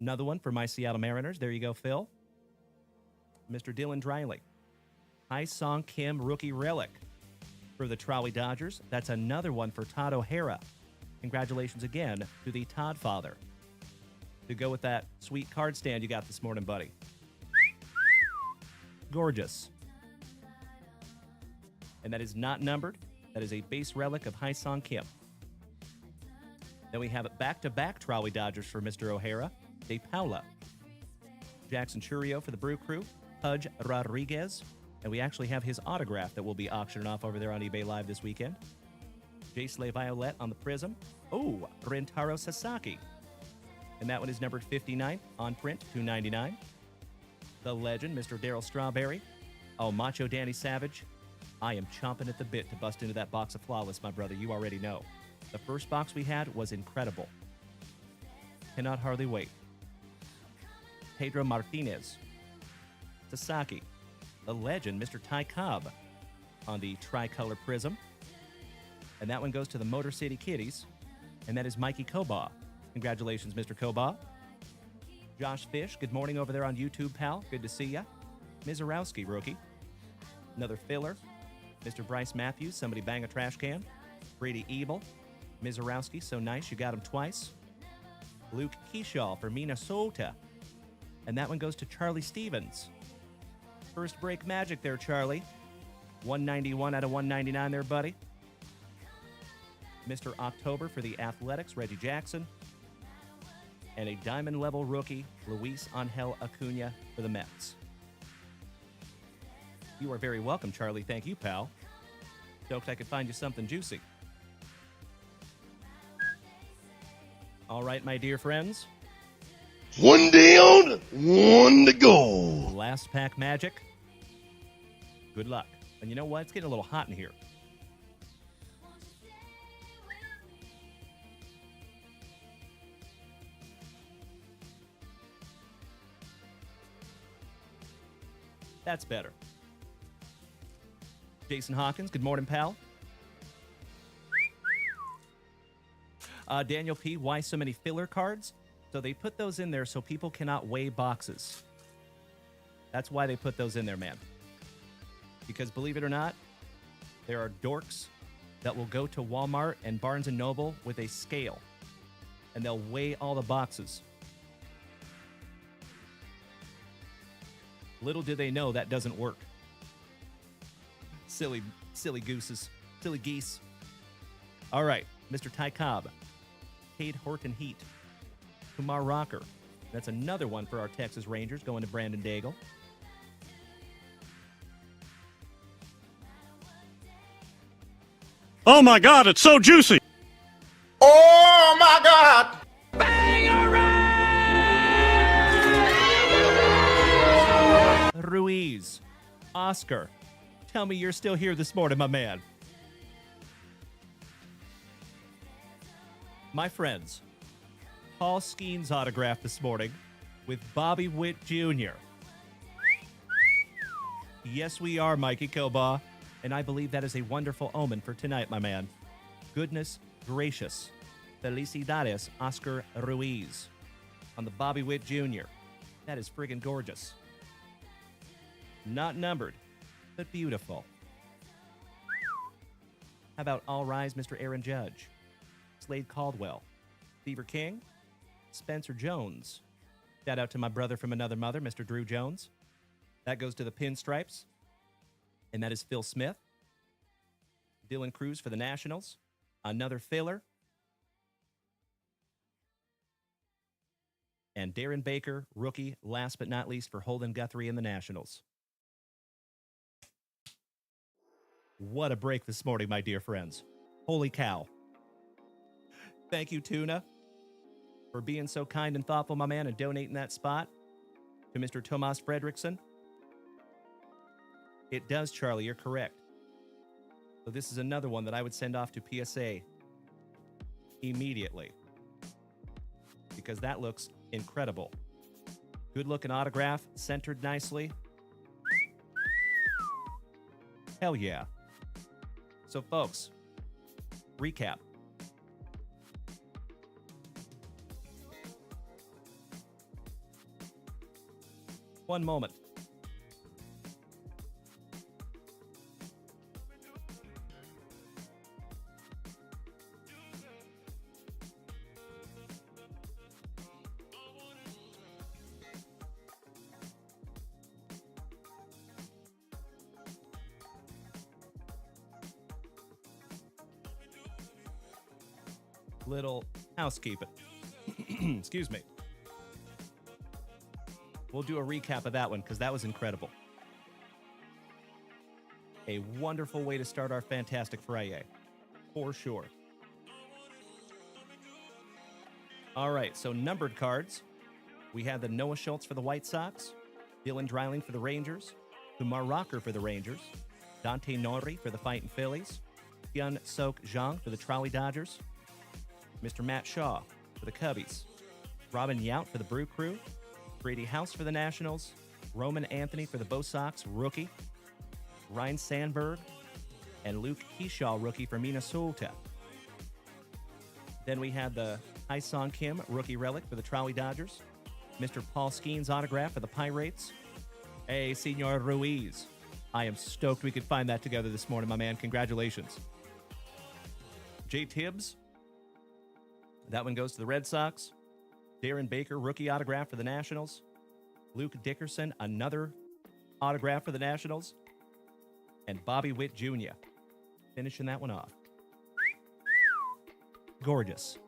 Speaker 1: Another one for my Seattle Mariners. There you go, Phil. Mr. Dylan Driley. Song Kim rookie relic for the Trolley Dodgers. That's another one for Todd O'Hara. Congratulations again to the Todd father. To go with that sweet card stand you got this morning, buddy. Gorgeous. And that is not numbered. That is a base relic of Song Kim. Then we have back-to-back Trolley Dodgers for Mr. O'Hara. De Paula. Jackson Churio for the Brew Crew. Pudge Rodriguez. And we actually have his autograph that we'll be auctioning off over there on eBay Live this weekend. Jace Le Violet on the Prism. Oh, Rentaro Sasaki. And that one is numbered 59 on print, $2.99. The legend, Mr. Darryl Strawberry. Oh, Macho Danny Savage. I am chomping at the bit to bust into that box of Flawless, my brother. You already know. The first box we had was incredible. Cannot hardly wait. Pedro Martinez. Sasaki. The legend, Mr. Ty Cobb on the tricolor Prism. And that one goes to the Motor City Kitties. And that is Mikey Koba. Congratulations, Mr. Koba. Josh Fish, good morning over there on YouTube, pal. Good to see ya. Mizorowski, rookie. Another filler. Mr. Bryce Matthews, somebody bang a trash can. Brady Ebel. Mizorowski, so nice, you got him twice. Luke Keyshaw for Minnesota. And that one goes to Charlie Stevens. First break magic there, Charlie. 191 out of 199 there, buddy. Mr. October for the Athletics, Reggie Jackson. And a diamond-level rookie, Luis Angel Acuna for the Mets. You are very welcome, Charlie. Thank you, pal. Stoked I could find you something juicy. All right, my dear friends.
Speaker 6: One down, one to go.
Speaker 1: Last pack magic. Good luck. And you know what? It's getting a little hot in here. That's better. Jason Hawkins, good morning, pal. Daniel P., why so many filler cards? So they put those in there so people cannot weigh boxes. That's why they put those in there, man. Because believe it or not, there are dorks that will go to Walmart and Barnes & Noble with a scale. And they'll weigh all the boxes. Little do they know that doesn't work. Silly gooses. Silly geese. All right, Mr. Ty Cobb. Cade Horton Heat. Kumar Rocker. That's another one for our Texas Rangers going to Brandon Daigle.
Speaker 3: Oh my God, it's so juicy.
Speaker 2: Oh my God.
Speaker 1: Ruiz. Oscar. Tell me you're still here this morning, my man. My friends, Paul Skeen's autograph this morning with Bobby Witt Jr. Yes, we are, Mikey Koba, and I believe that is a wonderful omen for tonight, my man. Goodness gracious. Felicidades, Oscar Ruiz, on the Bobby Witt Jr. That is friggin' gorgeous. Not numbered, but beautiful. How about All Rise, Mr. Aaron Judge? Slade Caldwell, Beaver King, Spencer Jones. Shout out to my brother from another mother, Mr. Drew Jones. That goes to the Pinstripes. And that is Phil Smith. Dylan Cruz for the Nationals. Another filler. And Darren Baker, rookie, last but not least for Holden Guthrie and the Nationals. What a break this morning, my dear friends. Holy cow. Thank you, Tuna, for being so kind and thoughtful, my man, and donating that spot to Mr. Tomas Fredrickson. It does, Charlie, you're correct. So this is another one that I would send off to PSA immediately because that looks incredible. Good looking autograph, centered nicely. Hell yeah. So folks, recap. One moment. Little housekeeping. Excuse me. We'll do a recap of that one because that was incredible. A wonderful way to start our fantastic FriYAY, for sure. All right, so numbered cards. We had the Noah Schultz for the White Sox, Dylan Dreiling for the Rangers, Kumar Rocker for the Rangers, Dante Nori for the Fightin' Phillies, Hyun Sok Jang for the Trolley Dodgers, Mr. Matt Shaw for the Cubbies, Robin Yount for the Brew Crew, Brady House for the Nationals, Roman Anthony for the Bo Sox, rookie, Ryan Sandberg, and Luke Keyshaw, rookie for Minnesota. Then we had the Hyun Kim, rookie relic for the Trolley Dodgers, Mr. Paul Skeen's autograph for the Pirates. Hey, Senor Ruiz. I am stoked we could find that together this morning, my man. Congratulations. Jay Tibbs. That one goes to the Red Sox. Darren Baker, rookie autograph for the Nationals. Luke Dickerson, another autograph for the Nationals. And Bobby Witt Jr. finishing that one off. Gorgeous.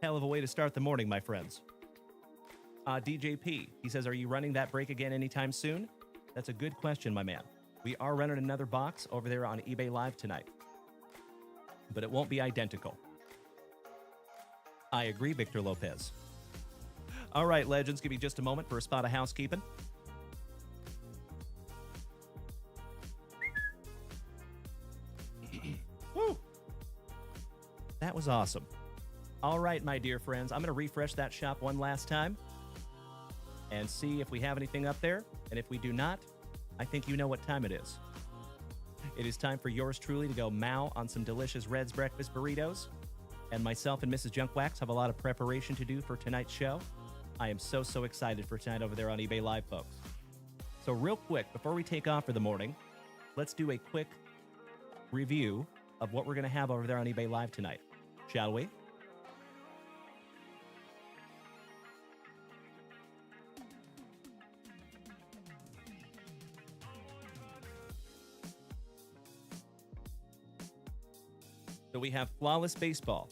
Speaker 1: Hell of a way to start the morning, my friends. DJP, he says, are you running that break again anytime soon? That's a good question, my man. We are running another box over there on eBay Live tonight. But it won't be identical. I agree, Victor Lopez. All right, legends, give me just a moment for a spot of housekeeping. Woo! That was awesome. All right, my dear friends, I'm going to refresh that shop one last time and see if we have anything up there. And if we do not, I think you know what time it is. It is time for yours truly to go mow on some delicious Red's breakfast burritos. And myself and Mrs. JunkWax have a lot of preparation to do for tonight's show. I am so excited for tonight over there on eBay Live, folks. So real quick, before we take off for the morning, let's do a quick review of what we're going to have over there on eBay Live tonight, shall we? So we have Flawless Baseball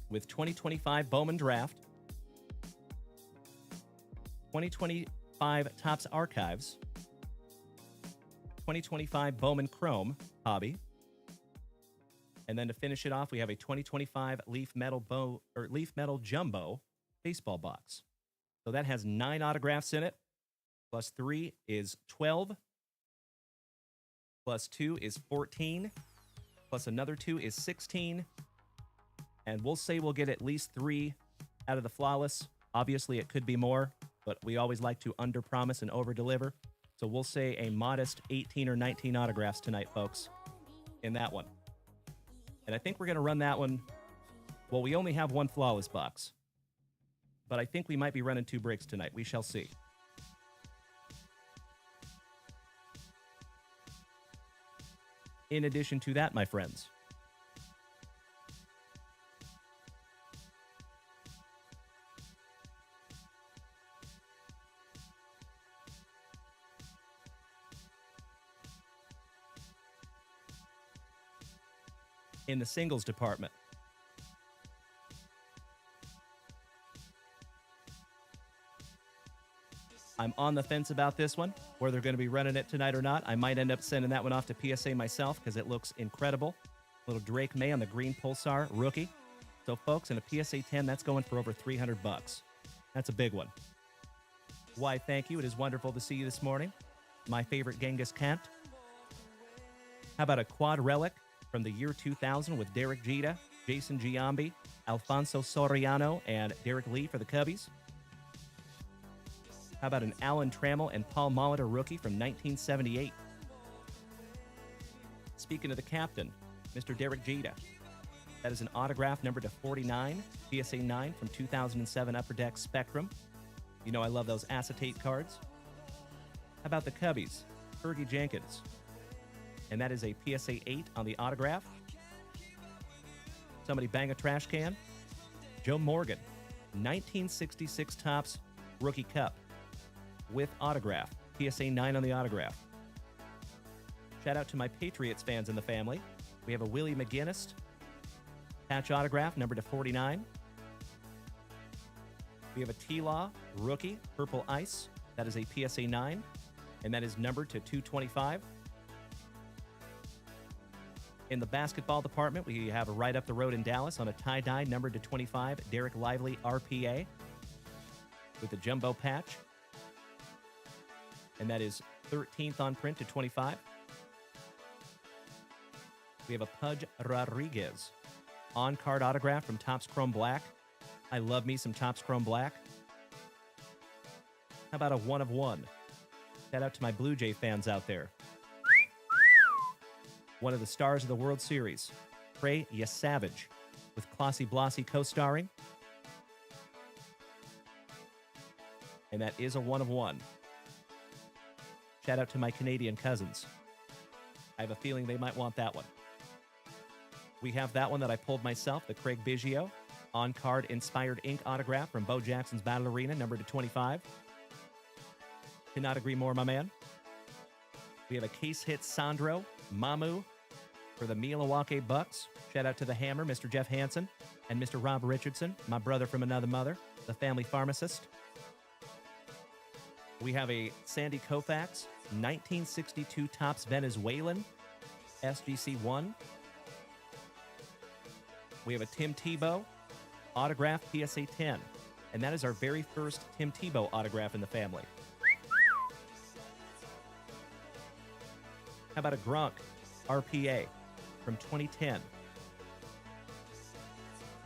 Speaker 1: with 2025 Bowman Draft, 2025 Topps Archives, 2025 Bowman Chrome Hobby, And then to finish it off, we have a 2025 Leaf Metal Jumbo baseball box. So that has 9 autographs in it. Plus 3 is 12. Plus 2 is 14. Plus another 2 is 16. And we'll say we'll get at least 3 out of the flawless. Obviously, it could be more, but we always like to underpromise and overdeliver. So we'll say a modest 18 or 19 autographs tonight, folks, in that one. And I think we're going to run that one. Well, we only have 1 flawless box, but I think we might be running 2 breaks tonight. We shall see. In addition to that, my friends, in the singles department, I'm on the fence about this one, whether they're going to be running it tonight or not. I might end up sending that one off to PSA myself because it looks incredible. Little Drake May on the green Pulsar rookie. So, folks, in a PSA 10, that's going for over $300. That's a big one. Why, thank you. It is wonderful to see you this morning. My favorite Genghis Kant. How about a quad relic from the year 2000 with Derek Jeter, Jason Giambi, Alfonso Soriano, and Derek Lee for the Cubbies? How about an Alan Trammell and Paul Molitor rookie from 1978? Speaking of the captain, Mr. Derek Jeter. That is an autograph numbered to 49, PSA 9 from 2007 Upper Deck Spectrum. You know I love those acetate cards. How about the Cubbies, Fergie Jenkins? And that is a PSA 8 on the autograph. Somebody bang a trash can. Joe Morgan, 1966 Topps Rookie Cup with autograph, PSA 9 on the autograph. Shout out to my Patriots fans in the family. We have a Willie McGinnis patch autograph, numbered to 49. We have a T-Law rookie, Purple Ice. That is a PSA 9, and that is numbered to 225. In the basketball department, we have a right up the road in Dallas on a tie-dye numbered to 25, Derek Lively RPA with a jumbo patch. And that is 13th on print to 25. We have a Pudge Rodriguez on-card autograph from Topps Chrome Black. I love me some Topps Chrome Black. How about a 1 of 1? Shout out to my Blue Jay fans out there. One of the stars of the World Series, FriYAY Savage, with Klossy Blossy co-starring. And that is a 1 of 1. Shout out to my Canadian cousins. I have a feeling they might want that one. We have that one that I pulled myself, the Craig Biggio on-card inspired ink autograph from Bo Jackson's Battle Arena, numbered to 25. Cannot agree more, my man. We have a case hit Sandro Mamu for the Milwaukee Bucks. Shout out to the Hammer, Mr. Jeff Hansen, and Mr. Rob Richardson, my brother from another mother, the family pharmacist. We have a Sandy Koufax 1962 Topps Venezuelan SGC 1. We have a Tim Tebow autograph PSA 10, and that is our very first Tim Tebow autograph in the family. How about a Gronk RPA from 2010?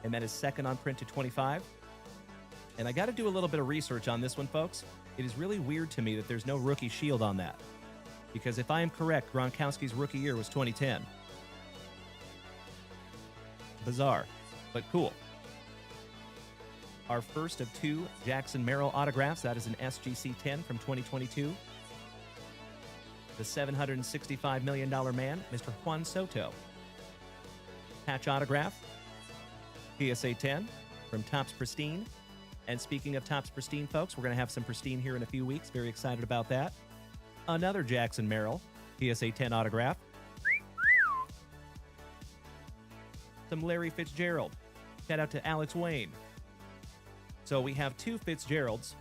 Speaker 1: And that is second on print to 25. And I got to do a little bit of research on this one, folks. It is really weird to me that there's no rookie shield on that. Because if I am correct, Gronkowski's rookie year was 2010. Bizarre, but cool. Our first of 2 Jackson Merrill autographs. That is an SGC 10 from 2022. The $765 million man, Mr. Juan Soto. Patch autograph, PSA 10 from Topps Pristine. And speaking of Topps Pristine, folks, we're going to have some Pristine here in a few weeks. Very excited about that. Another Jackson Merrill, PSA 10 autograph. Some Larry Fitzgerald. Shout out to Alex Wayne. So we have 2 Fitzgeralds.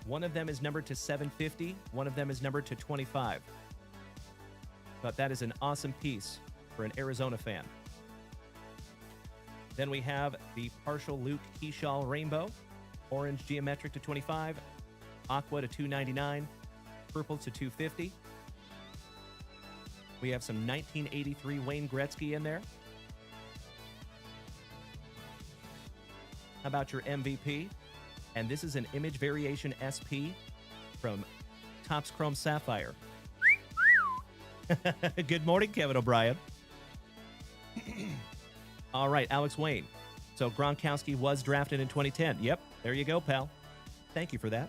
Speaker 1: One of them is numbered to 750. One of them is numbered to 25. But that is an awesome piece for an Arizona fan. Then we have the partial Luke Keyshaw Rainbow, orange geometric to 25, aqua to 299, purple to 250. We have some 1983 Wayne Gretzky in there. How about your MVP? And this is an image variation SP from Topps Chrome Sapphire. Good morning, Kevin O'Brien. All right, Alex Wayne. So Gronkowski was drafted in 2010. Yep, there you go, pal. Thank you for that.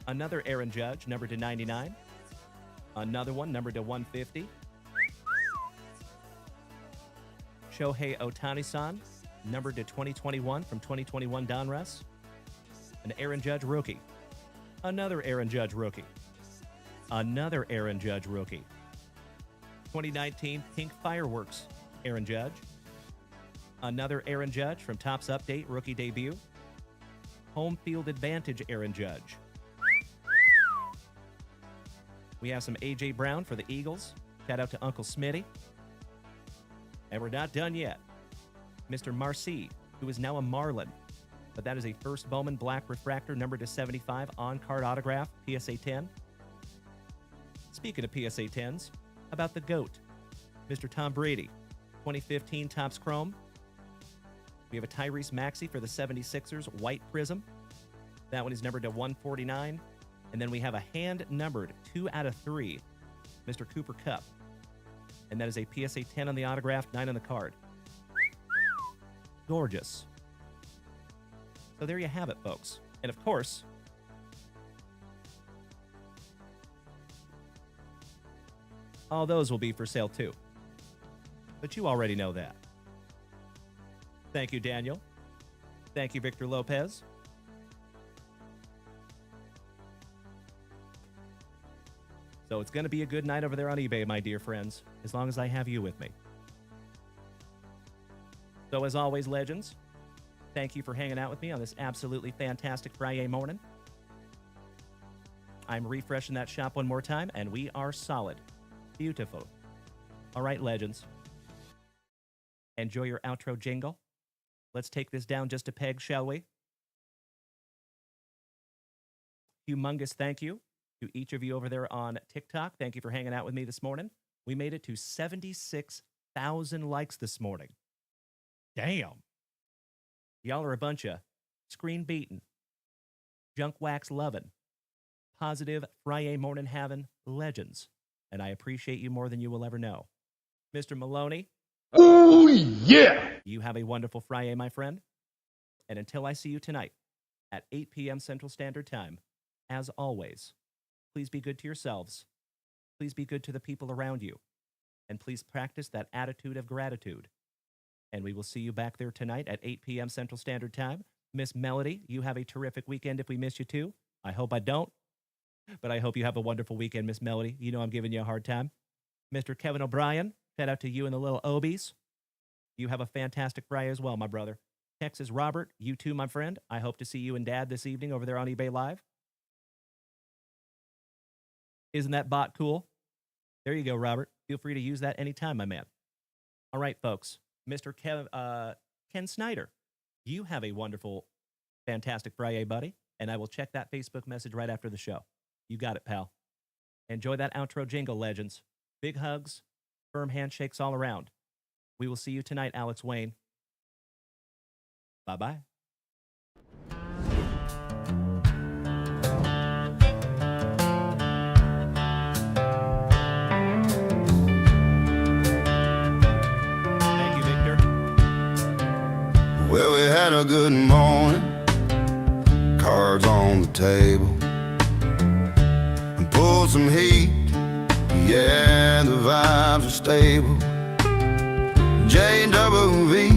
Speaker 1: Another Aaron Judge, numbered to 99. Another one, numbered to 150. Shohei Ohtani-san, numbered to 2021 from 2021 Donruss. An Aaron Judge rookie. Another Aaron Judge rookie. Another Aaron Judge rookie. 2019 Pink Fireworks Aaron Judge. Another Aaron Judge from Topps Update rookie debut. Home Field Advantage Aaron Judge. We have some A.J. Brown for the Eagles. Shout out to Uncle Smitty. And we're not done yet. Mr. Marcy, who is now a Marlin, but that is a first Bowman black refractor, numbered to 75, on-card autograph, PSA 10. Speaking of PSA 10s, how about the GOAT, Mr. Tom Brady, 2015 Topps Chrome. We have a Tyrese Maxey for the 76ers, white prism. That one is numbered to 149. And then we have a hand-numbered 2 out of 3, Mr. Cooper Kupp. And that is a PSA 10 on the autograph, 9 on the card. Gorgeous. So there you have it, folks. And of course, all those will be for sale too. But you already know that. Thank you, Daniel. Thank you, Victor Lopez. So it's going to be a good night over there on eBay, my dear friends, as long as I have you with me. So as always, legends, thank you for hanging out with me on this absolutely fantastic Friday morning. I'm refreshing that shop one more time, and we are solid. Beautiful. All right, legends. Enjoy your outro jingle. Let's take this down just a peg, shall we? Humongous thank you to each of you over there on TikTok. Thank you for hanging out with me this morning. We made it to 76,000 likes this morning. Damn. Y'all are a bunch of screen beating, junk wax loving, positive Friday morning having legends. And I appreciate you more than you will ever know. Mr. Maloney.
Speaker 6: Oh, yeah.
Speaker 1: You have a wonderful Friday, my friend. And until I see you tonight at 8 p.m. Central Standard Time, as always, please be good to yourselves. Please be good to the people around you. And please practice that attitude of gratitude. And we will see you back there tonight at 8 p.m. Central Standard Time. Miss Melody, you have a terrific weekend if we miss you too. I hope I don't. But I hope you have a wonderful weekend, Miss Melody. You know I'm giving you a hard time. Mr. Kevin O'Brien, shout out to you and the little Obies. You have a fantastic Friday as well, my brother. Texas Robert, you too, my friend. I hope to see you and Dad this evening over there on eBay Live. Isn't that bot cool? There you go, Robert. Feel free to use that anytime, my man. All right, folks. Mr. Ken Snyder, you have a wonderful, fantastic Friday, buddy. And I will check that Facebook message right after the show. You got it, pal. Enjoy that outro jingle, legends. Big hugs, firm handshakes all around. We will see you tonight, Alex Wayne. Bye-bye. Thank you, Victor.
Speaker 2: Well, we had a good morning, cards on the table, and pulled some heat. Yeah, the vibes are stable. JWV,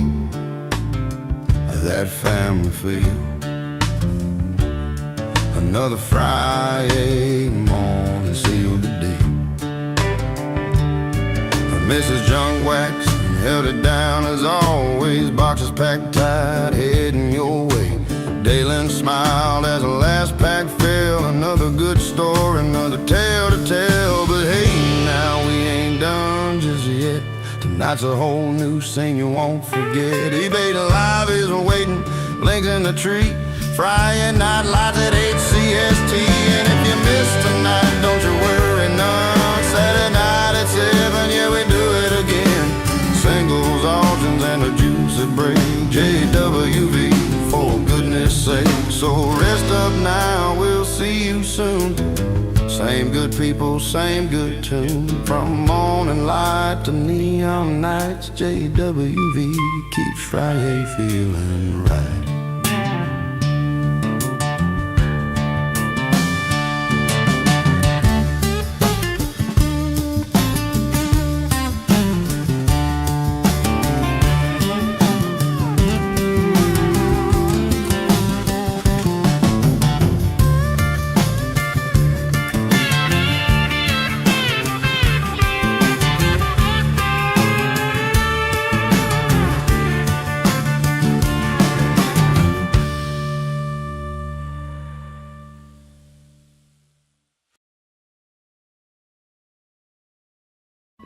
Speaker 2: that family feel. Another Friday morning sealed the deal. Mrs. JunkWax held it down as always. Boxes packed tight, heading your way. Dalen smiled as the last pack fell. Another good story, another tale to tell. But hey, now we ain't done just yet. That's a whole new scene you won't forget. eBay Live is waiting, links in the tree. FriYAY night lights at 8 CST. And if you miss tonight, don't you worry none. Saturday night at 7, yeah, we do it again. Singles, auctions, and a juicy break. JWV, for goodness sake. So rest up now, we'll see you soon. Same good people, same good tune. From morning light to neon nights, JWV keeps FriYAY feeling right.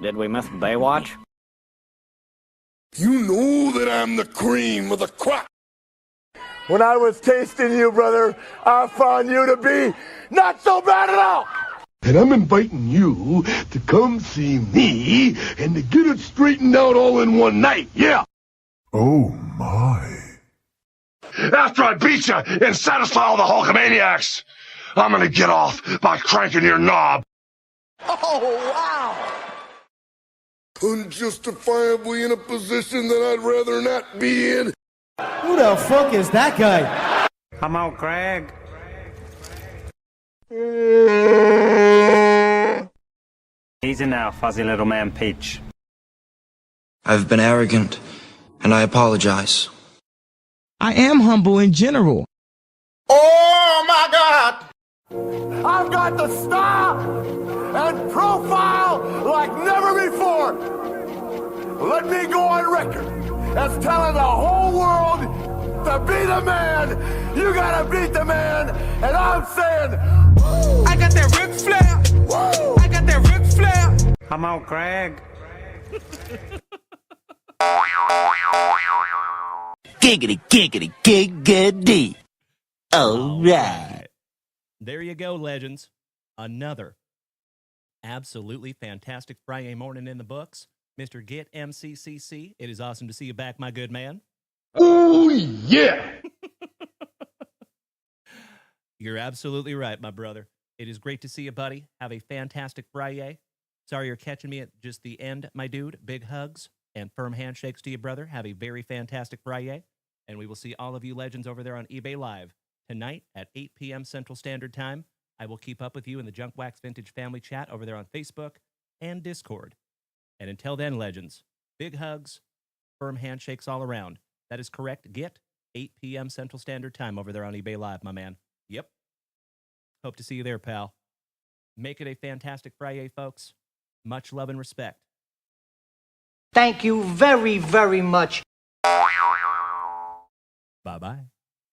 Speaker 8: Did we miss Baywatch?
Speaker 6: You know that I'm the cream of the crop.
Speaker 9: When I was tasting you, brother, I found you to be not so bad at all.
Speaker 6: And I'm inviting you to come see me and to get it straightened out all in one night, yeah. Oh, my. After I beat you and satisfy all the Hulkamaniacs, I'm gonna get off by cranking your knob.
Speaker 9: Oh, wow.
Speaker 6: Unjustifiably in a position that I'd rather not be in.
Speaker 10: Who the fuck is that guy?
Speaker 8: Come out, Craig. Easy now, fuzzy little man Peach.
Speaker 11: I've been arrogant, and I apologize.
Speaker 10: I am humble in general.
Speaker 9: Oh, my God. I've got the style and profile like never before. Let me go on record as telling the whole world to be the man. You gotta beat the man. And I'm saying, woo! I got that Ric Flair. Woo! I got that Ric Flair.
Speaker 8: Come out, Craig.
Speaker 7: Giggity, giggity, giggity. All right.
Speaker 1: There you go, legends. Another absolutely fantastic FriYAY morning in the books. Mr. Get MCCC, it is awesome to see you back, my good man.
Speaker 6: Oh, yeah.
Speaker 1: You're absolutely right, my brother. It is great to see you, buddy. Have a fantastic FriYAY. Sorry you're catching me at just the end, my dude. Big hugs and firm handshakes to you, brother. Have a very fantastic FriYAY. And we will see all of you legends over there on eBay Live tonight at 8 p.m. Central Standard Time. I will keep up with you in the JunkWaxVintage family chat over there on Facebook and Discord. And until then, legends, big hugs, firm handshakes all around. That is correct. Get 8 p.m. Central Standard Time over there on eBay Live, my man. Yep. Hope to see you there, pal. Make it a fantastic FriYAY, folks. Much love and respect.
Speaker 10: Thank you very, very much.
Speaker 1: Bye-bye.